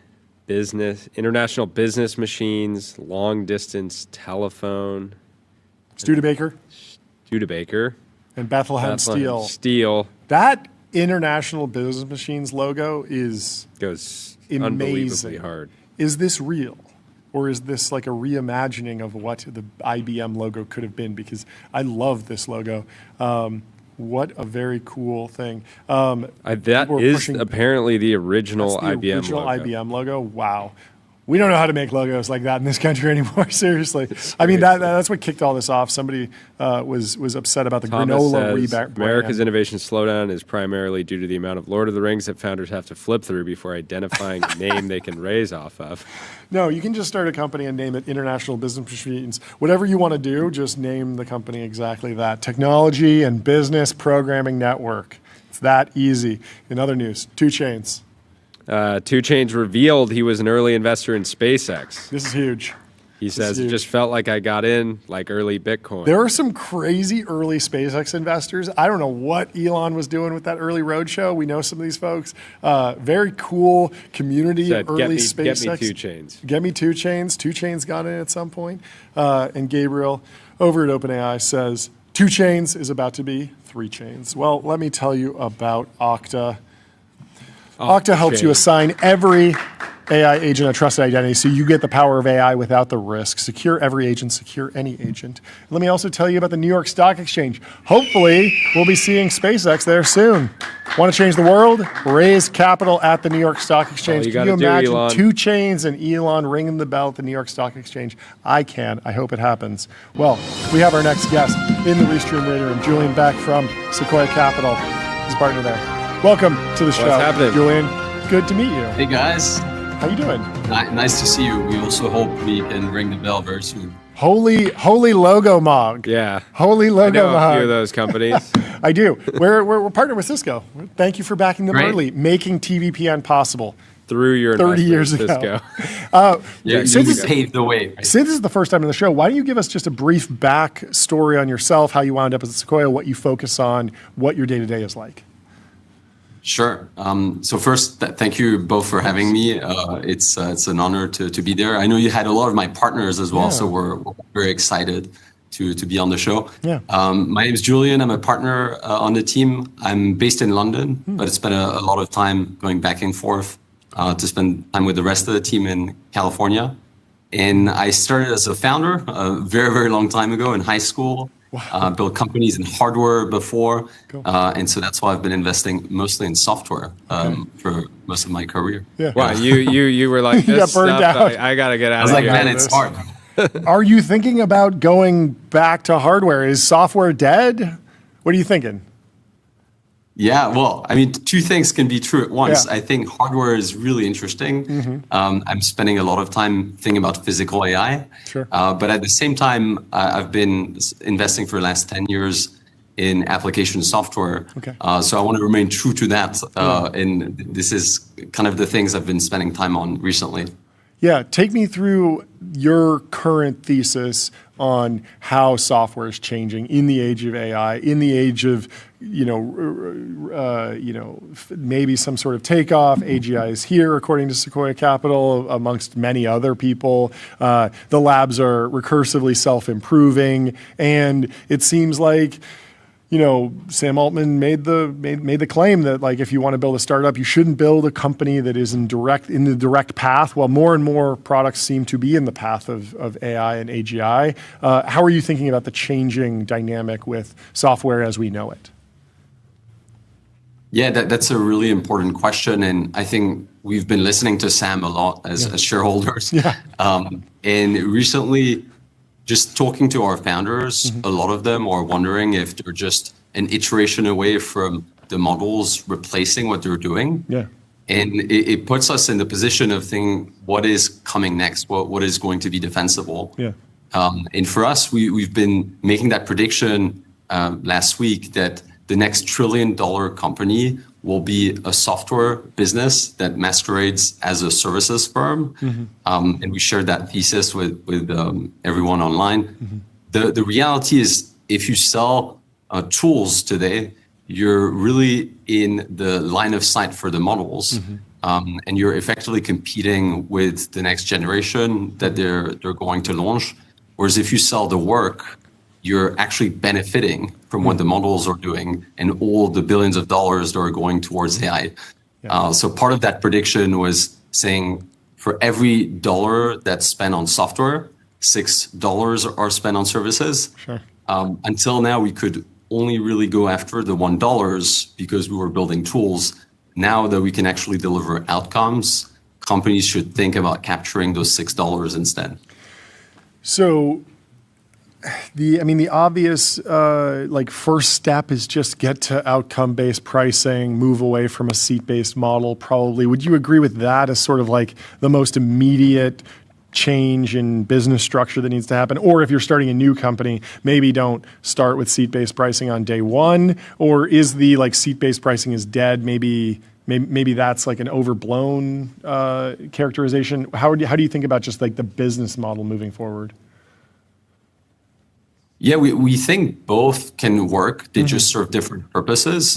Speaker 5: business, international business machines, long distance telephone.
Speaker 4: Studebaker.
Speaker 5: And
Speaker 4: Bethlehem Steel. That international business machines logo
Speaker 5: goes
Speaker 4: amazing.
Speaker 5: Unbelievably hard.
Speaker 4: Is this real? Or is this like a reimagining of what the IBM logo could have been? Because I love this logo. What a very cool thing.
Speaker 5: That is apparently the original IBM logo.
Speaker 4: IBM logo. Wow. We don't know how to make logos like that in this country anymore, seriously. I mean, that's what kicked all this off. Somebody was upset about the granola rebrand.
Speaker 5: America's innovation slowdown is primarily due to the amount of Lord of the Rings that founders have to flip through before identifying a name they can raise off of.
Speaker 4: No, you can just start a company and name it International Business Machines. Whatever you want to do, just name the company exactly that. Technology and Business Programming Network. It's that easy. In other news, 2 Chainz.
Speaker 5: 2 Chainz revealed he was an early investor in SpaceX.
Speaker 4: This is huge.
Speaker 5: He says, it just felt like I got in like early Bitcoin.
Speaker 4: There are some crazy early SpaceX investors. I don't know what Elon was doing with that early roadshow. We know some of these folks. Very cool community of early SpaceX.
Speaker 5: Get me 2 Chainz.
Speaker 4: Get me 2 Chainz. 2 Chainz got in at some point. And Gabriel over at OpenAI says, 2 Chainz is about to be 3 Chainz. Well, let me tell you about Okta. Okta helps you assign every AI agent a trusted identity so you get the power of AI without the risk. Secure every agent, secure any agent. Let me also tell you about the New York Stock Exchange. Hopefully, we'll be seeing SpaceX there soon. Want to change the world? Raise capital at the New York Stock Exchange. Can you imagine 2 Chainz and Elon ringing the bell at the New York Stock Exchange? I can. I hope it happens. Well, we have our next guest in the Restream Radio Room, Julien Bek from Sequoia Capital. His partner there. Welcome to the show, Julien. Good to meet you.
Speaker 15: Hey guys.
Speaker 4: How you doing?
Speaker 15: Nice to see you. We also hope we can ring the bell very soon.
Speaker 4: Holy Logo Mog.
Speaker 5: Yeah.
Speaker 4: Holy Logo Mog.
Speaker 5: I know a few of those companies.
Speaker 4: I do. We're partnered with Cisco. Thank you for backing them early, making TBPN possible.
Speaker 5: Through your
Speaker 4: 30 years
Speaker 5: ago.
Speaker 15: You paved the way. Right?
Speaker 4: Since this is the first time on the show, why don't you give us just a brief back story on yourself, how you wound up at Sequoia, what you focus on, what your day-to-day is like?
Speaker 15: Sure. So first, thank you both for having me. It's an honor to be there. I know you had a lot of my partners as well, so we're very excited to be on the show.
Speaker 4: Yeah.
Speaker 15: My name is Julien. I'm a partner on the team. I'm based in London, but spent a lot of time going back and forth to spend time with the rest of the team in California. And I started as a founder a very, very long time ago in high school. built companies in hardware before. And so that's why I've been investing mostly in software for most of my career.
Speaker 5: Yeah. Wow, you were like, this
Speaker 4: burned
Speaker 5: stuff,
Speaker 4: out.
Speaker 5: I got to get out
Speaker 15: I was
Speaker 5: of
Speaker 15: like,
Speaker 5: here.
Speaker 15: man, it's hard.
Speaker 4: Are you thinking about going back to hardware? Is software dead? What are you thinking?
Speaker 15: Yeah, well, I mean, two things can be true at once.
Speaker 4: Yeah.
Speaker 15: I think hardware is really interesting. I'm spending a lot of time thinking about physical AI.
Speaker 4: Sure.
Speaker 15: But at the same time, I've been investing for the last 10 years in application software. So I want to remain true to that. And this is kind of the things I've been spending time on recently.
Speaker 4: Yeah, take me through your current thesis on how software is changing in the age of AI, in the age of maybe some sort of takeoff. AGI is here, according to Sequoia Capital, amongst many other people. The labs are recursively self-improving, and it seems like, Sam Altman made the claim that, like, if you want to build a startup, you shouldn't build a company that is in the direct path. Well, more and more products seem to be in the path of AI and AGI. How are you thinking about the changing dynamic with software as we know it?
Speaker 15: Yeah, that's a really important question, and I think we've been listening to Sam a lot as shareholders. And recently, just talking to our founders, a lot of them are wondering if they're just an iteration away from the models replacing what they're doing. And it puts us in the position of thinking, what is coming next? What is going to be defensible? And for us, we've been making that prediction last week that the next $1 trillion company will be a software business that masquerades as a services firm. And we shared that thesis with everyone online. The reality is, if you sell tools today, you're really in the line of sight for the models. And you're effectively competing with the next generation that they're going to launch. Whereas if you sell the work, you're actually benefiting from what the models are doing and all the billions of dollars that are going towards AI. So part of that prediction was saying, for every dollar that's spent on software, $6 are spent on services. Until now, we could only really go after the $1 because we were building tools. Now that we can actually deliver outcomes, companies should think about capturing those $6 instead.
Speaker 4: So the obvious first step is just get to outcome-based pricing, move away from a seat-based model, probably. Would you agree with that as sort of like the most immediate change in business structure that needs to happen? Or if you're starting a new company, maybe don't start with seat-based pricing on day one? Or is the seat-based pricing is dead? Maybe that's like an overblown characterization. How do you think about just like the business model moving forward?
Speaker 15: Yeah, we think both can work. They just serve different purposes.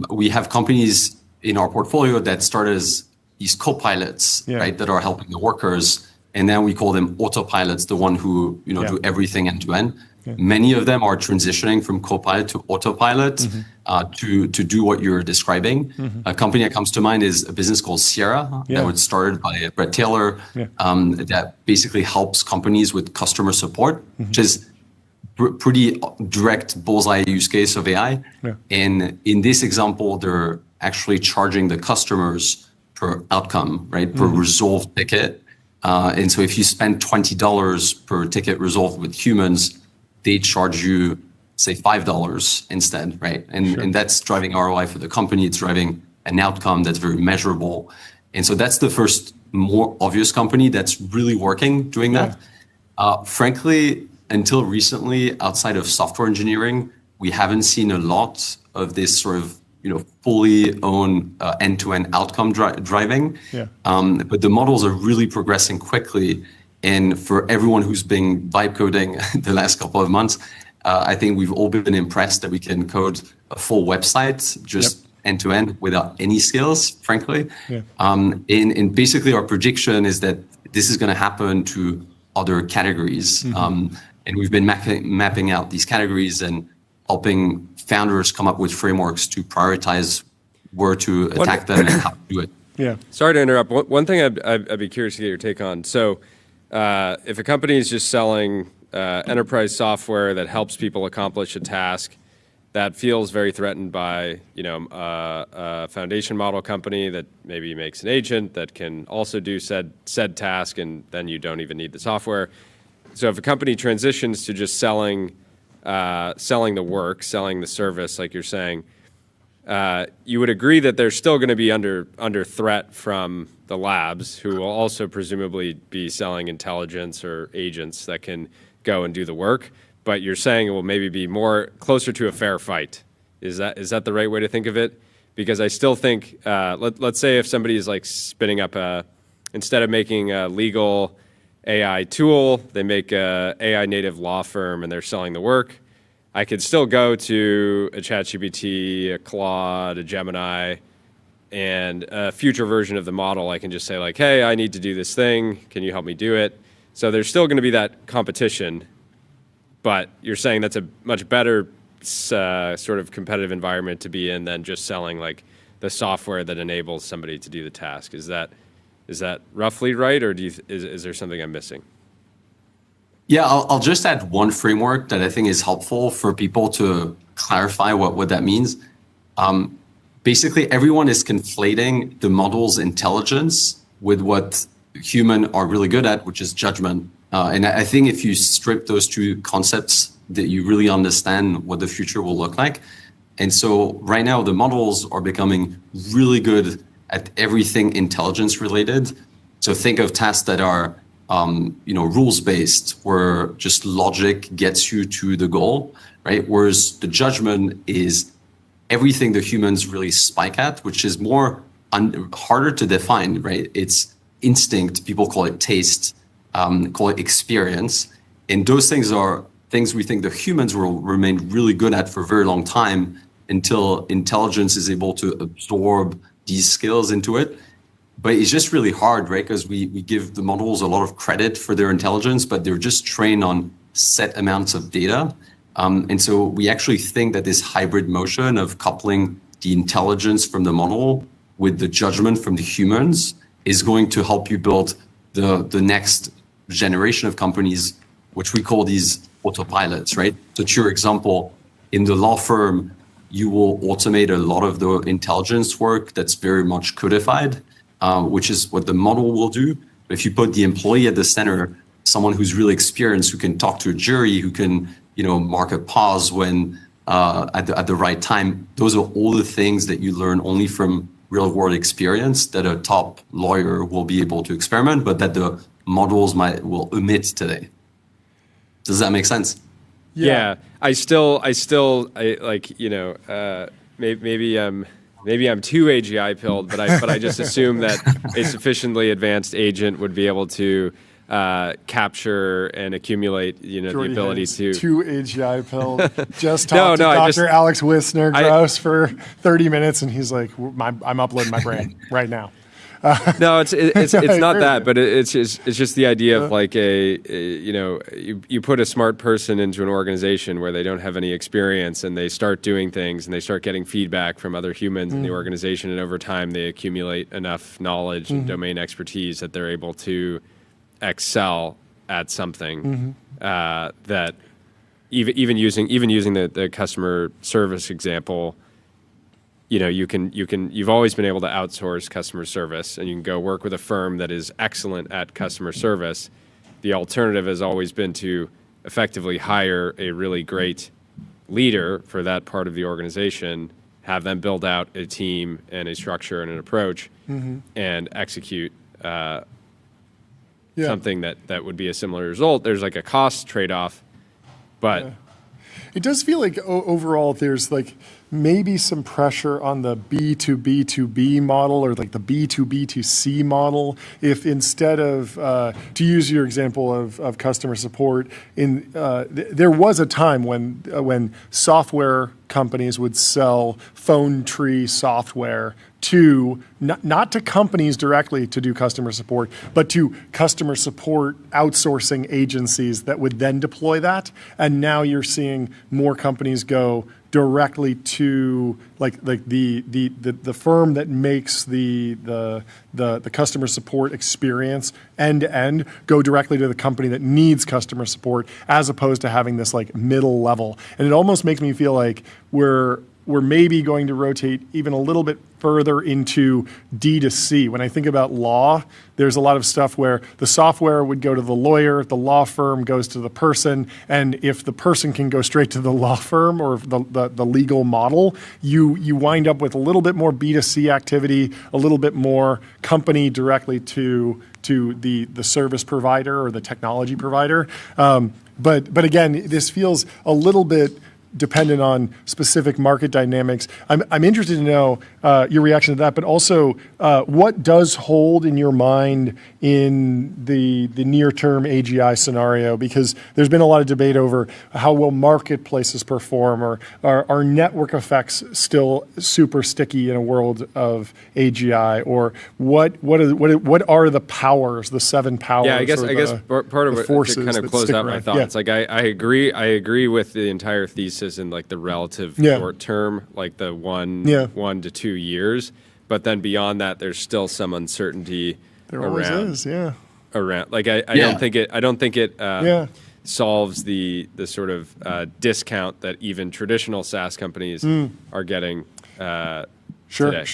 Speaker 15: We have companies in our portfolio that start as these co-pilots, right, that are helping the workers. And then we call them autopilots, the one who do everything end to end. Many of them are transitioning from co-pilot to autopilot to do what you're describing. A company that comes to mind is a business called Sierra that was started by Brett Taylor that basically helps companies with customer support, which is pretty direct bullseye use case of AI. And in this example, they're actually charging the customers per outcome, right, per resolved ticket. And so if you spend $20 per ticket resolved with humans, they charge you, say, $5 instead, right? And that's driving ROI for the company. It's driving an outcome that's very measurable. And so that's the first more obvious company that's really working doing that. Frankly, until recently, outside of software engineering, we haven't seen a lot of this sort of fully owned end-to-end outcome driving. But the models are really progressing quickly. And for everyone who's been vibe coding the last couple of months, I think we've all been impressed that we can code a full website just end-to-end without any skills, frankly. And basically our prediction is that this is going to happen to other categories. And we've been mapping out these categories and helping founders come up with frameworks to prioritize where to attack them and how to do it.
Speaker 5: Sorry to interrupt. One thing I'd be curious to get your take on. So if a company is just selling enterprise software that helps people accomplish a task that feels very threatened by, a foundation model company that maybe makes an agent that can also do said task, and then you don't even need the software. So if a company transitions to just selling the work, selling the service, like you're saying, you would agree that they're still going to be under threat from the labs, who will also presumably be selling intelligence or agents that can go and do the work. But you're saying it will maybe be more closer to a fair fight. Is that the right way to think of it? Because I still think, let's say if somebody is like spinning up instead of making a legal AI tool, they make a AI native law firm and they're selling the work. I could still go to a ChatGPT, a Claude, a Gemini, and a future version of the model. I can just say like, hey, I need to do this thing. Can you help me do it? So there's still going to be that competition. But you're saying that's a much better sort of competitive environment to be in than just selling like the software that enables somebody to do the task. Is that roughly right, or is there something I'm missing?
Speaker 15: Yeah, I'll just add one framework that I think is helpful for people to clarify what that means. Basically, everyone is conflating the model's intelligence with what humans are really good at, which is judgment. And I think if you strip those two concepts, that you really understand what the future will look like. And so right now, the models are becoming really good at everything intelligence related. So think of tasks that are rules-based, where just logic gets you to the goal, right? Whereas the judgment is everything the humans really spike at, which is more harder to define, right? It's instinct, people call it taste, call it experience. And those things are things we think the humans will remain really good at for a very long time until intelligence is able to absorb these skills into it. But it's just really hard, right? Because we give the models a lot of credit for their intelligence, but they're just trained on set amounts of data. And so we actually think that this hybrid motion of coupling the intelligence from the model with the judgment from the humans is going to help you build the next generation of companies, which we call these autopilots, right? So to your example, in the law firm, you will automate a lot of the intelligence work that's very much codified, which is what the model will do. But if you put the employee at the center, someone who's really experienced, who can talk to a jury, who can, mark a pause when at the right time, those are all the things that you learn only from real world experience that a top lawyer will be able to experiment, but that the models will omit today. Does that make sense?
Speaker 5: Yeah. I like, maybe I'm too AGI pilled, but I just assume that a sufficiently advanced agent would be able to capture and accumulate, the ability to. Too
Speaker 4: AGI pilled. Just talked to Dr. Alex Wissner-Gross for 30 minutes, and he's like, "I'm uploading my brain right now."
Speaker 5: No, it's not that, but it's just the idea of like you put a smart person into an organization where they don't have any experience, and they start doing things, and they start getting feedback from other humans in the organization, and over time they accumulate enough knowledge and domain expertise that they're able to excel at something that even using the customer service example. You've always been able to outsource customer service, and you can go work with a firm that is excellent at customer service. The alternative has always been to effectively hire a really great leader for that part of the organization, have them build out a team and a structure and an approach, and execute something that would be a similar result. There's like a cost trade-off, but
Speaker 4: it does feel like overall there's like maybe some pressure on the B2B2B model, or like the B2B2C model. If instead of, to use your example of customer support, there was a time when software companies would sell phone tree software to not to companies directly to do customer support, but to customer support outsourcing agencies that would then deploy that. And now you're seeing more companies go directly to like the firm that makes the customer support experience end to end go directly to the company that needs customer support, as opposed to having this like middle level. And it almost makes me feel like we're maybe going to rotate even a little bit further into D2C. When I think about law, there's a lot of stuff where the software would go to the lawyer, the law firm goes to the person, and if the person can go straight to the law firm or the legal model, you wind up with a little bit more B2C activity, a little bit more company directly to the service provider or the technology provider. But again, this feels a little bit dependent on specific market dynamics. I'm interested to know your reaction to that, but also what does hold in your mind in the near-term AGI scenario? Because there's been a lot of debate over how will marketplaces perform, or are network effects still super sticky in a world of AGI, or what are the powers, the 7 powers?
Speaker 5: Yeah, I guess part of it to kind of close out my thoughts. Like I agree with the entire thesis in like the relative short term, like the 1 to 2 years, but then beyond that, there's still some uncertainty.
Speaker 4: There always is,
Speaker 5: around. Like I don't think it solves the sort of discount that even traditional SaaS companies are getting.
Speaker 4: Sure.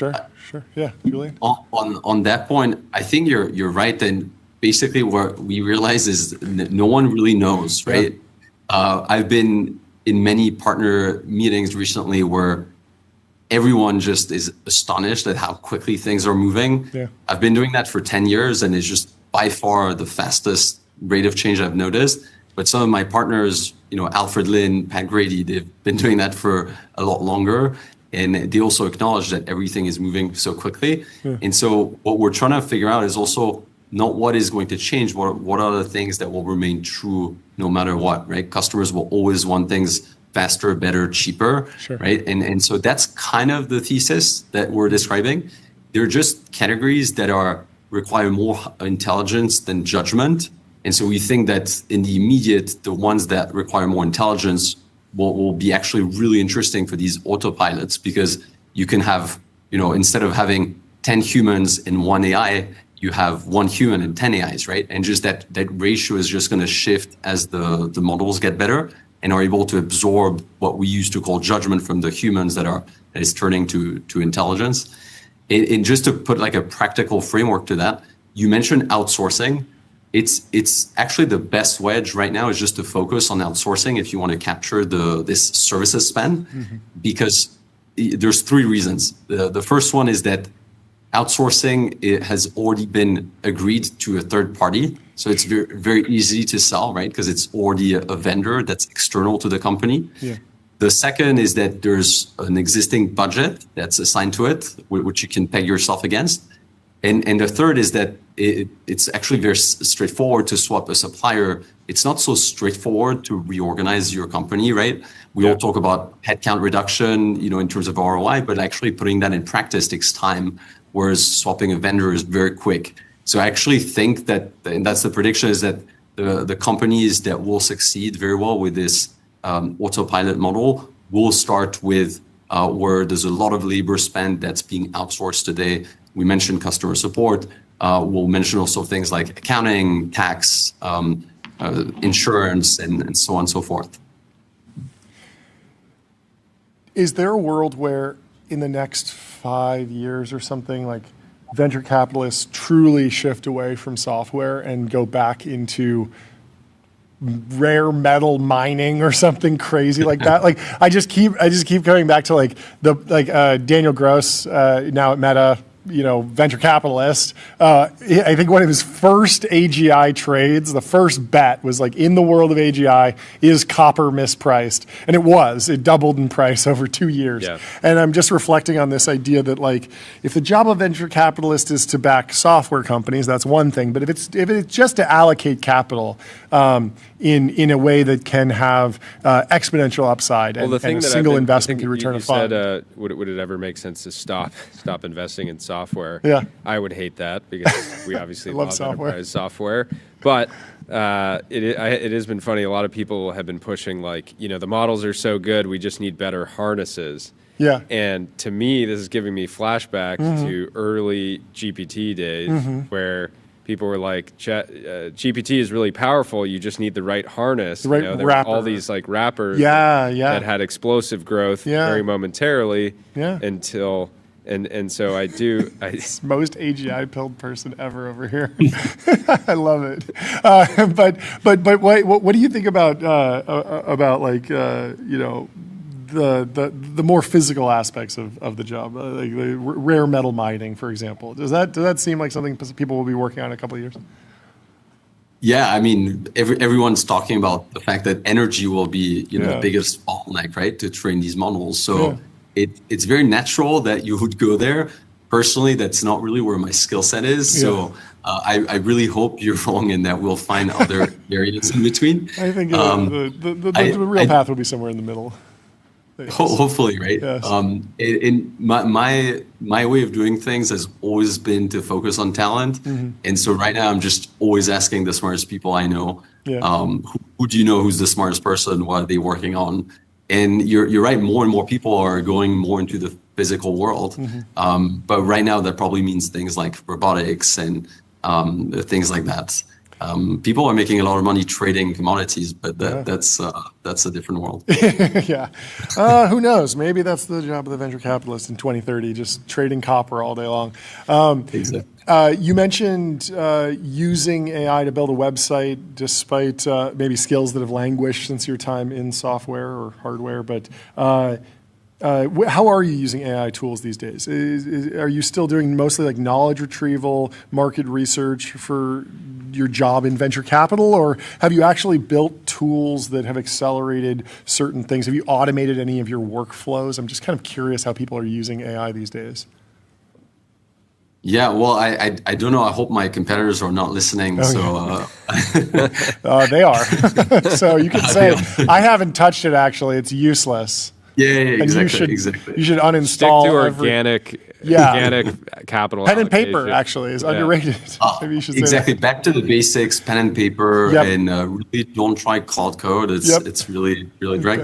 Speaker 4: Yeah, Julien.
Speaker 15: On that point, I think you're right. And basically, what we realize is no one really knows, right? I've been in many partner meetings recently where everyone just is astonished at how quickly things are moving. Yeah. I've been doing that for 10 years, and it's just by far the fastest rate of change I've noticed. But some of my partners, Alfred Lin, Pat Grady, they've been doing that for a lot longer. And they also acknowledge that everything is moving so quickly. Yeah. And so what we're trying to figure out is also not what is going to change, what are the things that will remain true no matter what, right? Customers will always want things faster, better, cheaper, right? And so that's kind of the thesis that we're describing. They're just categories that require more intelligence than judgment. And so we think that in the immediate, the ones that require more intelligence will be actually really interesting for these autopilots, because you can have, instead of having 10 humans in one AI, you have 1 human and 10 AIs, right? And just that ratio is just going to shift as the models get better and are able to absorb what we used to call judgment from the humans that is turning to intelligence. And just to put like a practical framework to that, you mentioned outsourcing. It's actually the best wedge right now is just to focus on outsourcing if you want to capture this services spend, because there's 3 reasons. The first one is that outsourcing, it has already been agreed to a third party. So it's very, very easy to sell, right? Because it's already a vendor that's external to the company. Yeah. The second is that there's an existing budget that's assigned to it, which you can peg yourself against. And the third is that it's actually very straightforward to swap a supplier. It's not so straightforward to reorganize your company, right? We all talk about headcount reduction, in terms of ROI, but actually putting that in practice takes time, whereas swapping a vendor is very quick. So I actually think that, and that's the prediction, is that the companies that will succeed very well with this autopilot model will start with where there's a lot of labor spend that's being outsourced today. We mentioned customer support. We'll mention also things like accounting, tax, insurance, and so on and so forth.
Speaker 4: Is there a world where in the next 5 years or something, like venture capitalists truly shift away from software and go back into rare metal mining or something crazy like that? Like I just keep coming back to like Daniel Gross now at Meta, venture capitalist. I think one of his first AGI trades, the first bet was like, in the world of AGI, is copper mispriced? And it doubled in price over 2 years. Yeah. And I'm just reflecting on this idea that like, if the job of venture capitalist is to back software companies, that's one thing. But if it's just to allocate capital in a way that can have exponential upside and a single investment can return a fund.
Speaker 5: You said, would it ever make sense to stop investing in software? software.
Speaker 4: Yeah.
Speaker 5: I would hate that because we obviously
Speaker 4: love
Speaker 5: love
Speaker 4: software.
Speaker 5: enterprise software. But it has been funny. A lot of people have been pushing the models are so good, we just need better harnesses.
Speaker 4: Yeah.
Speaker 5: And to me, this is giving me flashbacks to early GPT days where people were like, GPT is really powerful. You just need the right harness.
Speaker 4: The right
Speaker 5: there were
Speaker 4: wrapper.
Speaker 5: all these wrappers
Speaker 4: that
Speaker 5: had explosive growth very momentarily until... And so I do.
Speaker 4: Most AGI pilled person ever over here. I love it. But what do you think about the more physical aspects of the job, like the rare metal mining, for example? Does that seem like something people will be working on in a couple of years?
Speaker 15: Yeah, I mean, everyone's talking about the fact that energy will be the biggest bottleneck, right, to train these models. So. It's very natural that you would go there. Personally, that's not really where my skill set is. Yeah. So I really hope you're wrong and that we'll find other areas in between.
Speaker 4: I think the real path will be somewhere in the middle.
Speaker 15: Hopefully, right?
Speaker 4: Yes.
Speaker 15: My way of doing things has always been to focus on talent. And so right now I'm just always asking the smartest people I know, who do you know who's the smartest person? What are they working on? And you're right, more and more people are going more into the physical world. But right now that probably means things like robotics and things like that. People are making a lot of money trading commodities, but that's a different world.
Speaker 4: Who knows? Maybe that's the job of the venture capitalist in 2030, just trading copper all day long.
Speaker 15: Exactly.
Speaker 4: You mentioned using AI to build a website despite maybe skills that have languished since your time in software or hardware. But how are you using AI tools these days? Are you still doing mostly like knowledge retrieval, market research for your job in venture capital, or have you actually built tools that have accelerated certain things? Have you automated any of your workflows? I'm just kind of curious how people are using AI these days.
Speaker 15: Yeah, well, I don't know. I hope my competitors are not listening. They
Speaker 4: are. So you can say, I haven't touched it, actually. It's useless.
Speaker 15: Yeah, exactly.
Speaker 4: You should uninstall.
Speaker 5: Stick to organic capital.
Speaker 4: Pen and paper, actually, is underrated. Maybe you should say
Speaker 15: exactly. Back to the basics, pen and paper, and really don't try cloud code. It's really, really great.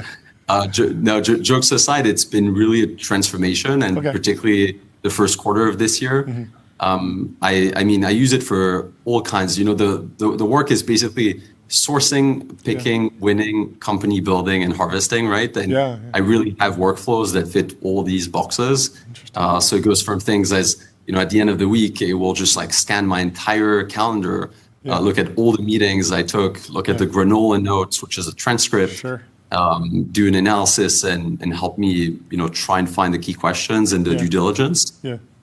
Speaker 15: Jokes aside, it's been really a transformation, and particularly the first quarter of this year. I mean, I use it for all kinds. The work is basically sourcing, picking, winning, company building, and harvesting, right? And I really have workflows that fit all these boxes. So it goes from things as, at the end of the week, it will just scan my entire calendar, look at all the meetings I took, look at the granola notes, which is a transcript, do an analysis and help me, try and find the key questions and the due diligence.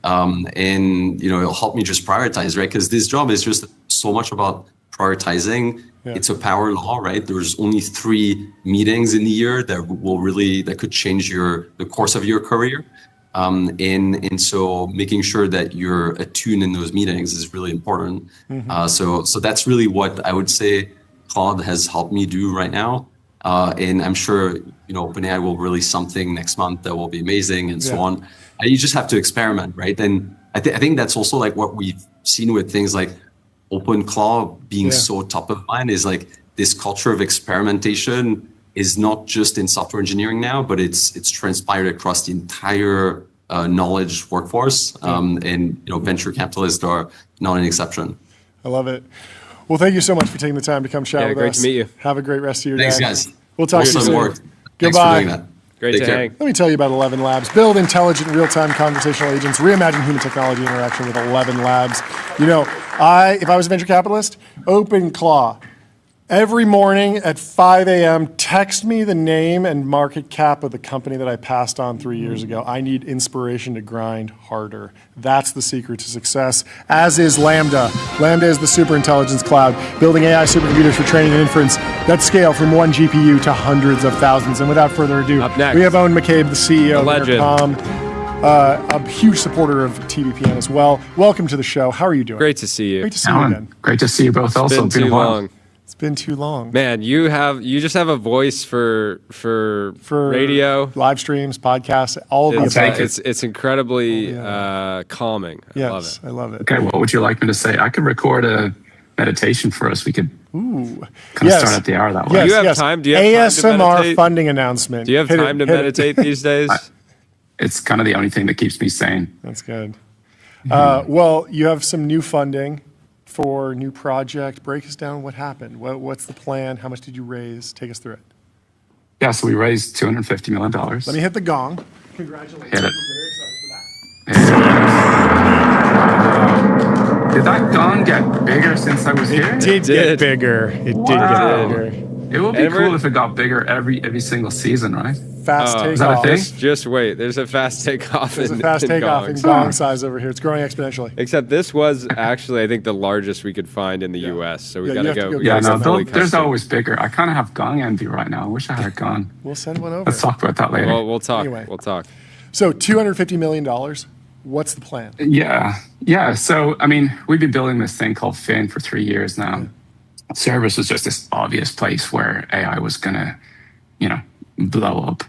Speaker 15: And, it'll help me just prioritize, right? Because this job is just so much about prioritizing. It's a power law, right? There's only 3 meetings in the year that could change the course of your career. And so making sure that you're attuned in those meetings is really important. So that's really what I would say Claude has helped me do right now. And I'm sure, OpenAI will release something next month that will be amazing and so on. You just have to experiment, right? And I think that's also what we've seen with things like OpenClaw being so top of mind is this culture of experimentation is not just in software engineering now, but it's transpired across the entire knowledge workforce. And venture capitalists are not an exception.
Speaker 4: I love it. Well, thank you so much for taking the time to come chat with us.
Speaker 5: Great to meet you.
Speaker 4: Have a great rest of your day.
Speaker 15: Thanks, guys.
Speaker 4: We'll talk to you soon.
Speaker 15: Work.
Speaker 4: Goodbye.
Speaker 15: Thanks for doing that.
Speaker 5: Great to hang.
Speaker 4: Let me tell you about 11 Labs. Build intelligent, real-time conversational agents. Reimagine human technology interaction with 11 Labs. If I was a venture capitalist, OpenClaw. Every morning at 5 a.m., text me the name and market cap of the company that I passed on 3 years ago. I need inspiration to grind harder. That's the secret to success, as is Lambda. Lambda is the superintelligence cloud, building AI supercomputers for training and inference that scale from 1 GPU to hundreds of thousands. And without further ado, we have Eoghan McCabe, the CEO of Intercom, a huge supporter of TBPN as well. Welcome to the show. How are you doing?
Speaker 5: Great to see you.
Speaker 4: Great to see you again.
Speaker 16: Great to see you both.
Speaker 5: It's been too long.
Speaker 4: It's been too long.
Speaker 5: Man, you just have a voice for radio,
Speaker 4: live streams, podcasts, all of the above.
Speaker 5: It's incredibly calming. I love it.
Speaker 4: I love it.
Speaker 16: Okay, what would you like me to say? I could record a meditation for us. We could
Speaker 4: kind
Speaker 16: of start at the hour that way.
Speaker 5: Do you have time? Do you have
Speaker 4: ASMR
Speaker 5: time to meditate?
Speaker 4: funding announcement.
Speaker 5: Do you have time to meditate these days?
Speaker 16: It's kind of the only thing that keeps me sane.
Speaker 4: That's good. Well, you have some new funding for new project. Break us down what happened. What's the plan? How much did you raise? Take us through it.
Speaker 16: Yeah, so we raised $250 million.
Speaker 4: Let me hit the gong. Congratulations.
Speaker 16: Hit it.
Speaker 4: We're very excited for that.
Speaker 16: Did that gong get bigger since I was here?
Speaker 4: It did get bigger. It did get bigger.
Speaker 16: It would be cool if it got bigger every single season, right?
Speaker 4: Fast takeoff.
Speaker 16: Is that a thing?
Speaker 5: Just wait. There's a fast takeoff.
Speaker 4: There's a fast takeoff in gong size over here. It's growing exponentially.
Speaker 5: Except this was actually, I think, the largest we could find in the U.S. So we got to go.
Speaker 16: There's always bigger. I kind of have gong envy right now. I wish I had a gong.
Speaker 4: We'll send one over.
Speaker 16: Let's talk about that later.
Speaker 5: Well, we'll talk.
Speaker 4: Anyway.
Speaker 5: We'll talk.
Speaker 4: So $250 million. What's the plan?
Speaker 16: Yeah. So, I mean, we've been building this thing called Fin for 3 years now. Service was just this obvious place where AI was going to, blow up.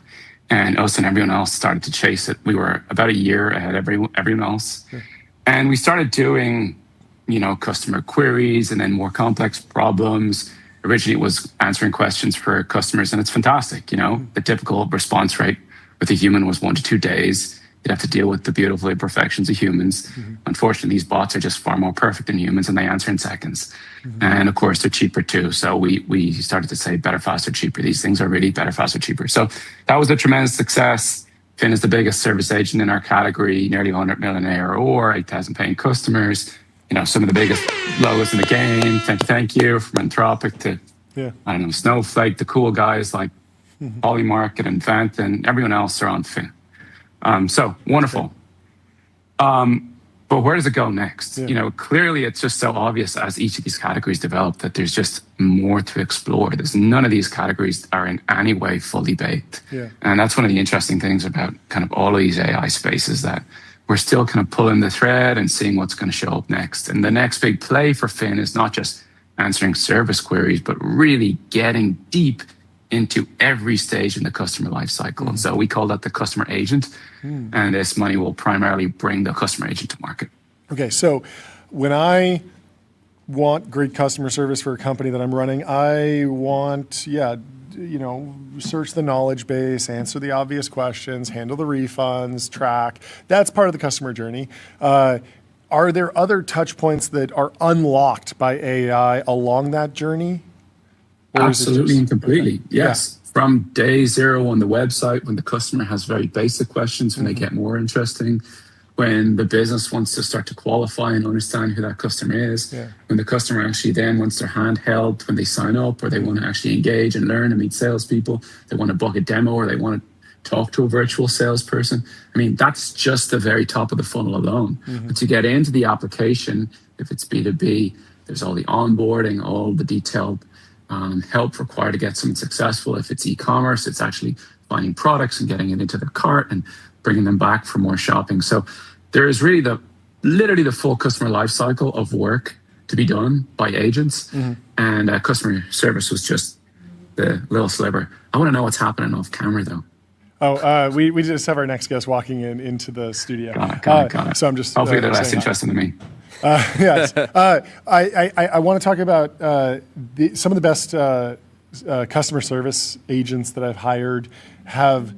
Speaker 16: And us and everyone else started to chase it. We were about a year ahead of everyone else. Sure. And we started doing, customer queries and then more complex problems. Originally, it was answering questions for customers, and it's fantastic. The typical response rate with a human was 1 to 2 days. You'd have to deal with the beautiful imperfections of humans. Mm-hmm. Unfortunately, these bots are just far more perfect than humans, and they answer in seconds. Mm-hmm. And of course, they're cheaper too. So we started to say better, faster, cheaper. These things are really better, faster, cheaper. So that was a tremendous success. Fin is the biggest service agent in our category, nearly 100 million ARR, 8,000 paying customers. Some of the biggest logos in the game. Thank you, from Anthropic to Snowflake, the cool guys like Polymarket and Vent, and everyone else are on Fin. So wonderful. But where does it go next? Yeah. Clearly it's just so obvious as each of these categories develop that there's just more to explore. None of these categories are in any way fully baked. Yeah. And that's one of the interesting things about kind of all of these AI spaces, that we're still kind of pulling the thread and seeing what's going to show up next. And the next big play for Fin is not just answering service queries, but really getting deep into every stage in the customer life cycle. And so we call that the customer agent. And this money will primarily bring the customer agent to market.
Speaker 4: Okay, so when I want great customer service for a company that I'm running, I want, search the knowledge base, answer the obvious questions, handle the refunds, track. That's part of the customer journey. Are there other touch points that are unlocked by AI along that journey?
Speaker 16: Absolutely and completely. Yes. Yeah. From day zero on the website, when the customer has very basic questions, when they get more interesting, when the business wants to start to qualify and understand who that customer is, when the customer actually then wants their hand held when they sign up, or they want to actually engage and learn and meet salespeople, they want to book a demo, or they want to talk to a virtual salesperson. I mean, that's just the very top of the funnel alone. But to get into the application, if it's B2B, there's all the onboarding, all the detailed help required to get someone successful. If it's e-commerce, it's actually finding products and getting it into their cart and bringing them back for more shopping. So there is really literally the full customer life cycle of work to be done by agents. And customer service was just the little sliver. I want to know what's happening off camera though.
Speaker 4: We just have our next guest walking into the studio.
Speaker 16: Got it.
Speaker 4: So I'm just
Speaker 16: hopefully they're less interested than me.
Speaker 4: Yes. I want to talk about some of the best customer service agents that I've hired have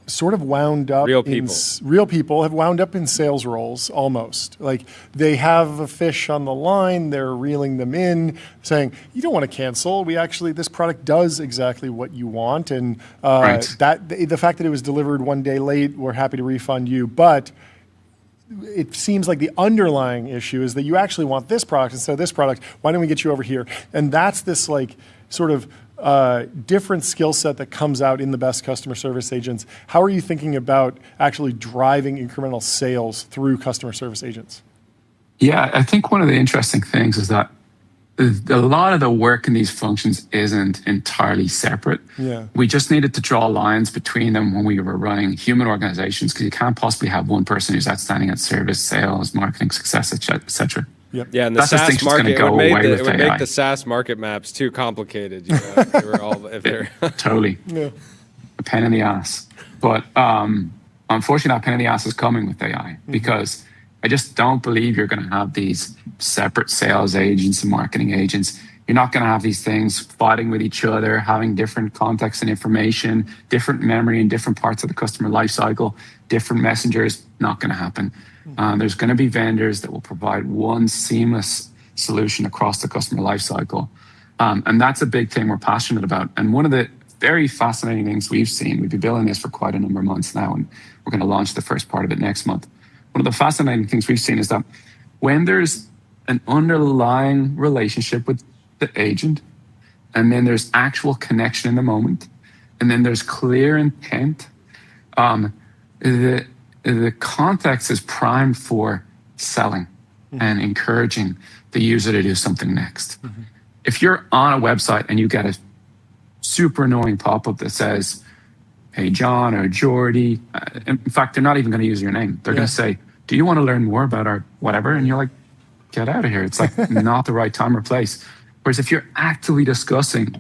Speaker 4: sort of wound up real people have wound up in sales roles almost. Like they have a fish on the line, they're reeling them in, saying, you don't want to cancel. This product does exactly what you want. And that the fact that it was delivered one day late, we're happy to refund you. But it seems like the underlying issue is that you actually want this product instead of this product. Why don't we get you over here? And that's this like sort of different skill set that comes out in the best customer service agents. How are you thinking about actually driving incremental sales through customer service agents?
Speaker 16: Yeah, I think one of the interesting things is that a lot of the work in these functions isn't entirely separate.
Speaker 4: Yeah.
Speaker 16: We just needed to draw lines between them when we were running human organizations, because you can't possibly have one person who's outstanding at service, sales, marketing, success, et cetera.
Speaker 4: Yep.
Speaker 5: Yeah, and the
Speaker 16: That's just
Speaker 5: SaaS
Speaker 16: things that's
Speaker 5: market
Speaker 16: gonna go away
Speaker 5: it
Speaker 16: with
Speaker 5: would
Speaker 16: AI.
Speaker 5: make the SaaS market maps too complicated. You know, if they were all if they're
Speaker 16: Totally.
Speaker 4: Yeah.
Speaker 16: A pain in the ass. But unfortunately, that pain in the ass is coming with AI because I just don't believe you're going to have these separate sales agents and marketing agents. You're not going to have these things fighting with each other, having different context and information, different memory in different parts of the customer lifecycle, different messengers. Not going to happen. There's going to be vendors that will provide one seamless solution across the customer lifecycle. And that's a big thing we're passionate about. And one of the very fascinating things we've been building this for quite a number of months now, and we're going to launch the first part of it next month. One of the fascinating things we've seen is that when there's an underlying relationship with the agent, and then there's actual connection in the moment, and then there's clear intent, the context is primed for selling and encouraging the user to do something next. If you're on a website and you get a super annoying pop-up that says, hey, John or Jordy, in fact, they're not even going to use your name. They're going to say, do you want to learn more about our whatever? And you're like, get out of here. It's like not the right time or place. Whereas if you're actively discussing,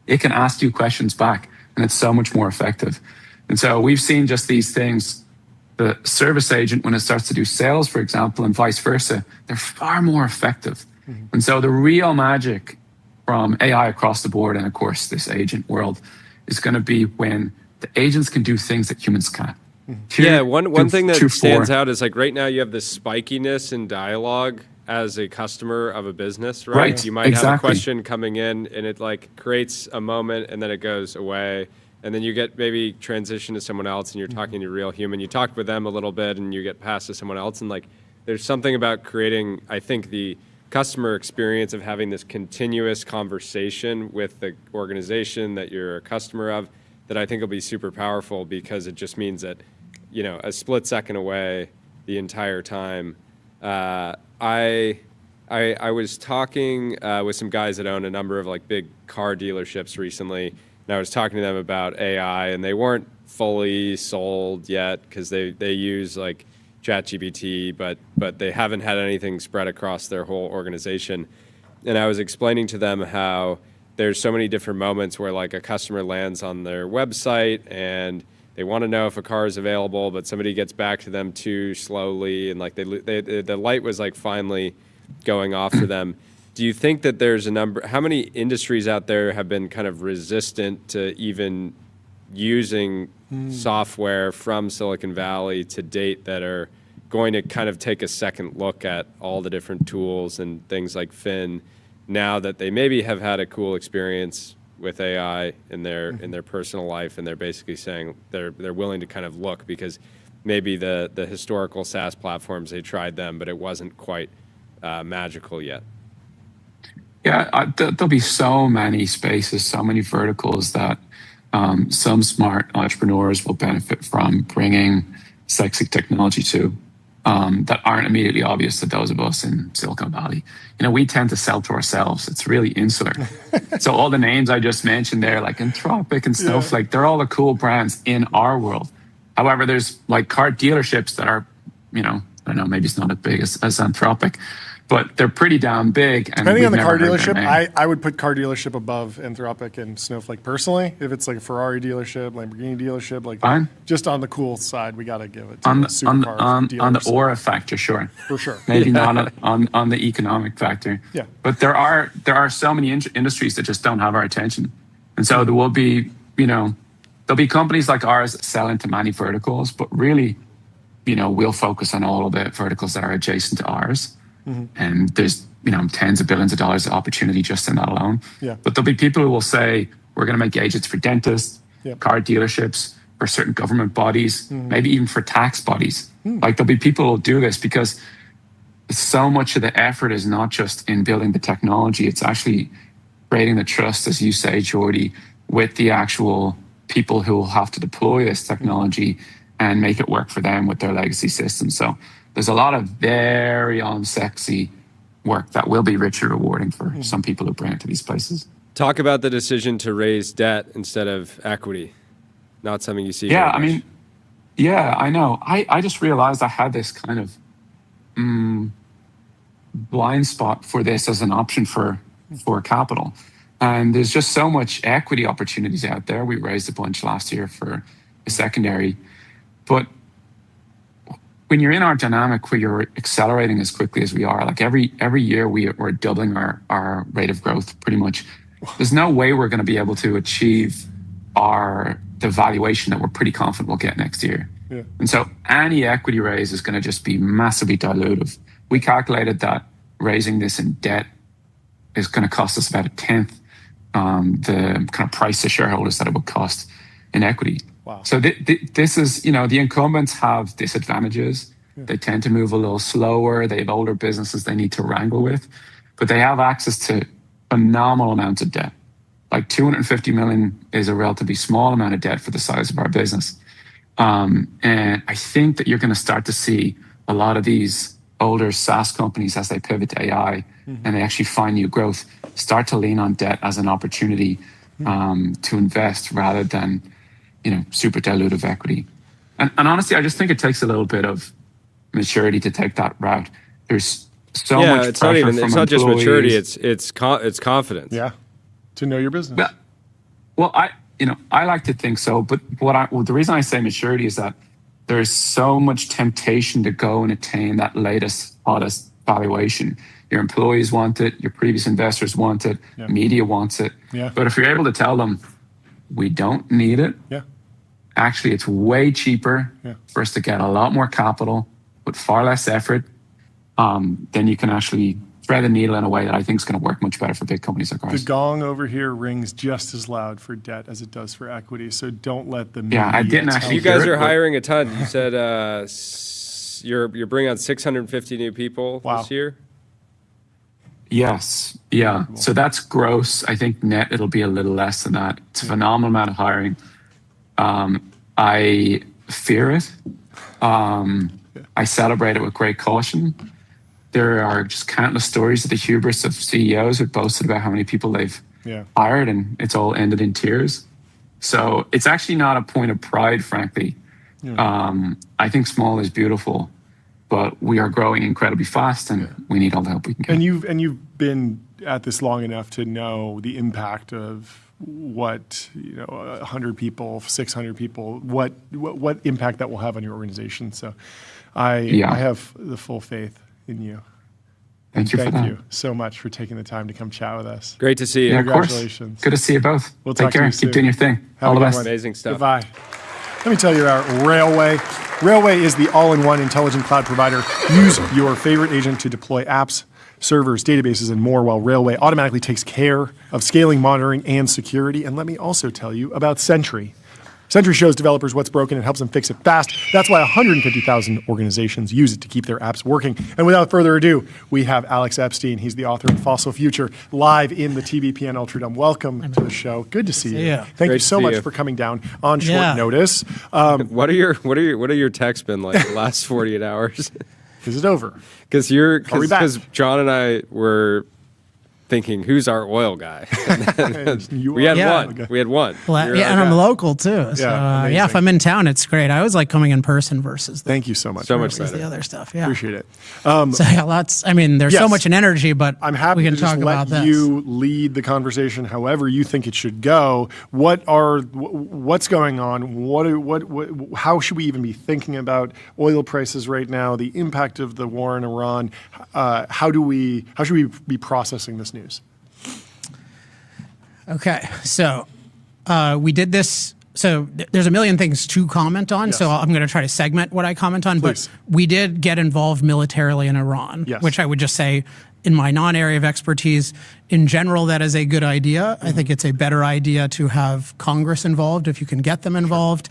Speaker 16: it can ask you questions back, and it's so much more effective. And so we've seen just these things. The service agent, when it starts to do sales, for example, and vice versa, they're far more effective. And so the real magic from AI across the board, and of course this agent world, is going to be when the agents can do things that humans can't.
Speaker 5: One thing that stands out is like right now you have this spikiness in dialogue as a customer of a business, right? You might have a question coming in and it like creates a moment and then it goes away. And then you get maybe transition to someone else and you're talking to a real human. You talk with them a little bit and you get passed to someone else. And like there's something about creating, I think, the customer experience of having this continuous conversation with the organization that you're a customer of that I think will be super powerful because it just means that, you know, a split second away the entire time. I was talking with some guys that own a number of like big car dealerships recently, and I was talking to them about AI, and they weren't fully sold yet because they use like ChatGPT, but they haven't had anything spread across their whole organization. And I was explaining to them how there's so many different moments where like a customer lands on their website and they want to know if a car is available, but somebody gets back to them too slowly, and like the light was like finally going off for them. Do you think that there's a number? How many industries out there have been kind of resistant to even using software from Silicon Valley to date that are going to kind of take a second look at all the different tools and things like Fin now that they maybe have had a cool experience with AI in their personal life, and they're basically saying they're willing to kind of look because maybe the historical SaaS platforms, they tried them, but it wasn't quite magical yet.
Speaker 16: Yeah, there'll be so many spaces, so many verticals that some smart entrepreneurs will benefit from bringing sexy technology to that aren't immediately obvious to those of us in Silicon Valley. You know, we tend to sell to ourselves. It's really insular. So all the names I just mentioned there, like Anthropic and Snowflake, they're all the cool brands in our world. However, there's like car dealerships that are, you know, I don't know, maybe it's not as big as Anthropic, but they're pretty damn big. And
Speaker 4: depending on the car dealership, I would put car dealership above Anthropic and Snowflake personally. If it's like a Ferrari dealership, Lamborghini dealership, like just on the cool side, we got to give it to the supercar dealers.
Speaker 16: On the aura factor, sure.
Speaker 4: For sure.
Speaker 16: Maybe not on the economic factor.
Speaker 4: Yeah.
Speaker 16: But there are so many industries that just don't have our attention. And so there will be, you know, there'll be companies like ours that sell into many verticals, but really, you know, we'll focus on all of the verticals that are adjacent to ours. And there's, you know, tens of billions of dollars of opportunity just in that alone.
Speaker 4: Yeah.
Speaker 16: But there'll be people who will say, we're going to make agents for dentists, car dealerships, for certain government bodies, maybe even for tax bodies. Like there'll be people who will do this because so much of the effort is not just in building the technology, it's actually creating the trust, as you say, Jordy, with the actual people who will have to deploy this technology and make it work for them with their legacy systems. So there's a lot of very unsexy work that will be rich and rewarding for some people who bring it to these places.
Speaker 5: Talk about the decision to raise debt instead of equity. Not something you see.
Speaker 16: Yeah, I mean, yeah, I know. I just realized I had this kind of blind spot for this as an option for capital. And there's just so much equity opportunities out there. We raised a bunch last year for a secondary. But when you're in our dynamic where you're accelerating as quickly as we are, like every year we're doubling our rate of growth pretty much. There's no way we're going to be able to achieve the valuation that we're pretty confident we'll get next year. Yeah. And so any equity raise is going to just be massively dilutive. We calculated that raising this in debt is going to cost us about a tenth the kind of price to shareholders that it would cost in equity. Wow. So this is, the incumbents have disadvantages. Yeah. They tend to move a little slower. They have older businesses they need to wrangle with, but they have access to phenomenal amounts of debt. Like $250 million is a relatively small amount of debt for the size of our business. And I think that you're going to start to see a lot of these older SaaS companies, as they pivot to AI and they actually find new growth, start to lean on debt as an opportunity to invest rather than, super dilutive equity. And honestly, I just think it takes a little bit of maturity to take that route. There's so much
Speaker 5: it's
Speaker 16: pressure
Speaker 5: not
Speaker 16: from
Speaker 5: it's not just
Speaker 16: employees.
Speaker 5: maturity, it's confidence.
Speaker 4: Yeah. To know your business.
Speaker 16: Well, I like to think so, but the reason I say maturity is that there's so much temptation to go and attain that latest, hottest valuation. Your employees want it, your previous investors want it, media wants it. Yeah. But if you're able to tell them, we don't need it, actually it's way cheaper for us to get a lot more capital with far less effort, then you can actually thread the needle in a way that I think is going to work much better for big companies like ours.
Speaker 4: The gong over here rings just as loud for debt as it does for equity, so don't let the media.
Speaker 16: Yeah, I didn't actually.
Speaker 5: You guys are hiring a ton. You said you're bringing on 650 new people this year.
Speaker 16: Yes, yeah. So that's gross. I think net it'll be a little less than that. It's a phenomenal amount of hiring. I fear it. I celebrate it with great caution. There are just countless stories of the hubris of CEOs who boasted about how many people they've hired, and it's all ended in tears. So it's actually not a point of pride, frankly. I think small is beautiful, but we are growing incredibly fast, and we need all the help we can get.
Speaker 4: And you've been at this long enough to know the impact of what 100 people, 600 people, what impact that will have on your organization. So I have the full faith in you.
Speaker 16: Thank
Speaker 4: you so much for taking the time to come chat with us.
Speaker 5: Great to see you.
Speaker 16: Yeah,
Speaker 4: Congratulations.
Speaker 16: Good to see you both.
Speaker 4: We'll
Speaker 16: take care. Keep doing your thing. All the best.
Speaker 5: Amazing stuff.
Speaker 4: Goodbye. Let me tell you about Railway. Railway is the all-in-one intelligent cloud provider. Use your favorite agent to deploy apps, servers, databases, and more, while Railway automatically takes care of scaling, monitoring, and security. And let me also tell you about Sentry. Sentry shows developers what's broken and helps them fix it fast. That's why 150,000 organizations use it to keep their apps working. And without further ado, we have Alex Epstein. He's the author of Fossil Future, live in the TBPN Ultra Dome. Welcome to the show. Good to see you.
Speaker 17: Yeah.
Speaker 4: Thank you so much for coming down on short notice.
Speaker 5: What are your texts been like the last 48 hours?
Speaker 4: Is it over?
Speaker 5: Because John and I were thinking, who's our oil guy? We had one.
Speaker 17: Well, and I'm local too. So if I'm in town, it's great. I always like coming in person versus
Speaker 4: thank you so much.
Speaker 5: So much
Speaker 17: better. The other stuff. Yeah.
Speaker 4: Appreciate it.
Speaker 17: There's so much in energy, but
Speaker 4: I'm happy
Speaker 17: we can
Speaker 4: to
Speaker 17: talk
Speaker 4: just
Speaker 17: about
Speaker 4: let you lead the conversation however you think it should go. What's going on? How should we even be thinking about oil prices right now? The impact of the war in Iran. How should we be processing this news?
Speaker 17: Okay, so we did this. So there's a million things to comment on. Yes. So I'm going to try to segment what I comment on.
Speaker 4: Please.
Speaker 17: But we did get involved militarily in Iran, which I would just say, in my non-area of expertise, in general, that is a good idea. I think it's a better idea to have Congress involved if you can get them involved.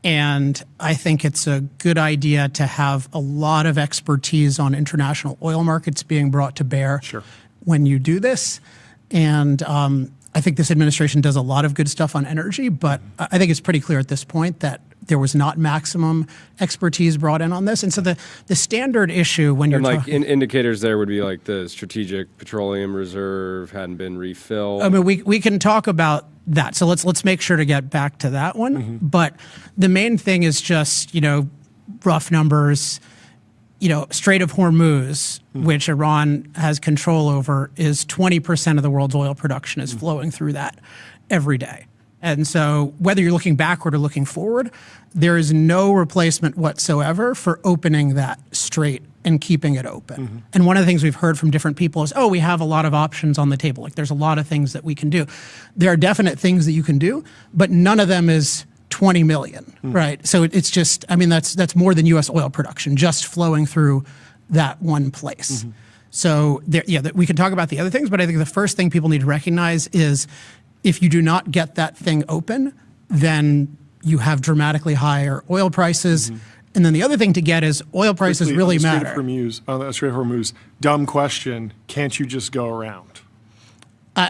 Speaker 17: And I think it's a good idea to have a lot of expertise on international oil markets being brought to bear when you do this. And I think this administration does a lot of good stuff on energy, but I think it's pretty clear at this point that there was not maximum expertise brought in on this. And so the standard issue when you're talking...
Speaker 5: indicators there would be like the Strategic Petroleum Reserve hadn't been refilled.
Speaker 17: I mean, we can talk about that. So let's make sure to get back to that one. Mm-hmm. But the main thing is just, rough numbers. Strait of Hormuz, which Iran has control over, is 20% of the world's oil production is flowing through that every day. And so whether you're looking backward or looking forward, there is no replacement whatsoever for opening that strait and keeping it open. And one of the things we've heard from different people is, we have a lot of options on the table. Like there's a lot of things that we can do. There are definite things that you can do, but none of them is 20 million, right? So it's just, that's more than U.S. oil production just flowing through that one place. So we can talk about the other things, but I think the first thing people need to recognize is if you do not get that thing open, then you have dramatically higher oil prices. And then the other thing to get is oil prices really matter.
Speaker 4: Strait of Hormuz, dumb question, can't you just go around?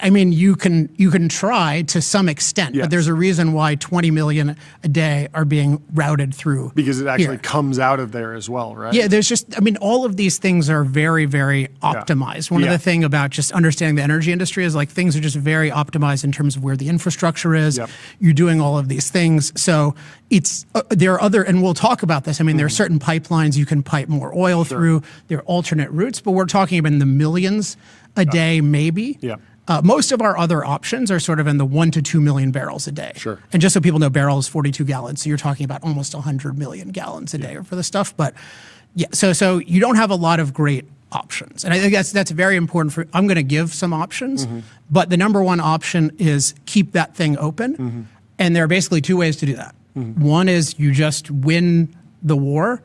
Speaker 17: You can try to some extent, but there's a reason why 20 million a day are being routed through.
Speaker 4: Because it actually comes out of there as well, right?
Speaker 17: Yeah, there's just, all of these things are very, very optimized. One of the things about just understanding the energy industry is things are just very optimized in terms of where the infrastructure is. You're doing all of these things. So there are other, and we'll talk about this. There are certain pipelines you can pipe more oil through. There are alternate routes, but we're talking about in the millions a day, maybe. Most of our other options are sort of in the 1 to 2 million barrels a day. And just so people know, barrel is 42 gallons. So you're talking about almost 100 million gallons a day for the stuff. But so you don't have a lot of great options. And I think that's very important I'm going to give some options, but the number one option is keep that thing open. And there are basically two ways to do that. One is you just win the war,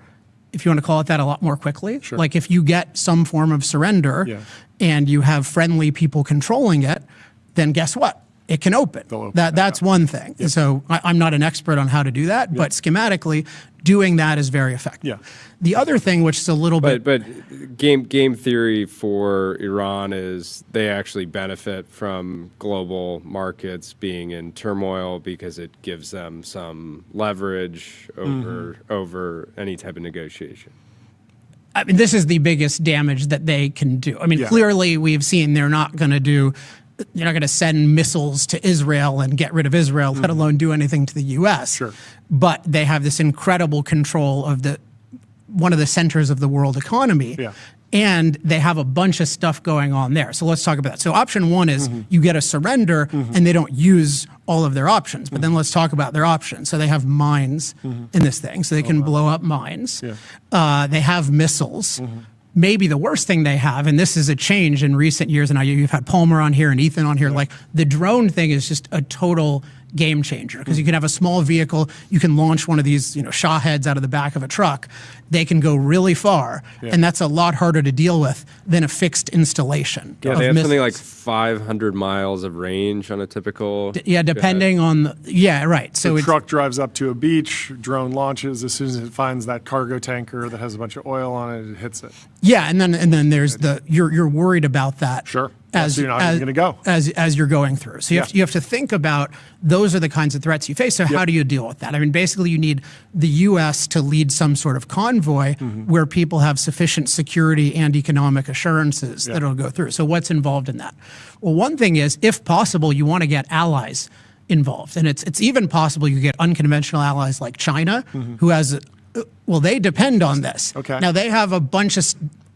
Speaker 17: if you want to call it that, a lot more quickly. Like if you get some form of surrender and you have friendly people controlling it, then guess what? It can open. That's one thing. So I'm not an expert on how to do that, but schematically, doing that is very effective. The other thing, which is a little bit...
Speaker 5: But game theory for Iran is they actually benefit from global markets being in turmoil because it gives them some leverage over any type of negotiation.
Speaker 17: This is the biggest damage that they can do. Clearly we've seen they're not going to send missiles to Israel and get rid of Israel, let alone do anything to the U.S. But they have this incredible control of one of the centers of the world economy. And they have a bunch of stuff going on there. So let's talk about that. So option one is you get a surrender and they don't use all of their options. But then let's talk about their options. So they have mines in this thing, so they can blow up mines. They have missiles. Maybe the worst thing they have, and this is a change in recent years, and you've had Palmer on here and Ethan on here, the drone thing is just a total game changer because you can have a small vehicle, you can launch one of these, Shaheds out of the back of a truck. They can go really far, and that's a lot harder to deal with than a fixed installation.
Speaker 5: They have something like 500 miles of range on a typical.
Speaker 17: Depending on So
Speaker 4: the truck drives up to a beach, drone launches. As soon as it finds that cargo tanker that has a bunch of oil on it, it hits it.
Speaker 17: And then there's you're worried about that.
Speaker 4: So you're not even going to go
Speaker 17: as you're going through. So you have to think about those are the kinds of threats you face. So how do you deal with that? Basically you need the U.S. to lead some sort of convoy where people have sufficient security and economic assurances that it'll go through. So what's involved in that? Well, one thing is, if possible, you want to get allies involved, and it's even possible you get unconventional allies like China, who has they depend on this. Now they have a bunch of.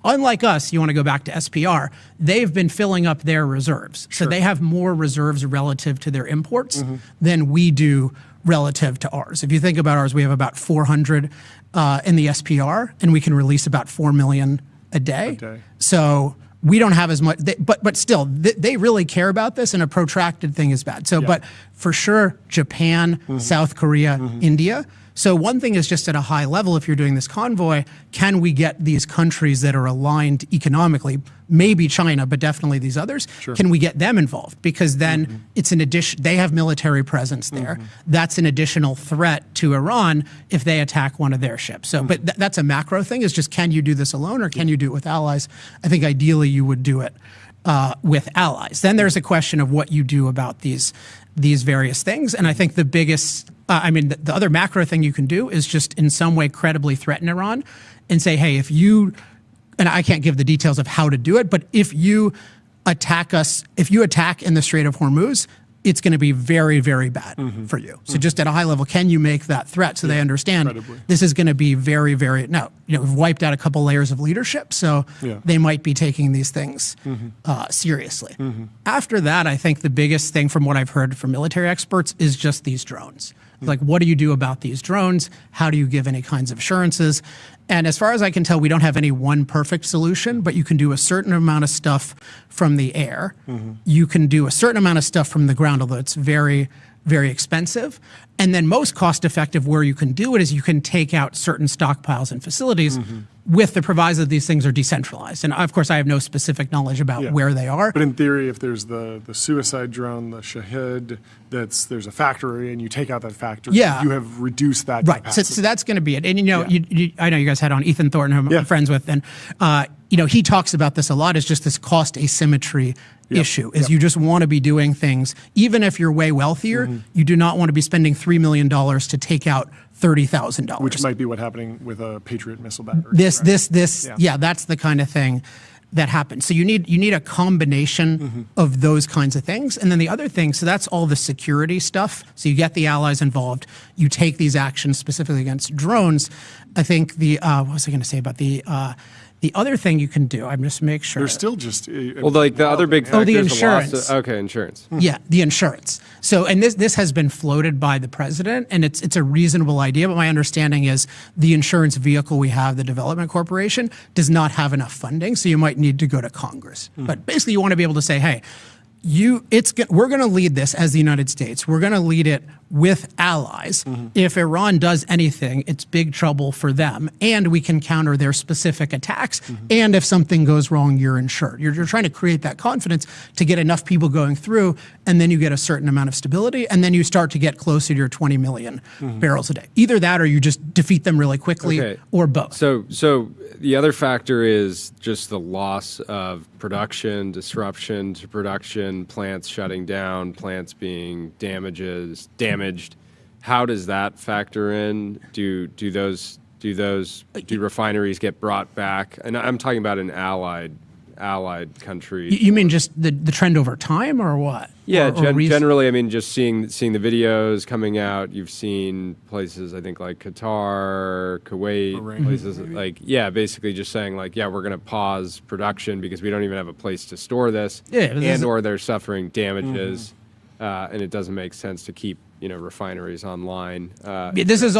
Speaker 17: Unlike us, you want to go back to SPR, they've been filling up their reserves. So they have more reserves relative to their imports than we do relative to ours. If you think about ours, we have about 400 in the SPR, and we can release about 4 million a day. So we don't have as much, but still, they really care about this, and a protracted thing is bad. So, but for sure, Japan, South Korea, India. So one thing is just at a high level, if you're doing this convoy, can we get these countries that are aligned economically, maybe China, but definitely these others, can we get them involved? Because then it's an addition, they have military presence there. That's an additional threat to Iran if they attack one of their ships. So, but that's a macro thing, is just, can you do this alone or can you do it with allies? I think ideally you would do it with allies. Then there's a question of what you do about these various things. And I think the biggest, the other macro thing you can do is just in some way credibly threaten Iran and say, hey, if you, and I can't give the details of how to do it, but if you attack us, if you attack in the Strait of Hormuz, it's going to be very, very bad for you. So just at a high level, can you make that threat so they understand this is going to be very, very, now, we've wiped out a couple layers of leadership, so they might be taking these things seriously. After that, I think the biggest thing from what I've heard from military experts is just these drones. Like, what do you do about these drones? How do you give any kinds of assurances? And as far as I can tell, we don't have any one perfect solution, but you can do a certain amount of stuff from the air. You can do a certain amount of stuff from the ground, although it's very, very expensive. And then most cost effective where you can do it is you can take out certain stockpiles and facilities with the proviso that these things are decentralized. And of course, I have no specific knowledge about where they are.
Speaker 4: But in theory, if there's the suicide drone, the Shahid, there's a factory and you take out that factory, you have reduced that capacity. So
Speaker 17: that's going to be it. And I know you guys had on Ethan Thornton, who I'm friends with, and he talks about this a lot, is just this cost asymmetry issue, is you just want to be doing things, even if you're way wealthier, you do not want to be spending $3 million to take out $30,000.
Speaker 4: Which might be what's happening with a Patriot missile battery.
Speaker 17: That's the kind of thing that happens. So you need a combination of those kinds of things. And then the other thing, so that's all the security stuff. So you get the allies involved. You take these actions specifically against drones. I think what was I going to say about the other thing you can do, I'm just make sure.
Speaker 4: There's still just...
Speaker 5: the other big factor
Speaker 17: the
Speaker 5: is
Speaker 17: insurance.
Speaker 5: The loss of, insurance.
Speaker 17: Yeah, the insurance. So, and this has been floated by the president, and it's a reasonable idea, but my understanding is the insurance vehicle we have, the Development Corporation, does not have enough funding, so you might need to go to Congress. But basically you want to be able to say, hey, we're going to lead this as the United States. We're going to lead it with allies. If Iran does anything, it's big trouble for them, and we can counter their specific attacks. And if something goes wrong, you're insured. You're trying to create that confidence to get enough people going through, and then you get a certain amount of stability, and then you start to get closer to your 20 million barrels a day. Either that, or you just defeat them really quickly, or both.
Speaker 5: So the other factor is just the loss of production, disruption to production, plants shutting down, plants being damaged. How does that factor in? Do refineries get brought back? And I'm talking about an allied country.
Speaker 17: You mean just the trend over time, or what?
Speaker 5: Yeah, generally, I mean, just seeing the videos coming out. You've seen places, I think, like Qatar, Kuwait, places basically just saying we're going to pause production because we don't even have a place to store this, or they're suffering damages, and it doesn't make sense to keep refineries online.
Speaker 17: This is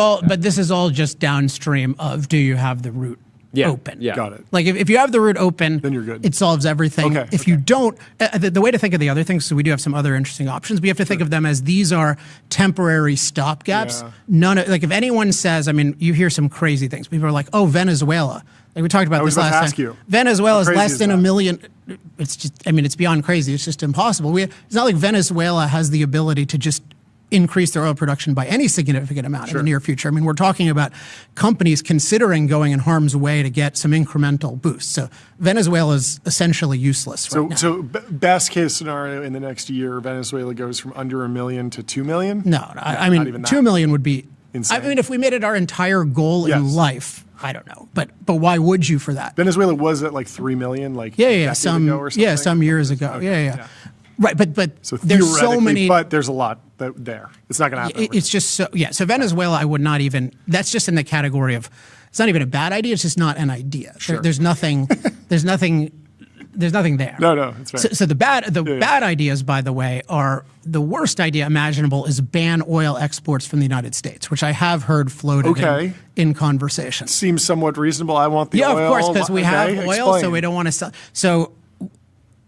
Speaker 17: all just downstream of, do you have the route open?
Speaker 4: Yeah, got it.
Speaker 17: Like if you have the route open, then you're good. It solves everything. If you don't, the way to think of the other things, so we do have some other interesting options. We have to think of them as these are temporary stopgaps. If anyone says, I mean, you hear some crazy things. People are like, oh, Venezuela. Like we talked about this last time. Venezuela is less than a million. It's just, it's beyond crazy. It's just impossible. It's not like Venezuela has the ability to just increase their oil production by any significant amount in the near future. I mean, we're talking about companies considering going in harm's way to get some incremental boosts. So Venezuela is essentially useless right now.
Speaker 4: So best case scenario in the next year, Venezuela goes from under 1 million to 2 million?
Speaker 17: No, I mean, 2 million would be insane. I mean, if we made it our entire goal in life, I don't know. But why would you for that?
Speaker 4: Venezuela was at 3 million
Speaker 17: some years ago. Yeah. Right, but
Speaker 4: so
Speaker 17: there's so many.
Speaker 4: But there's a lot there. It's not going to happen.
Speaker 17: It's just so So Venezuela, I would not even. That's just in the category of. It's not even a bad idea. It's just not an idea. There's nothing. There's nothing there.
Speaker 4: No, that's right.
Speaker 17: So the bad ideas, by the way, are the worst idea imaginable is ban oil exports from the United States, which I have heard floated in conversation.
Speaker 4: Seems somewhat reasonable. I want the oil.
Speaker 17: Yeah, of course, because we have oil, so we don't want to sell. So.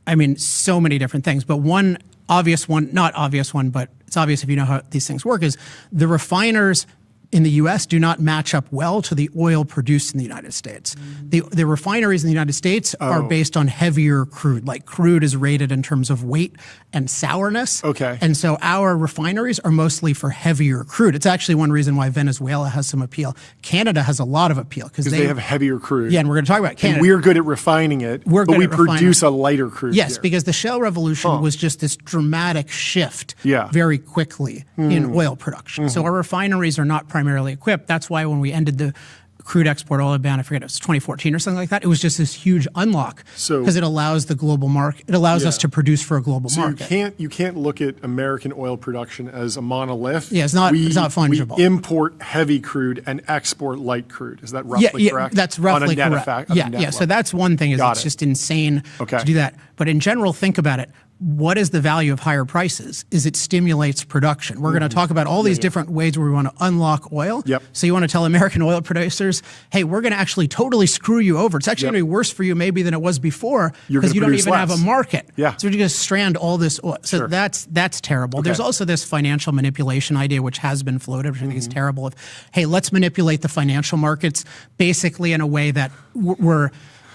Speaker 17: I mean, so many different things, but one obvious one, not obvious one, but it's obvious if you know how these things work, is the refiners in the U.S. do not match up well to the oil produced in the United States. The refineries in the United States are based on heavier crude. Like crude is rated in terms of weight and sourness.
Speaker 4: Okay.
Speaker 17: And so our refineries are mostly for heavier crude. It's actually one reason why Venezuela has some appeal. Canada has a lot of appeal because
Speaker 4: they have heavier crude.
Speaker 17: Yeah, and we're going to talk about Canada.
Speaker 4: And we're good at refining it, but we produce a lighter crude.
Speaker 17: Yes, because the shale revolution was just this dramatic shift very quickly in oil production. So our refineries are not primarily equipped. That's why when we ended the crude export oil ban, I forget, it was 2014 or something like that. It was just this huge unlock because it allows the global market, it allows us to produce for a global market.
Speaker 4: You can't look at American oil production as a monolith.
Speaker 17: Yeah, it's not fungible.
Speaker 4: We import heavy crude and export light crude. Is that roughly correct?
Speaker 17: That's roughly correct. So that's one thing, is it's just insane to do that. But in general, think about it. What is the value of higher prices? Is it stimulates production. We're going to talk about all these different ways where we want to unlock oil. So you want to tell American oil producers, hey, we're going to actually totally screw you over. It's actually going to be worse for you maybe than it was before because you don't even have a market. So you're going to strand all this oil. So that's terrible. There's also this financial manipulation idea which has been floated, which I think is terrible. Hey, let's manipulate the financial markets basically in a way that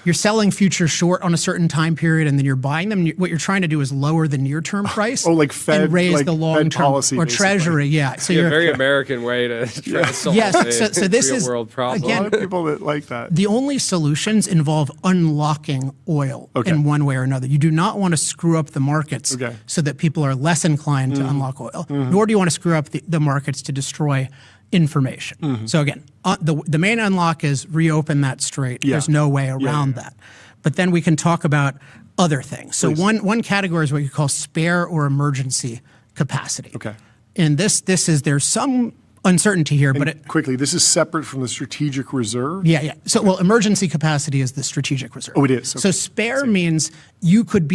Speaker 17: you're selling futures short on a certain time period, and then you're buying them. What you're trying to do is lower the near-term price,
Speaker 4: like Fed,
Speaker 17: and raise
Speaker 4: like
Speaker 17: the long-term
Speaker 4: policy,
Speaker 17: or
Speaker 4: basically.
Speaker 17: Treasury. So
Speaker 5: you're a very American way to try to solve
Speaker 17: so this is
Speaker 5: real-world problem.
Speaker 17: Again,
Speaker 4: a lot of people that like that.
Speaker 17: The only solutions involve unlocking oil in one way or another. You do not want to screw up the markets so that people are less inclined to unlock oil, nor do you want to screw up the markets to destroy information. So again, the main unlock is reopen that strait. There's no way around that. But then we can talk about other things. So one category is what you call spare or emergency capacity. And there's some uncertainty here, but
Speaker 4: quickly, this is separate from the strategic reserve?
Speaker 17: So, emergency capacity is the strategic reserve.
Speaker 4: Oh, it is.
Speaker 17: So spare means you could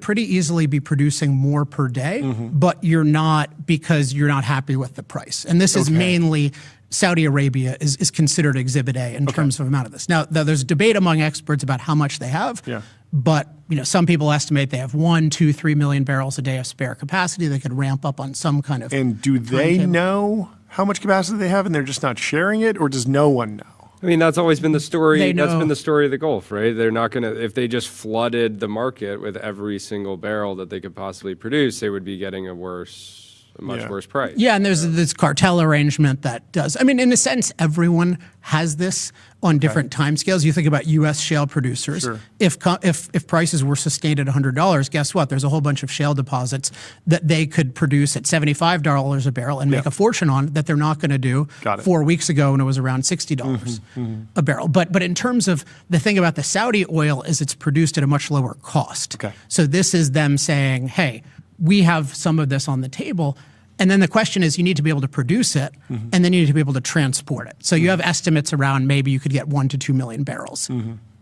Speaker 17: pretty easily be producing more per day, but you're not because you're not happy with the price. And this is mainly Saudi Arabia is considered Exhibit A in terms of amount of this. Now, there's debate among experts about how much they have. But some people estimate they have 1, 2, 3 million barrels a day of spare capacity. They could ramp up on some kind of.
Speaker 4: And do they know how much capacity they have, and they're just not sharing it, or does no one know?
Speaker 5: I mean, that's always been the story. That's been the story of the Gulf, right? They're not going to, if they just flooded the market with every single barrel that they could possibly produce, they would be getting a much worse price.
Speaker 17: And there's this cartel arrangement that does. I mean, in a sense, everyone has this on different timescales. You think about U.S. shale producers. If prices were sustained at $100, guess what? There's a whole bunch of shale deposits that they could produce at $75 a barrel and make a fortune on that they're not going to do 4 weeks ago when it was around $60 a barrel. But in terms of the thing about the Saudi oil is it's produced at a much lower cost. So this is them saying, hey, we have some of this on the table. And then the question is, you need to be able to produce it, and then you need to be able to transport it. So you have estimates around maybe you could get 1 to 2 million barrels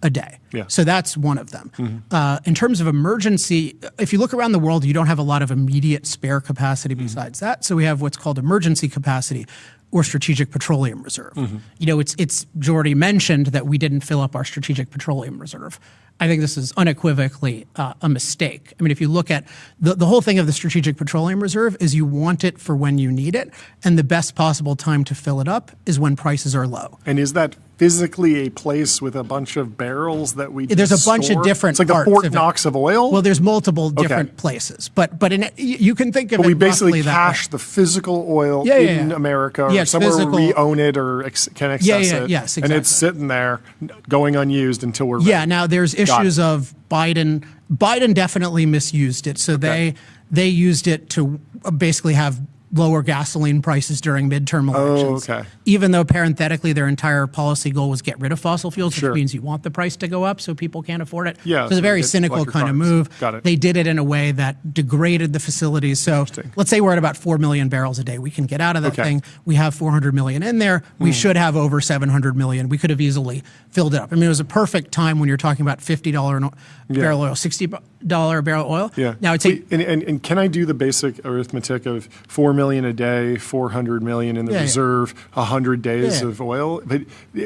Speaker 17: a day. So that's one of them. In terms of emergency, if you look around the world, you don't have a lot of immediate spare capacity besides that. So we have what's called emergency capacity or strategic petroleum reserve. It's Jordy mentioned that we didn't fill up our strategic petroleum reserve. I think this is unequivocally a mistake. I mean, if you look at the whole thing of the Strategic Petroleum Reserve is you want it for when you need it, and the best possible time to fill it up is when prices are low.
Speaker 4: And is that physically a place with a bunch of barrels that we
Speaker 17: There's a bunch of different
Speaker 4: It's like the Fort Knox of oil?
Speaker 17: Well, there's multiple different places. But you can think of it
Speaker 4: we basically
Speaker 17: that
Speaker 4: cache the physical oil in America or somewhere where we own it or can access it.
Speaker 17: Yes, exactly.
Speaker 4: And it's sitting there going unused until we're ready.
Speaker 17: Now there's issues of Biden. Biden definitely misused it. So they used it to basically have lower gasoline prices during midterm elections. Even though parenthetically their entire policy goal was get rid of fossil fuels, which means you want the price to go up so people can't afford it. So it's a very cynical kind of move. They did it in a way that degraded the facilities. So let's say we're at about 4 million barrels a day. We can get out of that thing. We have 400 million in there. We should have over 700 million. We could have easily filled it up. I mean, it was a perfect time when you're talking about $50 barrel oil, $60 barrel oil. Now I'd say,
Speaker 4: and can I do the basic arithmetic of 4 million a day, 400 million in the reserve, 100 days of oil?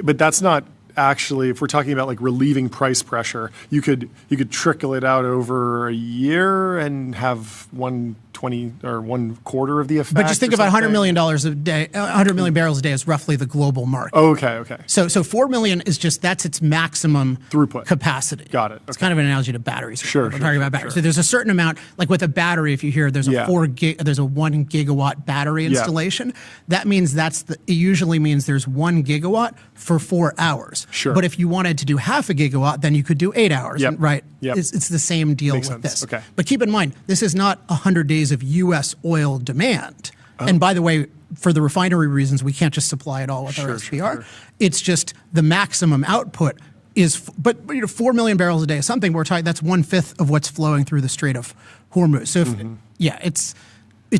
Speaker 4: But that's not actually, if we're talking about like relieving price pressure, you could trickle it out over a year and have 1/20 or 1/4 of the effect.
Speaker 17: But just think about $100 million a day, 100 million barrels a day is roughly the global market.
Speaker 4: Okay.
Speaker 17: So 4 million is that's its maximum
Speaker 4: throughput
Speaker 17: capacity.
Speaker 4: Got it.
Speaker 17: It's kind of an analogy to batteries.
Speaker 4: We're
Speaker 17: talking about batteries. So there's a certain amount, like with a battery, if you hear there's a 1 gigawatt battery installation, that means it usually means there's 1 gigawatt for 4 hours. But if you wanted to do half a gigawatt, then you could do 8 hours, right? It's the same deal with this. But keep in mind, this is not 100 days of U.S. oil demand. And by the way, for the refinery reasons, we can't just supply it all with our SPR. It's just the maximum output is, but 4 million barrels a day is something we're talking, that's 1/5 of what's flowing through the Strait of Hormuz. So it's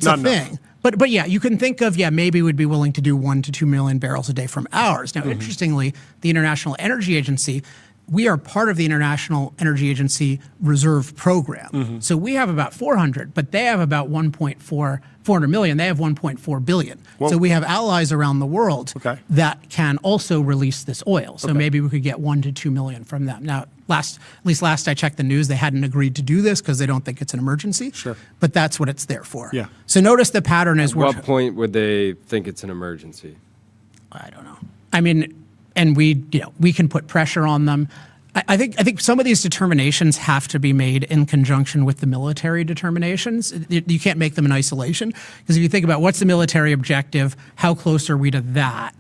Speaker 17: a thing. But yeah, you can think of, maybe we'd be willing to do 1 to 2 million barrels a day from ours. Now, interestingly, the International Energy Agency, we are part of the International Energy Agency Reserve Program. So we have about 400, but they have about 400 million. They have 1.4 billion. Whoa. So we have allies around the world that can also release this oil. So maybe we could get 1 to 2 million from them. Now, at least last I checked the news, they hadn't agreed to do this because they don't think it's an emergency. But that's what it's there for. So notice the pattern is.
Speaker 5: At what point would they think it's an emergency?
Speaker 17: I don't know. I mean, and we can put pressure on them. I think some of these determinations have to be made in conjunction with the military determinations. You can't make them in isolation, because if you think about what's the military objective, how close are we to that?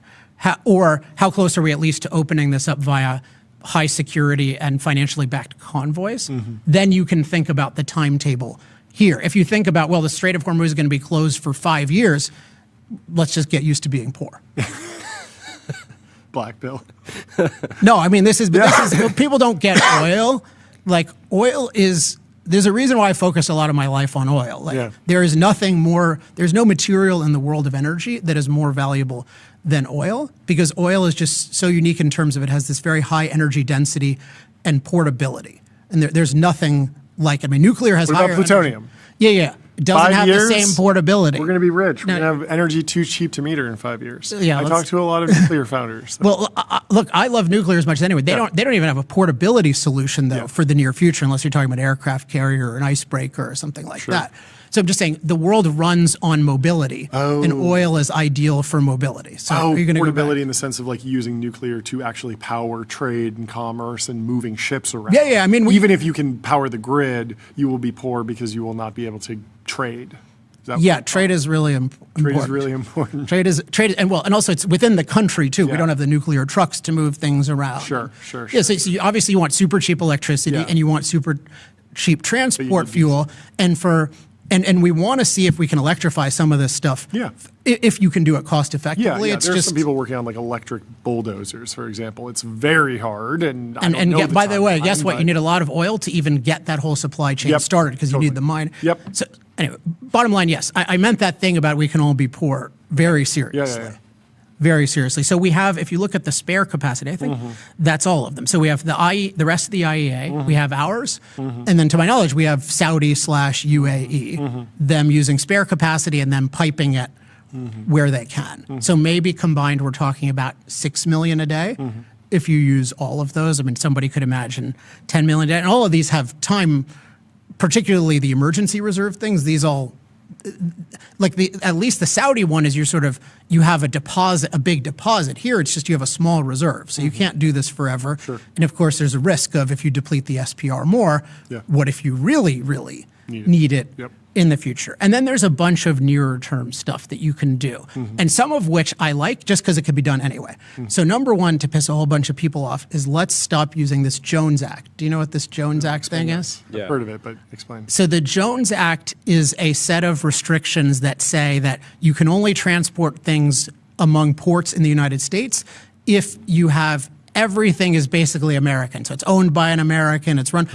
Speaker 17: Or how close are we at least to opening this up via high security and financially backed convoys? Then you can think about the timetable here. If you think about, well, the Strait of Hormuz is going to be closed for 5 years, let's just get used to being poor.
Speaker 4: Black Bill.
Speaker 17: No, I mean, this is people don't get oil. Like, oil is, there's a reason why I focus a lot of my life on oil. Like, there is nothing more, there's no material in the world of energy that is more valuable than oil, because oil is just so unique in terms of it has this very high energy density and portability. And there's nothing like it. I mean, nuclear has higher
Speaker 4: What about plutonium?
Speaker 17: It doesn't
Speaker 4: 5
Speaker 17: have
Speaker 4: years,
Speaker 17: the same portability.
Speaker 4: We're going to be rich. We're going to have energy too cheap to meter in 5 years.
Speaker 17: Yeah,
Speaker 4: I talked to a lot of nuclear founders.
Speaker 17: Well, look, I love nuclear as much as anyone. They don't even have a portability solution though for the near future, unless you're talking about aircraft carrier or an icebreaker or something like that. So I'm just saying the world runs on mobility, and oil is ideal for mobility. So are you going to
Speaker 4: portability in the sense of like using nuclear to actually power trade and commerce and moving ships around.
Speaker 17: Yeah. I mean,
Speaker 4: even if you can power the grid, you will be poor because you will not be able to trade.
Speaker 17: Trade is really important.
Speaker 4: Trade is really important.
Speaker 17: Trade is, and also it's within the country too. We don't have the nuclear trucks to move things around.
Speaker 4: Sure.
Speaker 17: Yeah, so obviously you want super cheap electricity and you want super cheap transport fuel, and we want to see if we can electrify some of this stuff. If you can do it cost effectively.
Speaker 4: It's there's some people working on like electric bulldozers, for example. It's very hard, and
Speaker 17: by the way, guess what? You need a lot of oil to even get that whole supply chain started, because you need the mine. So anyway, bottom line, yes, I meant that thing about we can all be poor very seriously. Very seriously. So we have, if you look at the spare capacity, I think that's all of them. So we have the rest of the IEA, we have ours, and then to my knowledge, we have Saudi/UAE, them using spare capacity and then piping it where they can. So maybe combined, we're talking about 6 million a day. If you use all of those, I mean, somebody could imagine 10 million a day. And all of these have time, particularly the emergency reserve things, these all, like at least the Saudi one is you have a deposit, a big deposit. Here it's just you have a small reserve, so you can't do this forever. And of course there's a risk of, if you deplete the SPR more, what if you really need it in the future? And then there's a bunch of nearer term stuff that you can do, and some of which I like just because it could be done anyway. So number one, to piss a whole bunch of people off, is let's stop using this Jones Act. Do you know what this Jones Act thing is?
Speaker 4: I've heard of it, but explain.
Speaker 17: So the Jones Act is a set of restrictions that say that you can only transport things among ports in the United States if you have everything is basically American. So it's owned by an American. It's run.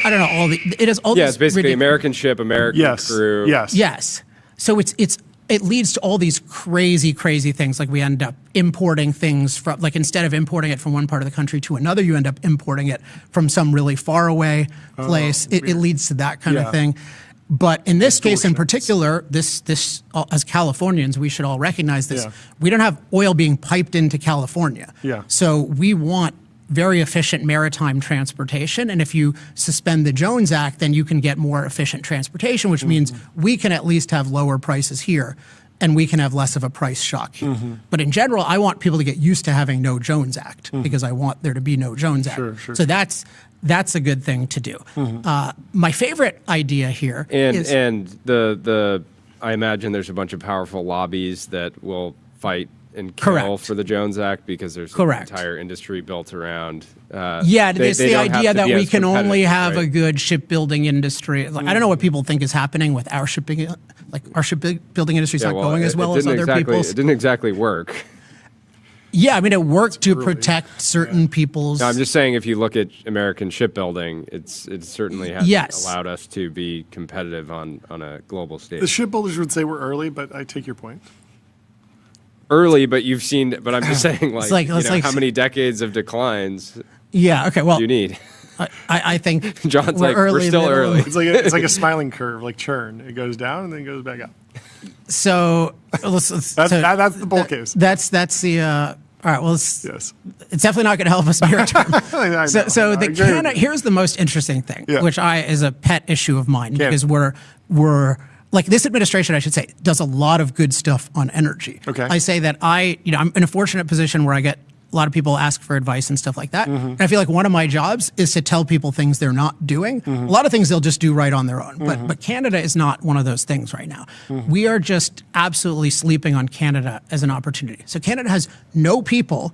Speaker 17: I don't know it is all.
Speaker 5: It's basically American ship, American crew.
Speaker 17: Yes. So it leads to all these crazy things. Like we end up importing things from, like, instead of importing it from one part of the country to another, you end up importing it from some really far away place. It leads to that kind of thing. But in this case in particular, this as Californians, we should all recognize this. We don't have oil being piped into California. So we want very efficient maritime transportation. And if you suspend the Jones Act, then you can get more efficient transportation, which means we can at least have lower prices here, and we can have less of a price shock here. But in general, I want people to get used to having no Jones Act, because I want there to be no Jones Act. So that's a good thing to do. My favorite idea here is...
Speaker 5: And I imagine there's a bunch of powerful lobbies that will fight and kill for the Jones Act because there's an entire industry built around.
Speaker 17: It's the idea that we can only have a good shipbuilding industry. Like, I don't know what people think is happening with our shipbuilding industry is not going as well as other people's.
Speaker 5: It didn't exactly work.
Speaker 17: Yeah, I mean, it worked to protect certain people's.
Speaker 5: No, I'm just saying, if you look at American shipbuilding, it certainly has allowed us to be competitive on a global stage.
Speaker 4: The shipbuilders would say we're early, but I take your point.
Speaker 5: Early, but you've seen. But I'm just saying, how many decades of declines?
Speaker 17: Yeah. Okay. Well,
Speaker 5: do you need?
Speaker 17: I think
Speaker 5: John's we're still early.
Speaker 4: It's like a smiling curve, like churn. It goes down and then goes back up.
Speaker 17: So
Speaker 4: that's the bull case.
Speaker 17: That's the. All right. Well, it's definitely not going to help us near term. Here's the most interesting thing, which is a pet issue of mine, because we're like, this administration, I should say, does a lot of good stuff on energy.
Speaker 4: Okay.
Speaker 17: I say that I'm in a fortunate position where I get a lot of people ask for advice and stuff like that. Mm-hmm. And I feel like one of my jobs is to tell people things they're not doing. Mm-hmm. A lot of things they'll just do right on their own. Mm-hmm. But Canada is not one of those things right now. Mm-hmm. We are just absolutely sleeping on Canada as an opportunity. So Canada has no people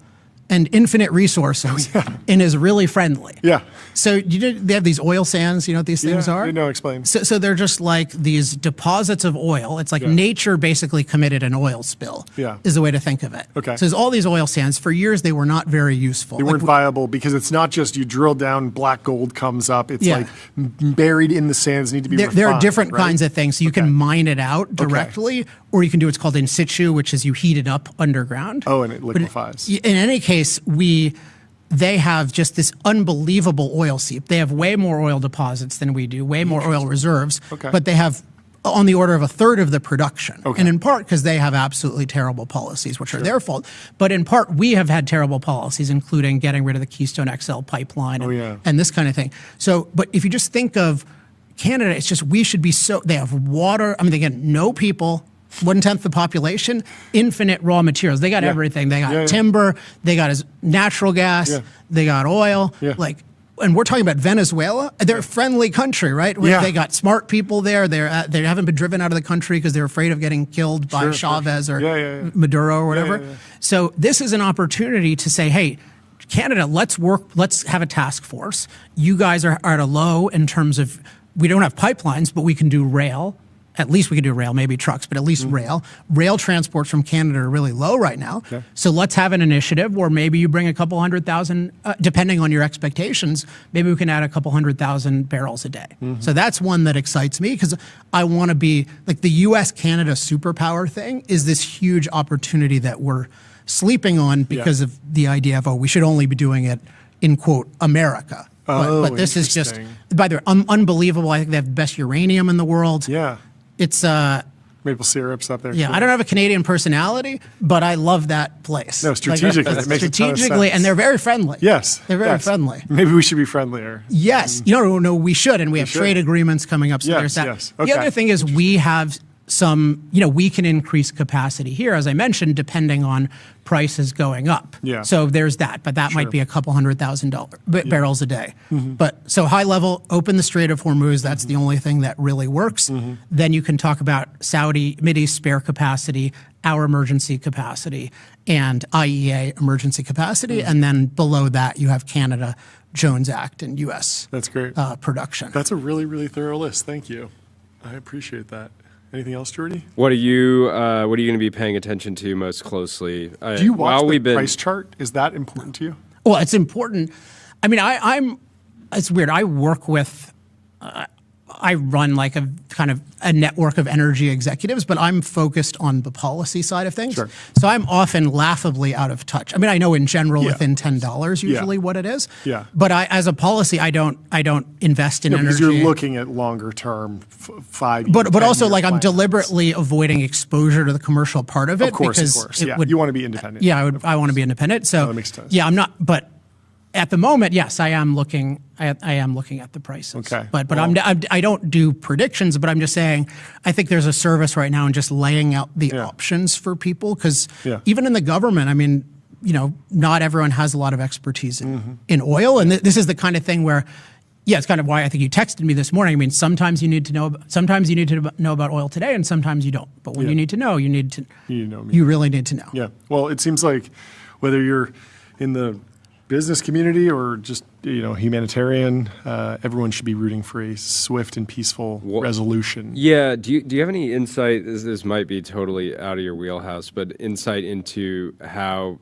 Speaker 17: and infinite resources and is really friendly.
Speaker 4: Yeah.
Speaker 17: So they have these oil sands, you know what these things are?
Speaker 4: No, explain.
Speaker 17: So they're just like these deposits of oil. It's like nature basically committed an oil spill, is the way to think of it.
Speaker 4: Okay.
Speaker 17: So there's all these oil sands. For years, they were not very useful.
Speaker 4: They weren't viable because it's not just you drill down, black gold comes up. It's like buried in the sands, need to be refined.
Speaker 17: There are different kinds of things. So you can mine it out directly, or you can do what's called in situ, which is you heat it up underground.
Speaker 4: Oh, and it liquefies.
Speaker 17: In any case, they have just this unbelievable oil seep. They have way more oil deposits than we do, way more oil reserves, but they have on the order of a third of the production. Okay. And in part because they have absolutely terrible policies, which are their fault. But in part, we have had terrible policies, including getting rid of the Keystone XL pipeline and this kind of thing. So, but if you just think of Canada, it's just we should be they have water. I mean, they get no people. 1/10 the population, infinite raw materials. They got everything. They got timber. They got natural gas. They got oil. And we're talking about Venezuela. They're a friendly country, right? They got smart people there. They haven't been driven out of the country because they're afraid of getting killed by Chavez or Maduro or whatever. So this is an opportunity to say, hey, Canada, let's have a task force. You guys are at a low in terms of, we don't have pipelines, but we can do rail. At least we could do rail, maybe trucks, but at least rail. Rail transports from Canada are really low right now. Okay. So let's have an initiative where maybe you bring a couple 100,000, depending on your expectations, maybe we can add a couple 100,000 barrels a day. Mm-hmm. So that's one that excites me because I want to be, like the US-Canada superpower thing is this huge opportunity that we're sleeping on because of the idea of, we should only be doing it in, quote, America. But this is just, by the way, unbelievable. I think they have the best uranium in the world.
Speaker 4: Yeah.
Speaker 17: It's
Speaker 4: maple syrup's up there.
Speaker 17: Yeah, I don't have a Canadian personality, but I love that place.
Speaker 4: No, strategically, it makes a ton of sense.
Speaker 17: And they're very friendly.
Speaker 4: Yes,
Speaker 17: they're very friendly.
Speaker 4: Maybe we should be friendlier.
Speaker 17: Yes, no, we should, and we have trade agreements coming up. So there's that.
Speaker 4: Yes. Okay.
Speaker 17: The other thing is we have some, we can increase capacity here, as I mentioned, depending on prices going up.
Speaker 4: Yeah.
Speaker 17: So there's that, but that might be a couple $100,000 barrels a day. Mm-hmm. But so high level, open the Strait of Hormuz. That's the only thing that really works. Mm-hmm. Then you can talk about Saudi, Mideast spare capacity, our emergency capacity, and IEA emergency capacity. Mm-hmm. And then below that, you have Canada, Jones Act, and U.S.
Speaker 4: That's great.
Speaker 17: Production.
Speaker 4: That's a really, really thorough list. Thank you. I appreciate that. Anything else, Jordy?
Speaker 5: What are you going to be paying attention to most closely?
Speaker 4: Do you watch the price chart? Is that important to you?
Speaker 17: Well, it's important. I mean, it's weird. I work with, I run like a kind of a network of energy executives, but I'm focused on the policy side of things.
Speaker 4: Sure.
Speaker 17: So I'm often laughably out of touch. I mean, I know in general within $10 usually what it is.
Speaker 4: Yeah.
Speaker 17: But as a policy, I don't invest in energy.
Speaker 4: Because you're looking at longer term, 5 years.
Speaker 17: But also like I'm deliberately avoiding exposure to the commercial part of it.
Speaker 4: Of course. You want to be independent.
Speaker 17: Yeah, I want to be independent. So
Speaker 4: that makes sense.
Speaker 17: Yeah, I'm not. But at the moment, yes, I am looking. I am looking at the prices.
Speaker 4: Okay.
Speaker 17: But I don't do predictions. But I'm just saying, I think there's a service right now in just laying out the options for people because even in the government, I mean, not everyone has a lot of expertise in oil, and this is the kind of thing where yeah, it's kind of why I think you texted me this morning. I mean, sometimes you need to know about oil today, and sometimes you don't. But when you need to know, you really need to know.
Speaker 4: Yeah. Well, it seems like whether you're in the business community or just humanitarian, everyone should be rooting for a swift and peaceful resolution.
Speaker 5: Yeah. Do you have any insight? This might be totally out of your wheelhouse, but insight into how